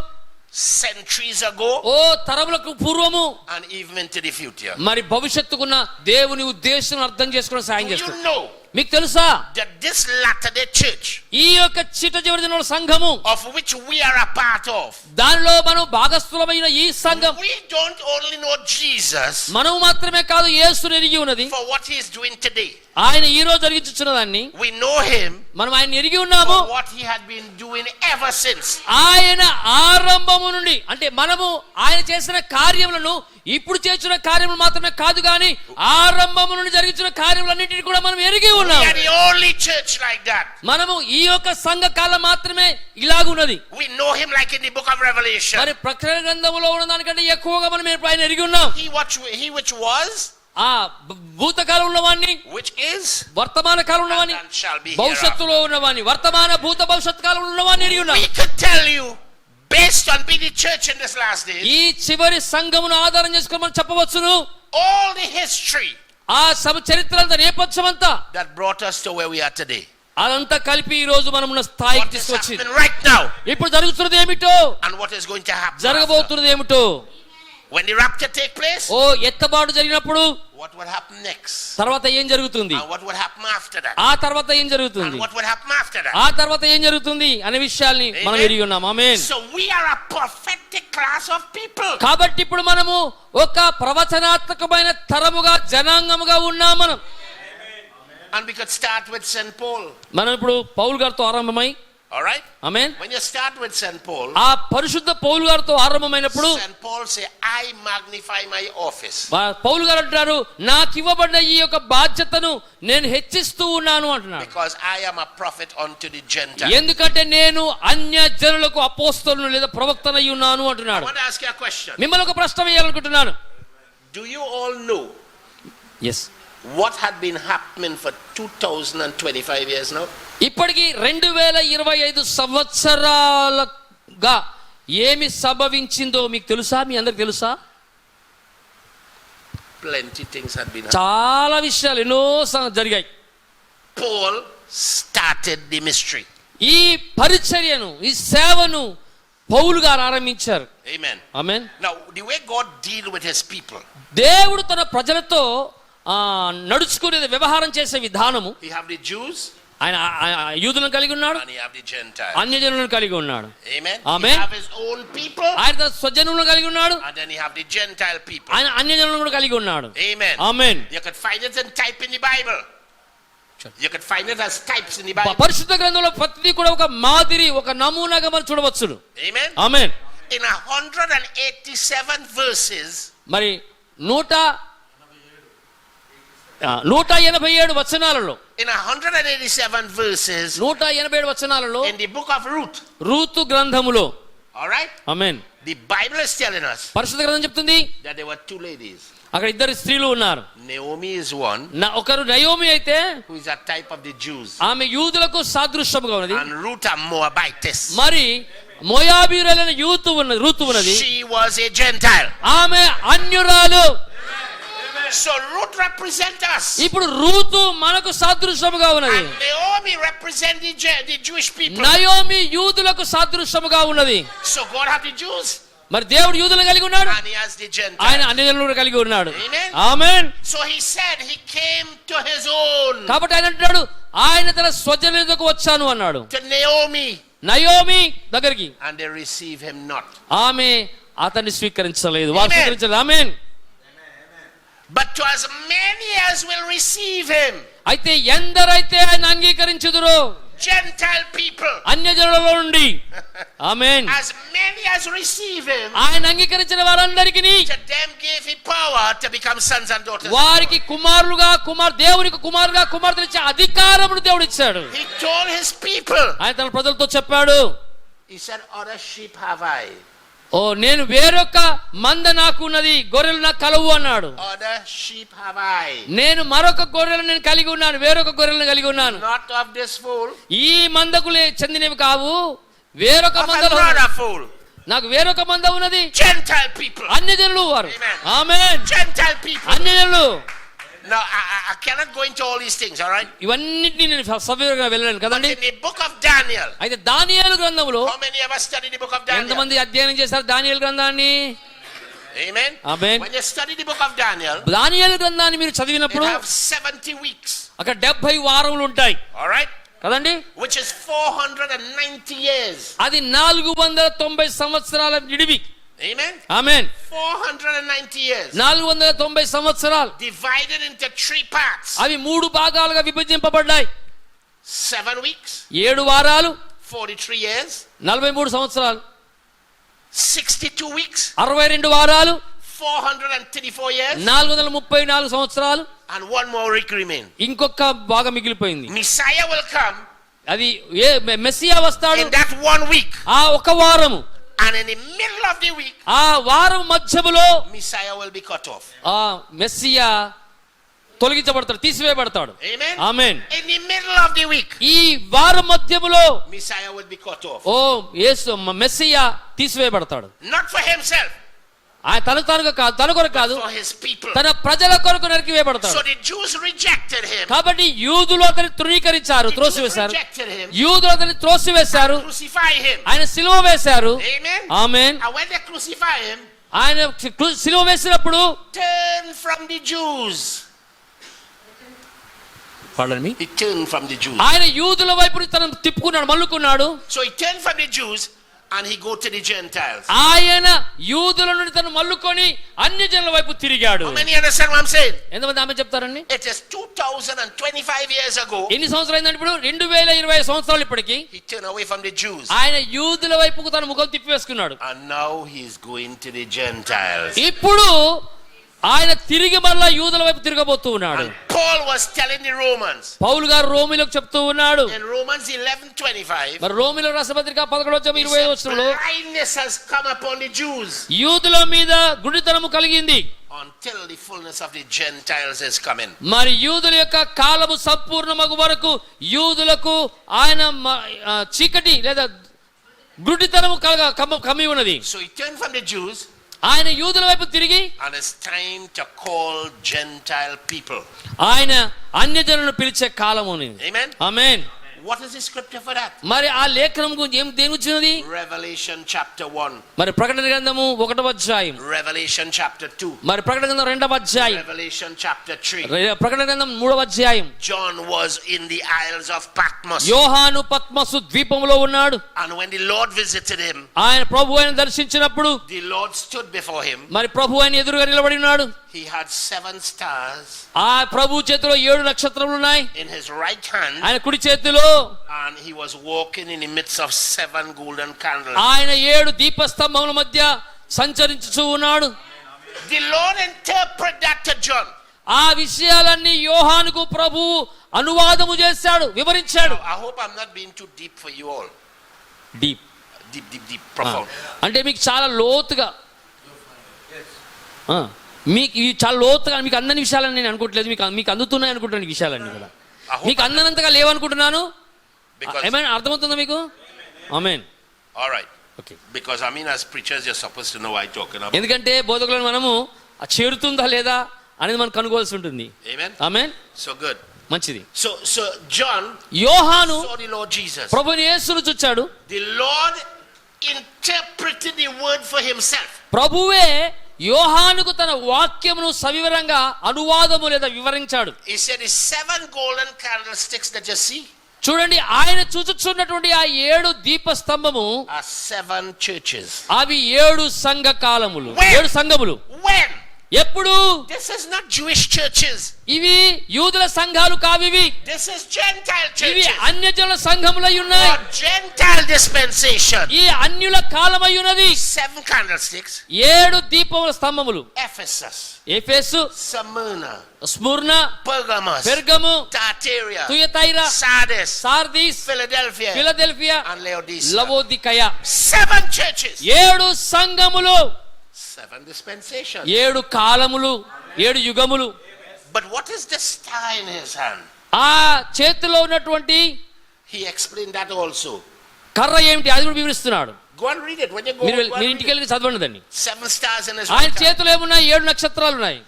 S5: centuries ago,
S2: ఓ తరములకు పూర్వము,
S5: and even into the future.
S2: మరి భవిష్యత్తుకున్న దేవుని ఉద్దేశం అర్థం చేసుకోవడం సహాయం
S5: You
S2: చేస్తుంది.
S5: know
S2: మీకు తెలుసా,
S5: that this Latter-day Church,
S2: ఈ యొక్క చిట్ట చివరి దినాల సంఘము
S5: of which we are a part of,
S2: దానిలో మనం భాగస్థులమైన ఈ సంఘం,
S5: we don't only know Jesus
S2: మనం మాత్రమే కాదు యేసుని ఎరిగి ఉన్నది.
S5: for what he is doing today.
S2: ఆయన ఈ రోజు జరిగించున్న దాన్ని
S5: We know him
S2: మనం ఆయన ఎరిగి ఉన్నాము.
S5: for what he had been doing ever since.
S2: ఆయన ఆరంభము నుండి అంటే మనము ఆయన చేసిన కార్యములను ఇప్పుడు చేస్తున్న కార్యములు మాత్రమే కాదు కానీ ఆరంభము నుండి జరిగించిన కార్యములన్నింటినీ కూడా మనం ఎరిగి
S5: We
S2: ఉన్నాము.
S5: are the only church like that.
S2: మనము ఈ యొక్క సంఘ కాలం మాత్రమే ఇలాగున్నది.
S5: We know him like in the book of Revelation.
S2: మరి ప్రకటన గ్రంథములో ఉన్న దానికంటే ఎక్కువగా మనం ఆయన ఎరిగి ఉన్నాం.
S5: He which was,
S2: ఆ భూతకాలం ఉన్నవాన్ని,
S5: which is,
S2: వర్తమాన కాలం ఉన్నవాన్ని,
S5: and shall be
S2: భవిష్యత్తులో ఉన్నవాన్ని, వర్తమాన భూత భవిష్యత్ కాలంలో ఉన్నవాన్ని ఎరిగి ఉన్నాం.
S5: We could tell you, based on being the church in this last day,
S2: ఈ చివరి సంఘమును ఆధారం చేసుకొని మనం చెప్పవచ్చును,
S5: all the history
S2: ఆ చరిత్ర అంతా, నేపథ్యం అంతా,
S5: that brought us to where we are today.
S2: అదంతా కలిపి ఈ రోజు మనం ఉన్న స్థాయికి
S5: What is
S2: తీసుకొచ్చింది.
S5: happening right now,
S2: ఇప్పుడు జరుగుతున్నది ఏమిటో,
S5: and what is going to happen after.
S2: జరగబోతున్నది ఏమిటో.
S5: When the rapture take place,
S2: ఓ ఎత్తబాటు జరిగినప్పుడు
S5: what will happen next?
S2: తర్వాత ఏం జరుగుతుంది,
S5: And what will happen after that?
S2: ఆ తర్వాత ఏం జరుగుతుంది,
S5: And what will happen after that?
S2: ఆ తర్వాత ఏం జరుగుతుంది అనే విషయాల్ని మనం
S5: Amen.
S2: ఎరిగి ఉన్నాం. ఆమేన్.
S5: So we are a prophetic class of people.
S2: కాబట్టి ఇప్పుడు మనము ఒక ప్రవచనాత్మకమైన తరముగా, జనాంగముగా ఉన్నాం మనం.
S5: And we could start with St. Paul.
S2: మనం ఇప్పుడు పౌలు గారితో ఆరంభమై,
S5: All right?
S2: Amen,
S5: When you start with St. Paul,
S2: ఆ పరిశుద్ధ పౌలు గారితో ఆరంభమైనప్పుడు
S5: St. Paul say, I magnify my office.
S2: పౌలు గారు అంటారు, నాకు ఇవ్వబడిన ఈ యొక్క బాధ్యతను నేను హెచ్చిస్తూ ఉన్నాను అంటున్నాడు.
S5: Because I am a prophet unto the Gentiles.
S2: ఎందుకంటే నేను అన్య జనులకు అపోస్తలును లేదా ప్రవక్తనై ఉన్నాను
S5: I
S2: అంటున్నాడు.
S5: want to ask you a question.
S2: మిమ్మల్ని ఒక ప్రశ్న వేయాలనుకుంటున్నాను.
S5: Do you all know
S2: yes,
S5: what had been happening for 2025 years now?
S2: ఇప్పటికి 2025 సంవత్సరాలుగా ఏమి సంభవించిందో మీకు తెలుసా? మీ అందరికి తెలుసా?
S5: Plenty things had been happening.
S2: చాలా విషయాలు ఎన్నో జరిగాయి.
S5: Paul started the mystery.
S2: ఈ పరిచర్యను, ఈ సేవను పౌలు గారు ఆరంభించారు.
S5: Amen.
S2: Amen.
S5: Now, the way God deal with his people,
S2: దేవుడు తన ప్రజలతో నడుచుకునే వ్యవహారం చేసే విధానము,
S5: he have the Jews
S2: ఆయన యూదులను కలిగి ఉన్నాడు,
S5: and he have the Gentiles.
S2: అన్యజనులను కలిగి ఉన్నాడు.
S5: Amen.
S2: Amen.
S5: He have his own people
S2: ఆయన తన స్వజనులను కలిగి ఉన్నాడు,
S5: and then he have the Gentile people.
S2: ఆయన అన్యజనులను కూడా కలిగి ఉన్నాడు.
S5: Amen.
S2: Amen.
S5: You could find it in type in the Bible. You could find it as types in the Bible.
S2: పరిశుద్ధ గ్రంథంలో ప్రతిదీ కూడా ఒక మాదిరి, ఒక నమూనాగా మనం చూడవచ్చును.
S5: Amen.
S2: ఆమేన్.
S5: In 187 verses,
S2: మరి 187 వచనాలలో,
S5: in 187 verses
S2: 187 వచనాలలో
S5: in the book of Ruth.
S2: Ruth గ్రంథములో,
S5: All right?
S2: Amen,
S5: The Bible is telling us
S2: పరిశుద్ధ గ్రంథం చెప్తుంది
S5: that there were two ladies.
S2: అక్కడ ఇద్దరు స్త్రీలు ఉన్నారు.
S5: Naomi is one,
S2: ఒకరు నయోమి అయితే
S5: who is a type of the Jews,
S2: ఆమె యూదులకు సాదృశ్యముగా ఉన్నది.
S5: and Ruth a Moabitess.
S2: మరి మోయాబీయులైన రూతు ఉన్నది,
S5: She was a Gentile.
S2: ఆమె అన్యురాలు.
S5: So Ruth represents us.
S2: ఇప్పుడు రూతు మనకు సాదృశ్యముగా ఉన్నది,
S5: And Naomi represents the Jewish people.
S2: Naomi యూదులకు సాదృశ్యముగా ఉన్నది.
S5: So God have the Jews
S2: మరి దేవుడు యూదులను కలిగి ఉన్నాడు,
S5: and he has the Gentiles.
S2: ఆయన అన్యజనులను కలిగి ఉన్నాడు.
S5: Amen.
S2: Amen.
S5: So he said he came to his own,
S2: కాబట్టి ఆయన అంటాడు, ఆయన తన స్వజనులకు వచ్చాను అన్నాడు,
S5: to Naomi,
S2: నయోమి దగ్గరికి.
S5: and they receive him not.
S2: ఆమె అతన్ని స్వీకరించలేదు, వారు
S5: Amen.
S2: స్వీకరించలేదు. Amen.
S5: But to as many as will receive him,
S2: అయితే ఎందరైతే ఆయన అంగీకరించుదురో,
S5: Gentile people,
S2: అన్యజనులలో నుండి, ఆమేన్,
S5: as many as receive him,
S2: ఆయన అంగీకరించిన వారందరికీ
S5: to them gave he power to become sons and daughters.
S2: వారికి కుమారులుగా, దేవునికి కుమారుగా కుమార్తెలు ఇచ్చే అధికారమును దేవుడు ఇచ్చాడు.
S5: He told his people,
S2: ఆయన తన ప్రజలతో చెప్పాడు,
S5: he said, other sheep have I,
S2: నేను వేరొక మంద నాకు ఉన్నది, గొర్రెలు నాకు కలవు అన్నాడు.
S5: other sheep have I,
S2: నేను మరొక గొర్రెలను నేను కలిగి ఉన్నాను, వేరొక గొర్రెలను కలిగి ఉన్నాను.
S5: not of this fold,
S2: ఈ మందకు చెందినవి కావు, వేరొక
S5: of
S2: మందలో
S5: another fold.
S2: నాకు వేరొక మంద ఉన్నది.
S5: Gentile people.
S2: అన్యజనులు వారు.
S5: Amen.
S2: ఆమేన్.
S5: Gentile people.
S2: అన్యజనులు.
S5: Now, I cannot go into all these things, all right?
S2: ఇవన్నిటిని నేను సవివరంగా వెళ్ళలేను
S5: But
S2: కదండి.
S5: in the book of Daniel,
S2: అయితే దానియేలు గ్రంథములో
S5: how many ever studied the book of Daniel?
S2: ఎంతమంది అధ్యయనం చేశారు దానియేలు గ్రంథాన్ని?
S5: Amen.
S2: Amen.
S5: When you study the book of Daniel,
S2: దానియేలు గ్రంథాన్ని మీరు
S5: it
S2: చదివినప్పుడు
S5: have 70 weeks,
S2: అక్కడ 70 వారములు ఉంటాయి
S5: all right?
S2: కదండి.
S5: Which is 490 years.
S2: అది 490 సంవత్సరాల నిడివి.
S5: Amen.
S2: ఆమేన్.
S5: 490 years.
S2: 490 సంవత్సరాలు
S5: Divided into 3 parts.
S2: అవి 3 భాగాలుగా విభజింపబడ్డాయి.
S5: 7 weeks,
S2: 7 వారాలు,
S5: 43 years,
S2: 43 సంవత్సరాలు,
S5: 62 weeks,
S2: 62 వారాలు,
S5: 434 years,
S2: 434 సంవత్సరాలు,
S5: and one more week remain.
S2: ఇంకొక భాగం మిగిలిపోయింది.
S5: Messiah will come
S2: అది మెస్సియా వస్తాడు
S5: in that 1 week.
S2: ఆ ఒక వారము.
S5: And in the middle of the week,
S2: ఆ వారం మధ్యములో
S5: Messiah will be cut off.
S2: ఆ మెస్సియా తొలగించబడతాడు, తీసివేయబడతాడు.
S5: Amen.
S2: ఆమేన్.
S5: In the middle of the week,
S2: ఈ వారం మధ్యములో
S5: Messiah will be cut off.
S2: Yesu Messiah తీసివేయబడతాడు.
S5: Not for himself,
S2: ఆయన తన కొరకు కాదు,
S5: for his people.
S2: తన ప్రజల కొరకు నరికివేయబడతాడు.
S5: So the Jews rejected him.
S2: కాబట్టి యూదులు అతన్ని తృణీకరించారు,
S5: The Jews
S2: త్రోసివేశారు.
S5: rejected him.
S2: యూదులు అతన్ని త్రోసివేశారు,
S5: Crucify him.
S2: ఆయన సిలువ వేశారు.
S5: Amen.
S2: Amen.
S5: And when they crucify him,
S2: ఆయన సిలువ వేసినప్పుడు
S5: turn from the Jews. He turned from the Jews.
S2: ఆయన యూదుల వైపు తను తిప్పుకున్నాడు, మల్లుకున్నాడు.
S5: So he turned from the Jews and he go to the Gentiles.
S2: ఆయన యూదుల నుండి తను మల్లుకొని అన్యజనుల వైపు తిరిగాడు.
S5: How many understand what I'm saying?
S2: ఎంతమంది ఆమె చెప్తారండి?
S5: It is 2025 years ago.
S2: ఎన్ని సంవత్సరాలు అయిందండి ఇప్పుడు? 2020 సంవత్సరాలు ఇప్పటికి.
S5: He turned away from the Jews.
S2: ఆయన యూదుల వైపుకు తన ముఖం తిప్పివేసుకున్నాడు.
S5: And now he is going to the Gentiles.
S2: ఇప్పుడు ఆయన తిరిగి మళ్ళా యూదుల వైపు తిరగబోతూ ఉన్నాడు.
S5: And Paul was telling the Romans.
S2: పౌలు గారు రోమిలకు చెప్తూ ఉన్నాడు.
S5: In Romans 11:25.
S2: మరి రోమిల రాసిన పత్రిక 11:25
S5: Blindness has come upon the Jews.
S2: యూదుల మీద గుడితనము కలిగింది.
S5: Until the fullness of the Gentiles is coming.
S2: మరి యూదుల యొక్క కాలము సంపూర్ణమగు వరకు యూదులకు ఆయన చీకటి లేదా గుడితనము కమ్మి ఉన్నది.
S5: So he turned from the Jews.
S2: ఆయన యూదుల వైపు తిరిగి
S5: And it's time to call Gentile people.
S2: ఆయన అన్యజనులను పిలిచే కాలము.
S5: Amen.
S2: Amen.
S5: What is the scripture for that?
S2: మరి ఆ లేఖనం గురించి దేని గురించి ఉన్నది?
S5: Revelation chapter 1.
S2: మరి ప్రకటన గ్రంథము 1వ అధ్యాయం.
S5: Revelation chapter 2.
S2: మరి ప్రకటన గ్రంథం 2వ అధ్యాయం.
S5: Revelation chapter 3.
S2: ప్రకటన గ్రంథం 3వ అధ్యాయం.
S5: John was in the Isles of Patmos.
S2: యోహాను పత్మసు ద్వీపంలో ఉన్నాడు.
S5: And when the Lord visited him,
S2: ఆయన ప్రభువుని దర్శించినప్పుడు
S5: the Lord stood before him.
S2: మరి ప్రభు ఆయన ఎదురుగా నిలబడి ఉన్నాడు.
S5: He had 7 stars
S2: ఆ ప్రభు చేతిలో 7 నక్షత్రములు ఉన్నాయి.
S5: in his right hand.
S2: ఆయన కుడి చేతిలో
S5: And he was walking in the midst of 7 golden candles.
S2: ఆయన 7 దీపస్తంభముల మధ్య సంచరించుచూ ఉన్నాడు.
S5: The Lord interpreted that to John.
S2: ఆ విషయాలన్నీ యోహానుకు ప్రభువు అనువాదము చేశాడు, వివరించాడు.
S5: I hope I'm not being too deep for you all.
S2: Deep
S5: Deep, profound.
S2: అంటే మీకు చాలా లోతుగా మీకు ఇవి చాలా లోతుగా మీకు అందని విషయాలని నేను అనుకోవట్లేదు. మీకు అందుతున్నాయి అనుకుంటున్నాను ఈ విషయాలన్నీ కూడా. మీకు అందనంతగా లేవనుకుంటున్నాను. ఏమైనా అర్థమవుతుందా మీకు? ఆమేన్.
S5: All right.
S2: Okay.
S5: Because I mean, as preachers, you're supposed to know what I'm talking about.
S2: ఎందుకంటే బోధకులను మనము చేరుతుందా లేదా అనేది మనం కనుగోవాల్సి ఉంటుంది.
S5: Amen.
S2: ఆమేన్.
S5: So good.
S2: మంచిది.
S5: So John
S2: యోహాను
S5: saw the Lord Jesus.
S2: ప్రభుని యేసును చూచాడు.
S5: The Lord interpreted the word for himself.
S2: ప్రభువే యోహానుకు తన వాక్యమును సవివరంగా అనువాదము లేదా వివరించాడు.
S5: He said the 7 golden candlesticks that you see
S2: చూడండి, ఆయన చూచుచున్నటువంటి ఆ 7 దీపస్తంభము
S5: are 7 churches.
S2: అవి 7 సంఘ కాలములు, 7 సంఘములు.
S5: When?
S2: ఎప్పుడు?
S5: This is not Jewish churches.
S2: ఇవి యూదుల సంఘాలు కావివి.
S5: This is Gentile
S2: ఇవి
S5: churches.
S2: అన్యజనుల సంఘములై ఉన్నాయి.
S5: Or Gentile dispensation.
S2: ఈ అన్యుల కాలమై ఉన్నది.
S5: 7 candlesticks.
S2: 7 దీపముల స్తంభములు.
S5: Ephesus,
S2: Ephesus,
S5: Smyrna,
S2: Smyrna,
S5: Pergamos,
S2: Pergamum,
S5: Thyatira,
S2: Thyatira,
S5: Sardis,
S2: Sardis,
S5: Philadelphia,
S2: Philadelphia,
S5: and Laodicea.
S2: లవోదికయ.
S5: 7 churches.
S2: 7 సంఘములు,
S5: 7 dispensations.
S2: 7 కాలములు, 7 యుగములు.
S5: But what is the star in his hand?
S2: ఆ చేతిలో ఉన్నటువంటి
S5: He explained that also.
S2: కర్ర ఏమిటి అది కూడా వివరిస్తున్నాడు.
S5: Go and read it. When you go,
S2: మీరు
S5: go and read
S2: ఇంటికి
S5: it.
S2: వెళ్ళి చదవండి దాన్ని.
S5: 7 stars in his
S2: ఆయన
S5: right hand.
S2: చేతిలో ఏమున్నాయి? 7 నక్షత్రాలు ఉన్నాయి.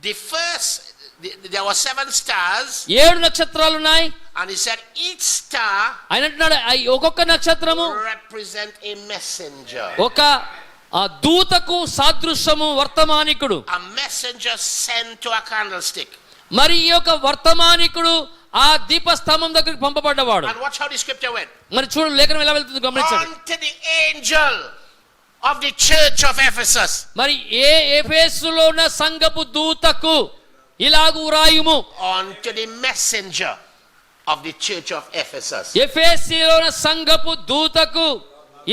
S5: The first, there were 7 stars.
S2: 7 నక్షత్రాలు ఉన్నాయి.
S5: And he said each star
S2: ఆయన అంటున్నాడు ఒక్కొక్క నక్షత్రము
S5: represent a messenger.
S2: ఒక దూతకు సాదృశ్యము, వర్తమానికుడు.
S5: A messenger sent to a candlestick.
S2: మరి ఈ యొక్క వర్తమానికుడు ఆ దీపస్తంభం దగ్గరికి పంపబడ్డవాడు.
S5: And watch how the scripture went.
S2: మరి చూడండి లేఖనం ఎలా వెళ్తుంది గమనించండి.
S5: Unto the angel of the church of Ephesus.
S2: మరి ఎఫెసులో ఉన్న సంఘపు దూతకు ఇలాగు వ్రాయుము.
S5: Unto the messenger of the church of Ephesus.
S2: ఎఫెసులో ఉన్న సంఘపు దూతకు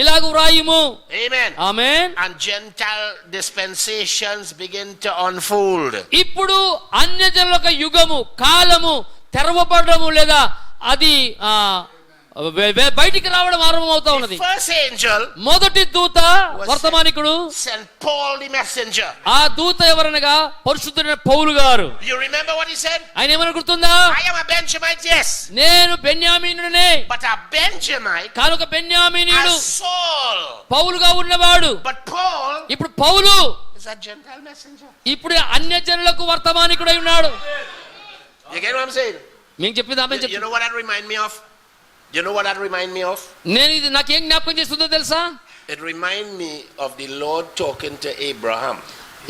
S2: ఇలాగు వ్రాయుము.
S5: Amen.
S2: Amen.
S5: And Gentile dispensations begin to unfold.
S2: ఇప్పుడు అన్యజనుల యొక్క యుగము, కాలము తెరవబడము లేదా అది బయటికి రావడం ఆరంభమవుతా ఉన్నది.
S5: The first angel
S2: మొదటి దూత వర్తమానికుడు
S5: sent Paul the messenger.
S2: ఆ దూత ఎవరనగా పరిశుద్ధుడైన పౌలు గారు.
S5: You remember what he said?
S2: ఆయన ఏమని గుర్తుందా?
S5: I am a Benjamite, yes.
S2: నేను బెన్యామీనునే.
S5: But a Benjamite
S2: కనుక బెన్యామీనీయుడు
S5: as Saul.
S2: పౌలుగా ఉన్నవాడు.
S5: But Paul
S2: ఇప్పుడు పౌలు
S5: is a Gentile messenger.
S2: ఇప్పుడు అన్యజనులకు వర్తమానికుడై ఉన్నాడు.
S5: You get what I'm saying?
S2: మీకు చెప్పింది ఆమె
S5: You
S2: చెప్పింది.
S5: know what that remind me of? You know what that remind me of?
S2: నేను ఇది నాకేం జ్ఞాపకం చేస్తుందో తెలుసా?
S5: It remind me of the Lord talking to Abraham.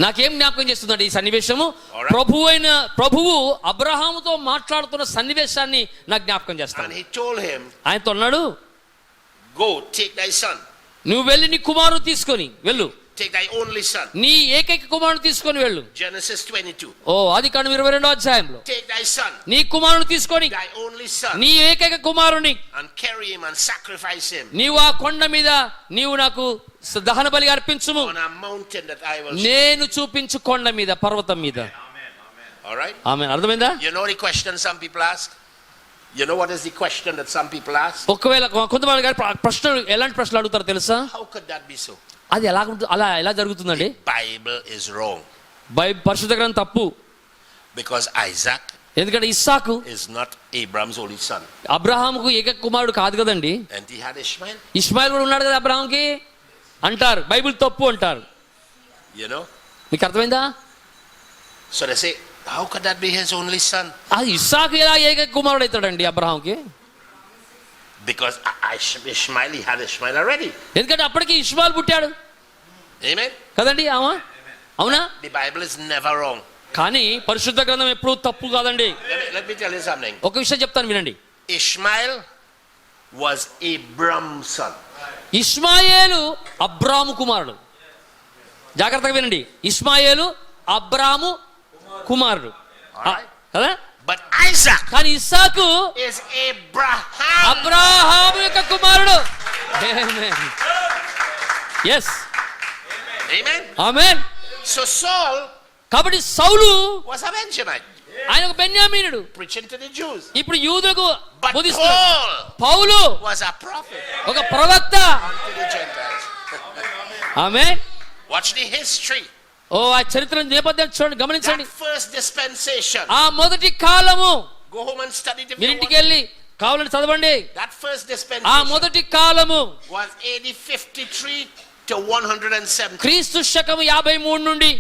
S2: నాకేం జ్ఞాపకం చేస్తుందండి ఈ సన్నివేశము?
S5: Alright.
S2: ప్రభువు అబ్రహాముతో మాట్లాడుతున్న సన్నివేశాన్ని నాకు జ్ఞాపకం చేస్తాను.
S5: And he told him,
S2: ఆయనతో అన్నాడు,
S5: go take thy son.
S2: నువ్వు వెళ్ళి నీ కుమారుడు తీసుకొని వెళ్ళు,
S5: Take thy only son.
S2: నీ ఏకైక కుమారుడు తీసుకొని వెళ్ళు.
S5: Genesis 22.
S2: ఓ ఆది కాండం 22వ అధ్యాయంలో
S5: Take thy son,
S2: నీ కుమారుడు తీసుకొని
S5: thy only son,
S2: నీ ఏకైక కుమారుని
S5: and carry him and sacrifice him
S2: నీవు ఆ కొండ మీద నీవు నాకు దహన బలిగా అర్పించుము,
S5: on a mountain that I will show.
S2: నేను చూపించు కొండ మీద, పర్వతం మీద.
S5: All right?
S2: ఆమె అర్థమైందా?
S5: You know the question some people ask? You know what is the question that some people ask?
S2: ఒకవేళ కొంతమంది గారు ప్రశ్నలు ఎలాంటి ప్రశ్నలు అడుగుతారో తెలుసా?
S5: How could that be so?
S2: అది ఎలా జరుగుతుందండి?
S5: Bible is wrong.
S2: పరిశుద్ధ గ్రంథం తప్పు.
S5: Because Isaac
S2: ఎందుకంటే ఇస్సాకు
S5: is not Abraham's only son.
S2: అబ్రహాముకు ఏకైక కుమారుడు కాదు కదండి.
S5: And he had Ishmael.
S2: Ishmael కూడా ఉన్నాడు కదా అబ్రహాంకి అంటారు. బైబిల్ తప్పు అంటారు.
S5: You know?
S2: మీకు అర్థమైందా?
S5: So they say, how could that be his only son?
S2: అది ఇస్సాకు ఎలా ఏకైక కుమారుడు అవుతాడండి అబ్రహాంకి?
S5: Because Ishmael, he had Ishmael already.
S2: ఎందుకంటే అప్పటికి ఇష్మాయిల్ పుట్టాడు
S5: Amen?
S2: కదండి. అవునా?
S5: The Bible is never wrong.
S2: కానీ పరిశుద్ధ గ్రంథం ఎప్పుడూ తప్పు కాదండి.
S5: Let me tell you something.
S2: ఒక విషయం చెప్తాను వినండి.
S5: Ishmael was Abraham's son.
S2: ఇష్మాయేలు అబ్రాము కుమారుడు. జాగ్రత్తగా వినండి. ఇష్మాయేలు అబ్రాము కుమారుడు కదా.
S5: But Isaac
S2: కానీ ఇస్సాకు
S5: is Abraham.
S2: అబ్రాహాము యొక్క కుమారుడు. Yes,
S5: Amen?
S2: Amen.
S5: So Saul
S2: కాబట్టి సౌలు
S5: was a Benjamite,
S2: ఆయన ఒక బెన్యామీనుడు,
S5: preaching to the Jews.
S2: ఇప్పుడు యూదులకు
S5: But
S2: బోధిస్తున్నాడు.
S5: Paul
S2: Paul
S5: was a prophet
S2: ఒక ప్రవక్త.
S5: unto the Gentiles.
S2: Amen.
S5: Watch the history.
S2: ఓ ఆ చరిత్ర నేపథ్యం చూడండి, గమనించండి.
S5: That first dispensation.
S2: ఆ మొదటి కాలము
S5: Go home and study the
S2: మీరు ఇంటికి వెళ్ళి కావాలని చదవండి.
S5: That first
S2: ఆ
S5: dispensation
S2: మొదటి కాలము
S5: was AD 53 to 170.
S2: క్రీస్తు శకము 53 నుండి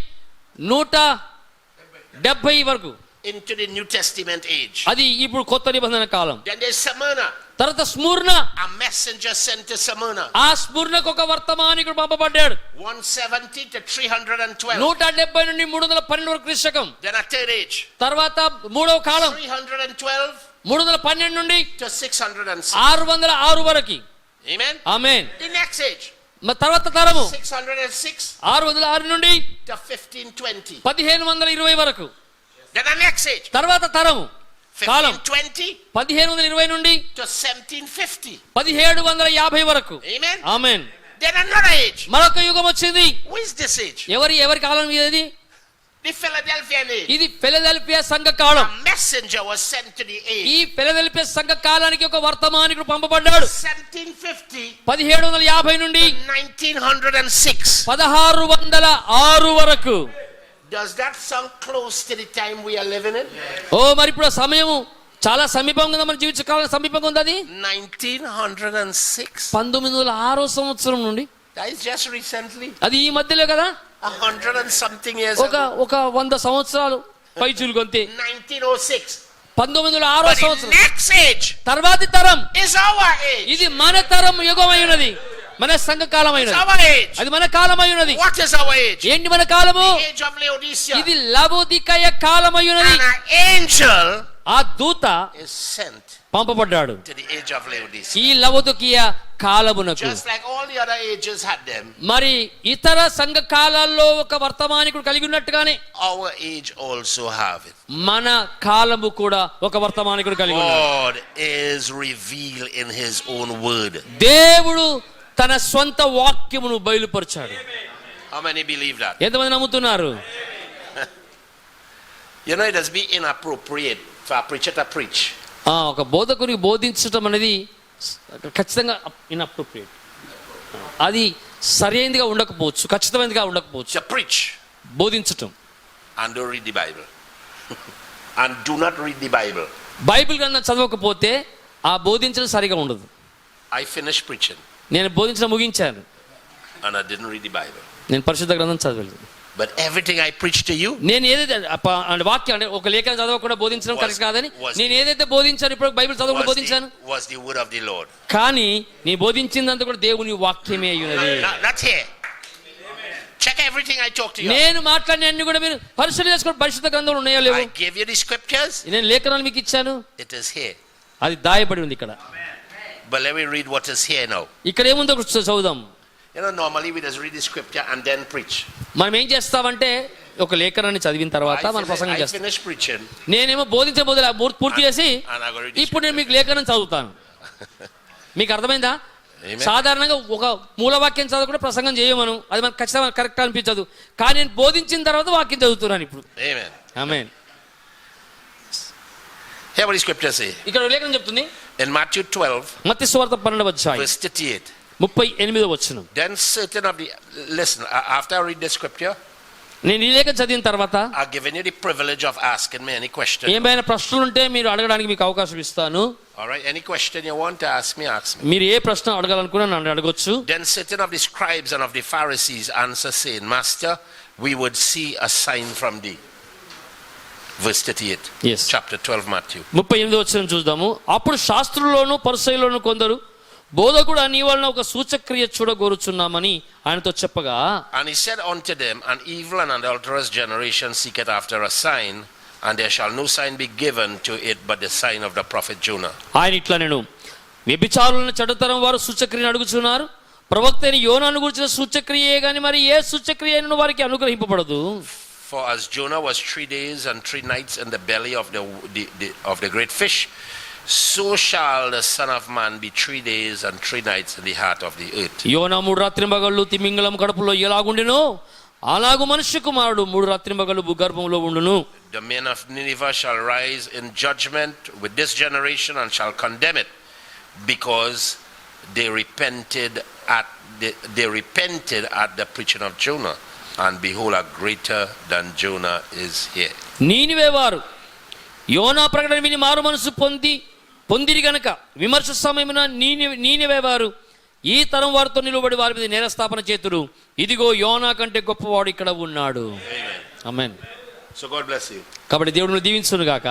S2: 170 వరకు.
S5: Into the New Testament age.
S2: అది ఇప్పుడు కొత్త నిబంధన కాలం.
S5: Then there's Smyrna.
S2: తర్వాత స్ముర్ణ,
S5: A messenger sent to Smyrna.
S2: ఆ స్ముర్ణకు ఒక వర్తమానికుడు పంపబడ్డాడు.
S5: 170 to 312.
S2: 170 నుండి 312 వరకు క్రీస్తు శకం.
S5: Then a third age.
S2: తర్వాత మూడవ కాలం
S5: 312
S2: 312 నుండి
S5: to 606.
S2: 606 వరకు.
S5: Amen?
S2: Amen.
S5: The next age.
S2: తర్వాత తరము
S5: 606
S2: 606 నుండి
S5: to 1520.
S2: 1520 వరకు.
S5: Then the next age.
S2: తర్వాత తరము కాలం
S5: 1520
S2: 1520 నుండి
S5: to 1750.
S2: 1750 వరకు.
S5: Amen?
S2: ఆమేన్.
S5: Then another age.
S2: మరొక యుగం వచ్చింది.
S5: Who is this age?
S2: ఎవరి కాలం ఇది?
S5: The Philadelphian age.
S2: ఇది ఫిలదెల్ఫియా సంఘ కాలం.
S5: A messenger was sent to the age.
S2: ఈ ఫిలదెల్ఫియా సంఘ కాలానికి ఒక వర్తమానికుడు పంపబడ్డాడు.
S5: 1750
S2: 1750 నుండి
S5: 1906.
S2: 1606 వరకు.
S5: Does that sound close to the time we are living in?
S2: ఓ మరి ఇప్పుడు ఆ సమయము చాలా సమీపంగా ఉంది, మన జీవిత కాలం సమీపంగా ఉంది. అది
S5: 1906.
S2: 1906 సంవత్సరం నుండి,
S5: That is just recently.
S2: అది ఈ మధ్యలో కదా.
S5: 100 and something years
S2: ఒక
S5: ago.
S2: 100 సంవత్సరాలు పైచులుకు అంతే.
S5: 1906.
S2: 1906
S5: But the
S2: సంవత్సరం
S5: next age
S2: తర్వాతి తరం
S5: is our age.
S2: ఇది మన తరం యుగమై ఉన్నది, మన సంఘ కాలం
S5: It's
S2: అయినది.
S5: our age.
S2: అది మన కాలమై ఉన్నది.
S5: What is our age?
S2: ఏంటి మన కాలము?
S5: The age of Laodicea.
S2: ఇది లవోదికయ కాలమై ఉన్నది.
S5: And an angel
S2: ఆ దూత
S5: is sent
S2: పంపబడ్డాడు
S5: to the age of Laodicea.
S2: ఈ లవోదికయ కాలమునకు.
S5: Just like all the other ages had them,
S2: మరి ఇతర సంఘ కాలాల్లో ఒక వర్తమానికుడు కలిగి ఉన్నట్టుగానే
S5: our age also have it.
S2: మన కాలము కూడా ఒక వర్తమానికుడు కలిగి ఉన్నాడు.
S5: God is revealed in his own word.
S2: దేవుడు తన స్వంత వాక్యమును బయలుపరిచాడు.
S5: How many believe that?
S2: ఎంతమంది నమ్ముతున్నారు?
S5: You know, it has been inappropriate for a preacher to preach.
S2: ఒక బోధకునికి బోధించటం అనేది ఖచ్చితంగా ఇన్అప్రోప్రియేట్, అది సరైనదిగా ఉండకపోవచ్చు, ఖచ్చితమైనదిగా ఉండకపోవచ్చు.
S5: To preach
S2: బోధించటం
S5: and don't read the Bible. And do not read the Bible.
S2: Bible గ్రంథం చదవకపోతే ఆ బోధించడం సరిగా ఉండదు.
S5: I finished preaching
S2: నేను బోధించడం ముగించాను,
S5: and I didn't read the Bible.
S2: నేను పరిశుద్ధ గ్రంథం చదవలేదు.
S5: But everything I preached to you
S2: నేను ఏదైతే వాక్యం అంటే ఒక లేఖనం చదవకుండా బోధించడం కరెక్ట్ కాదని, నేను ఏదైతే బోధించాను ఇప్పుడు బైబిల్ చదవకుండా బోధించాను,
S5: was the word of the Lord.
S2: కానీ నీ బోధించిందంతా కూడా దేవుని వాక్యమే అయ్యున్నది.
S5: Not here. Check everything I talk to you.
S2: నేను మాట్లాడిన అన్ని కూడా మీరు పరిశీలన చేసుకోండి, పరిశుద్ధ గ్రంథంలో ఉన్నాయో లేవో.
S5: I gave you the scriptures.
S2: నేను లేఖనాలు మీకు ఇచ్చాను,
S5: It is here.
S2: అది దాయబడి ఉంది ఇక్కడ.
S5: But let me read what is here now.
S2: ఇక్కడ ఏముందో చదువుదాం.
S5: normally we just read the scripture and then preach.
S2: మనం ఏం చేస్తామంటే ఒక లేఖనాన్ని చదివిన తర్వాత మనం ప్రసంగం
S5: I
S2: చేస్తాం.
S5: finish preaching.
S2: నేనేమో బోధించే బదులు పూర్తి చేసి
S5: And I go read the
S2: ఇప్పుడు నేను మీకు లేఖనం చదువుతాను. మీకు అర్థమైందా?
S5: Amen.
S2: సాధారణంగా ఒక మూలవాక్యం చదువుకుంటే ప్రసంగం చేయమను, అది మనకు ఖచ్చితంగా కరెక్ట్ అనిపించదు. కానీ నేను బోధించిన తర్వాత వాక్యం చదువుతున్నాను ఇప్పుడు.
S5: Amen.
S2: Amen.
S5: Hear what the scripture say.
S2: ఇక్కడ లేఖనం చెప్తుంది
S5: In Matthew 12,
S2: మత్తయి సువార్త 12వ అధ్యాయం
S5: verse 38.
S2: 38వ వచనం.
S5: Then certain of the, listen, after I read the scripture,
S2: నేను ఈ లేఖనం చదివిన తర్వాత
S5: I've given you the privilege of asking me any question.
S2: ఏమైనా ప్రశ్నలు ఉంటే మీరు అడగడానికి మీకు అవకాశం ఇస్తాను.
S5: All right, any question you want to ask me, ask me.
S2: మీరు ఏ ప్రశ్న అడగాలనుకున్నా నన్ను అడగొచ్చు.
S5: Then certain of the scribes and of the Pharisees answer saying, Master, we would see a sign from thee. Verse 38.
S2: Yes.
S5: Chapter 12, Matthew.
S2: 38వ వచనం చూద్దాము. అప్పుడు శాస్త్రుల్లోను పరిసయ్యుల్లోను కొందరు బోధకుడు నీ వలన ఒక సూచక్రియ చూడగోరుచున్నామని ఆయనతో చెప్పగా,
S5: And he said unto them, An evil and adulterous generation seeketh after a sign, and there shall no sign be given to it but the sign of the prophet Jonah.
S2: ఆయన ఇట్లా నేను వ్యభిచారులను చెడుతరం వారు సూచక్రియను అడుగుచున్నారు, ప్రవక్త అయిన యోనాను గురించిన సూచక్రియే గాని మరి ఏ సూచక్రియ అయినను వారికి అనుగ్రహింపబడదు.
S5: For as Jonah was 3 days and 3 nights in the belly of the great fish, so shall the Son of Man be 3 days and 3 nights in the heart of the earth.
S2: యోనా 3 రాత్రింబగళ్ళు తిమింగలం కడుపులో ఎలాగుండెనో అలాగు మనుష్య కుమారుడు 3 రాత్రింబగళ్ళు భూగర్భంలో ఉండును.
S5: The men of Nineveh shall rise in judgment with this generation and shall condemn it, because they repented at the preaching of Jonah, and behold, a greater than Jonah is here.
S2: నీనివే వారు యోనా ప్రకటన విని మారు మనసు పొందిరి గనక విమర్శ సమయమున నీనివే వారు ఈ తరం వారితో నిలబడి వారి మీద నేరస్థాపన చేతురు. ఇదిగో యోనా కంటే గొప్పవాడు ఇక్కడ ఉన్నాడు. ఆమేన్.
S5: So God bless you.
S2: కాబట్టి దేవుడు దీవించును గాక.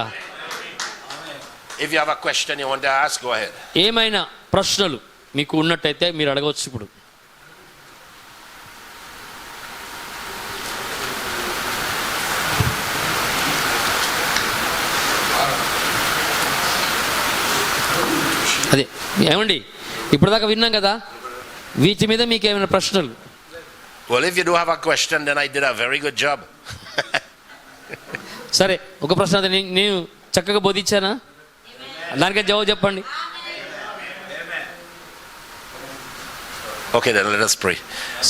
S5: If you have a question you want to ask, go ahead.
S2: ఏమైనా ప్రశ్నలు మీకు ఉన్నట్టయితే మీరు అడగవచ్చు ఇప్పుడు. అదే ఏమండి ఇప్పుడు దాకా విన్నాం కదా, వీటి మీద మీకు ఏమైనా ప్రశ్నలు?
S5: Well, if you do have a question, then I did a very good job.
S2: సరే, ఒక ప్రశ్న అయితే నేను చక్కగా బోధించానా? దానికే జవాబు చెప్పండి.
S5: Okay, then let us pray.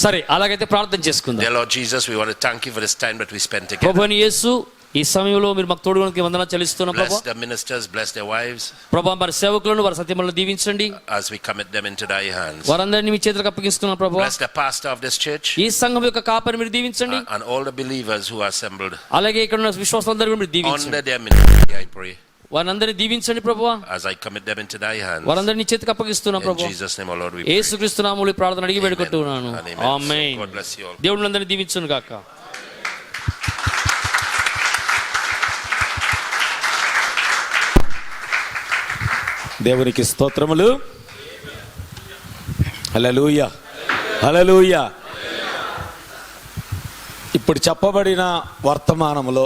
S2: సరే, అలాగైతే ప్రార్థన చేసుకుందాం.
S5: Dear Lord Jesus, we want to thank you for this time that we spent together.
S2: ప్రభువైన యేసు, ఈ సమయంలో మీరు మాకు తోడుగా వందనాలు చెల్లిస్తున్నాం
S5: Bless
S2: ప్రభువా.
S5: the ministers, bless their wives,
S2: ప్రభువా, మరి సేవకులను వారి సత్యములను దీవించండి.
S5: as we commit them into thy hands.
S2: వారందరినీ మీ చేతులకు అప్పగిస్తున్నాం ప్రభువా.
S5: Bless the pastor of this church
S2: ఈ సంఘం యొక్క కాపరిని మీరు దీవించండి.
S5: and all the believers who are assembled
S2: అలాగే ఇక్కడ ఉన్న విశ్వాసులందరూ కూడా మీరు దీవించండి.
S5: under their ministry, I pray,
S2: వారందరినీ దీవించండి ప్రభువా.
S5: as I commit them into thy hands.
S2: వారందరినీ చేతికి అప్పగిస్తున్నాం
S5: In
S2: ప్రభువా.
S5: Jesus' name, our Lord, we pray.
S2: యేసుక్రీస్తు నామములో ఈ ప్రార్థన అడిగి వేడుకుంటున్నాను.
S5: Amen. Amen.
S2: Amen.
S5: God bless you all.
S2: దేవుడు అందరినీ దీవించును గాక.
S6: దేవునికి స్తోత్రములు. హల్లెలూయా, హల్లెలూయా. ఇప్పుడు చెప్పబడిన వర్తమానములో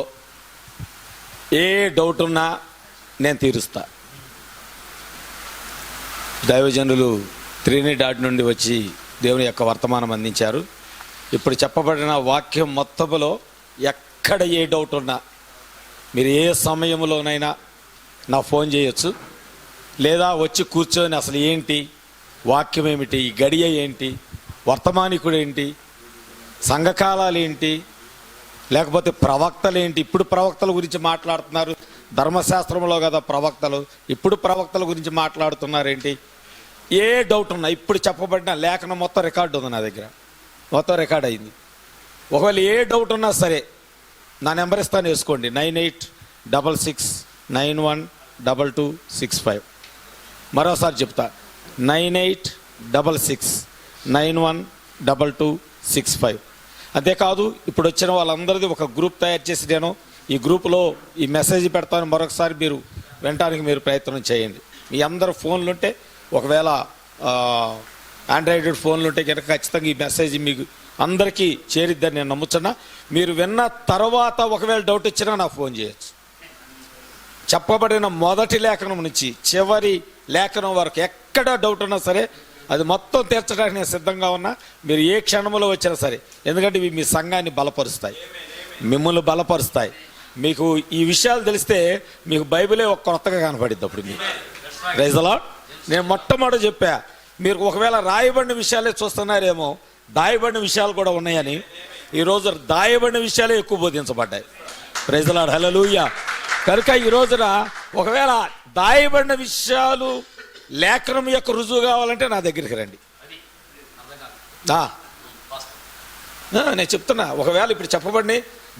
S6: ఏ డౌట్ ఉన్నా నేను తీరుస్తా. దైవజనులు త్రినిడాడ్ నుండి వచ్చి దేవుని యొక్క వర్తమానం అందించారు. ఇప్పుడు చెప్పబడిన వాక్యం మొత్తములో ఎక్కడ ఏ డౌట్ ఉన్నా మీరు ఏ సమయంలోనైనా నా ఫోన్ చేయొచ్చు, లేదా వచ్చి కూర్చొని అసలు ఏంటి వాక్యం ఏమిటి, ఈ గడియ ఏంటి, వర్తమానికుడు ఏంటి, సంఘకాలాలు ఏంటి, లేకపోతే ప్రవక్తలు ఏంటి, ఇప్పుడు ప్రవక్తల గురించి మాట్లాడుతున్నారు, ధర్మశాస్త్రంలో కదా ప్రవక్తలు, ఇప్పుడు ప్రవక్తల గురించి మాట్లాడుతున్నారేంటి, ఏ డౌట్ ఉన్నా ఇప్పుడు చెప్పబడిన లేఖనం మొత్తం రికార్డు ఉంది నా దగ్గర, మొత్తం రికార్డ్ అయింది. ఒకవేళ ఏ డౌట్ ఉన్నా సరే నా నెంబర్ ఇస్తాను, వేసుకోండి. 9866912265. మరోసారి చెప్తా, 9866912265. అంతేకాదు, ఇప్పుడు వచ్చిన వాళ్ళందరిది ఒక గ్రూప్ తయారు చేసి నేను ఈ గ్రూపులో ఈ మెసేజ్ పెడతాను. మరొకసారి మీరు వినటానికి మీరు ప్రయత్నం చేయండి. మీ అందరు ఫోన్లుంటే, ఒకవేళ ఆండ్రాయిడ్ ఫోన్లుంటే కనుక ఖచ్చితంగా ఈ మెసేజ్ మీకు అందరికీ చేరిద్దని నేను నమ్ముతున్నా. మీరు విన్న తర్వాత ఒకవేళ డౌట్ వచ్చినా నాకు ఫోన్ చేయొచ్చు. చెప్పబడిన మొదటి లేఖనం నుంచి చివరి లేఖనం వరకు ఎక్కడ డౌట్ ఉన్నా సరే అది మొత్తం తీర్చడానికి నేను సిద్ధంగా ఉన్నా. మీరు ఏ క్షణంలో వచ్చినా సరే, ఎందుకంటే ఇవి మీ సంఘాన్ని బలపరుస్తాయి, మిమ్మల్ని బలపరుస్తాయి. మీకు ఈ విషయాలు తెలిస్తే మీకు బైబిలే ఒక కొత్తగా కనపడిద్ది. అప్పుడు మీకు ప్రైజ్ ది లార్డ్. నేను మొట్టమొదటి చెప్పా, మీరు ఒకవేళ రాయబడిన విషయాలే చూస్తున్నారేమో, దాయబడిన విషయాలు కూడా ఉన్నాయని. ఈరోజు దాయబడిన విషయాలే ఎక్కువ బోధించబడ్డాయి. ప్రైజ్ ది లార్డ్, హల్లెలూయా. కనుక ఈ రోజున ఒకవేళ దాయబడిన విషయాలు లేఖనం యొక్క రుజువు కావాలంటే నా దగ్గరికి రండి. నేను చెప్తున్నా, ఒకవేళ ఇప్పుడు చెప్పబడిన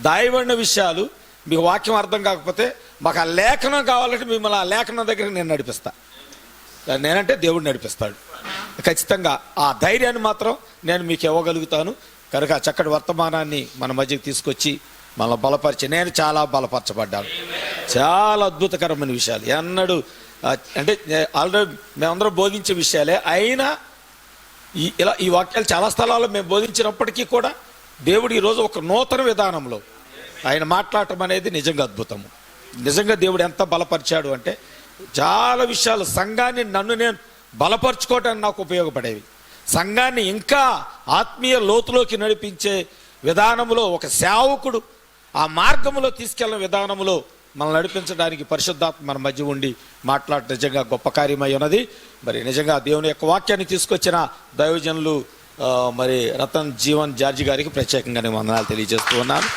S6: దాయబడిన విషయాలు మీకు వాక్యం అర్థం కాకపోతే మాకు ఆ లేఖనం కావాలంటే మిమ్మల్ని ఆ లేఖనం దగ్గరికి నేను నడిపిస్తా. నేనంటే దేవుడు నడిపిస్తాడు. ఖచ్చితంగా ఆ ధైర్యాన్ని మాత్రం నేను మీకు ఇవ్వగలుగుతాను. కనుక చక్కటి వర్తమానాన్ని మన మధ్యకి తీసుకొచ్చి మనల్ని బలపరిచి, నేను చాలా బలపరచబడ్డాను. చాలా అద్భుతకరమైన విషయాలు ఎన్నడూ అంటే ఆల్రెడీ మేమందరం బోధించే విషయాలే అయినా ఈ వాక్యాలు చాలా స్థలాల్లో మేము బోధించినప్పటికీ కూడా దేవుడు ఈరోజు ఒక నూతన విధానంలో ఆయన మాట్లాడటం అనేది నిజంగా అద్భుతము. నిజంగా దేవుడు ఎంత బలపరిచాడు అంటే చాలా విషయాలు సంఘాన్ని, నన్ను నేను బలపరుచుకోవటానికి నాకు ఉపయోగపడేవి. సంఘాన్ని ఇంకా ఆత్మీయ లోతులోకి నడిపించే విధానంలో, ఒక సేవకుడు ఆ మార్గంలో తీసుకెళ్ళిన విధానంలో మనం నడిపించడానికి పరిశుద్ధాత్మ మన మధ్య ఉండి మాట్లాడటం నిజంగా గొప్ప కార్యమై ఉన్నది. మరి నిజంగా దేవుని యొక్క వాక్యాన్ని తీసుకొచ్చిన దైవజనులు మరి రతన్ జీవన్ జార్జి గారికి ప్రత్యేకంగా నేను వందనాలు తెలియజేస్తూ ఉన్నాను.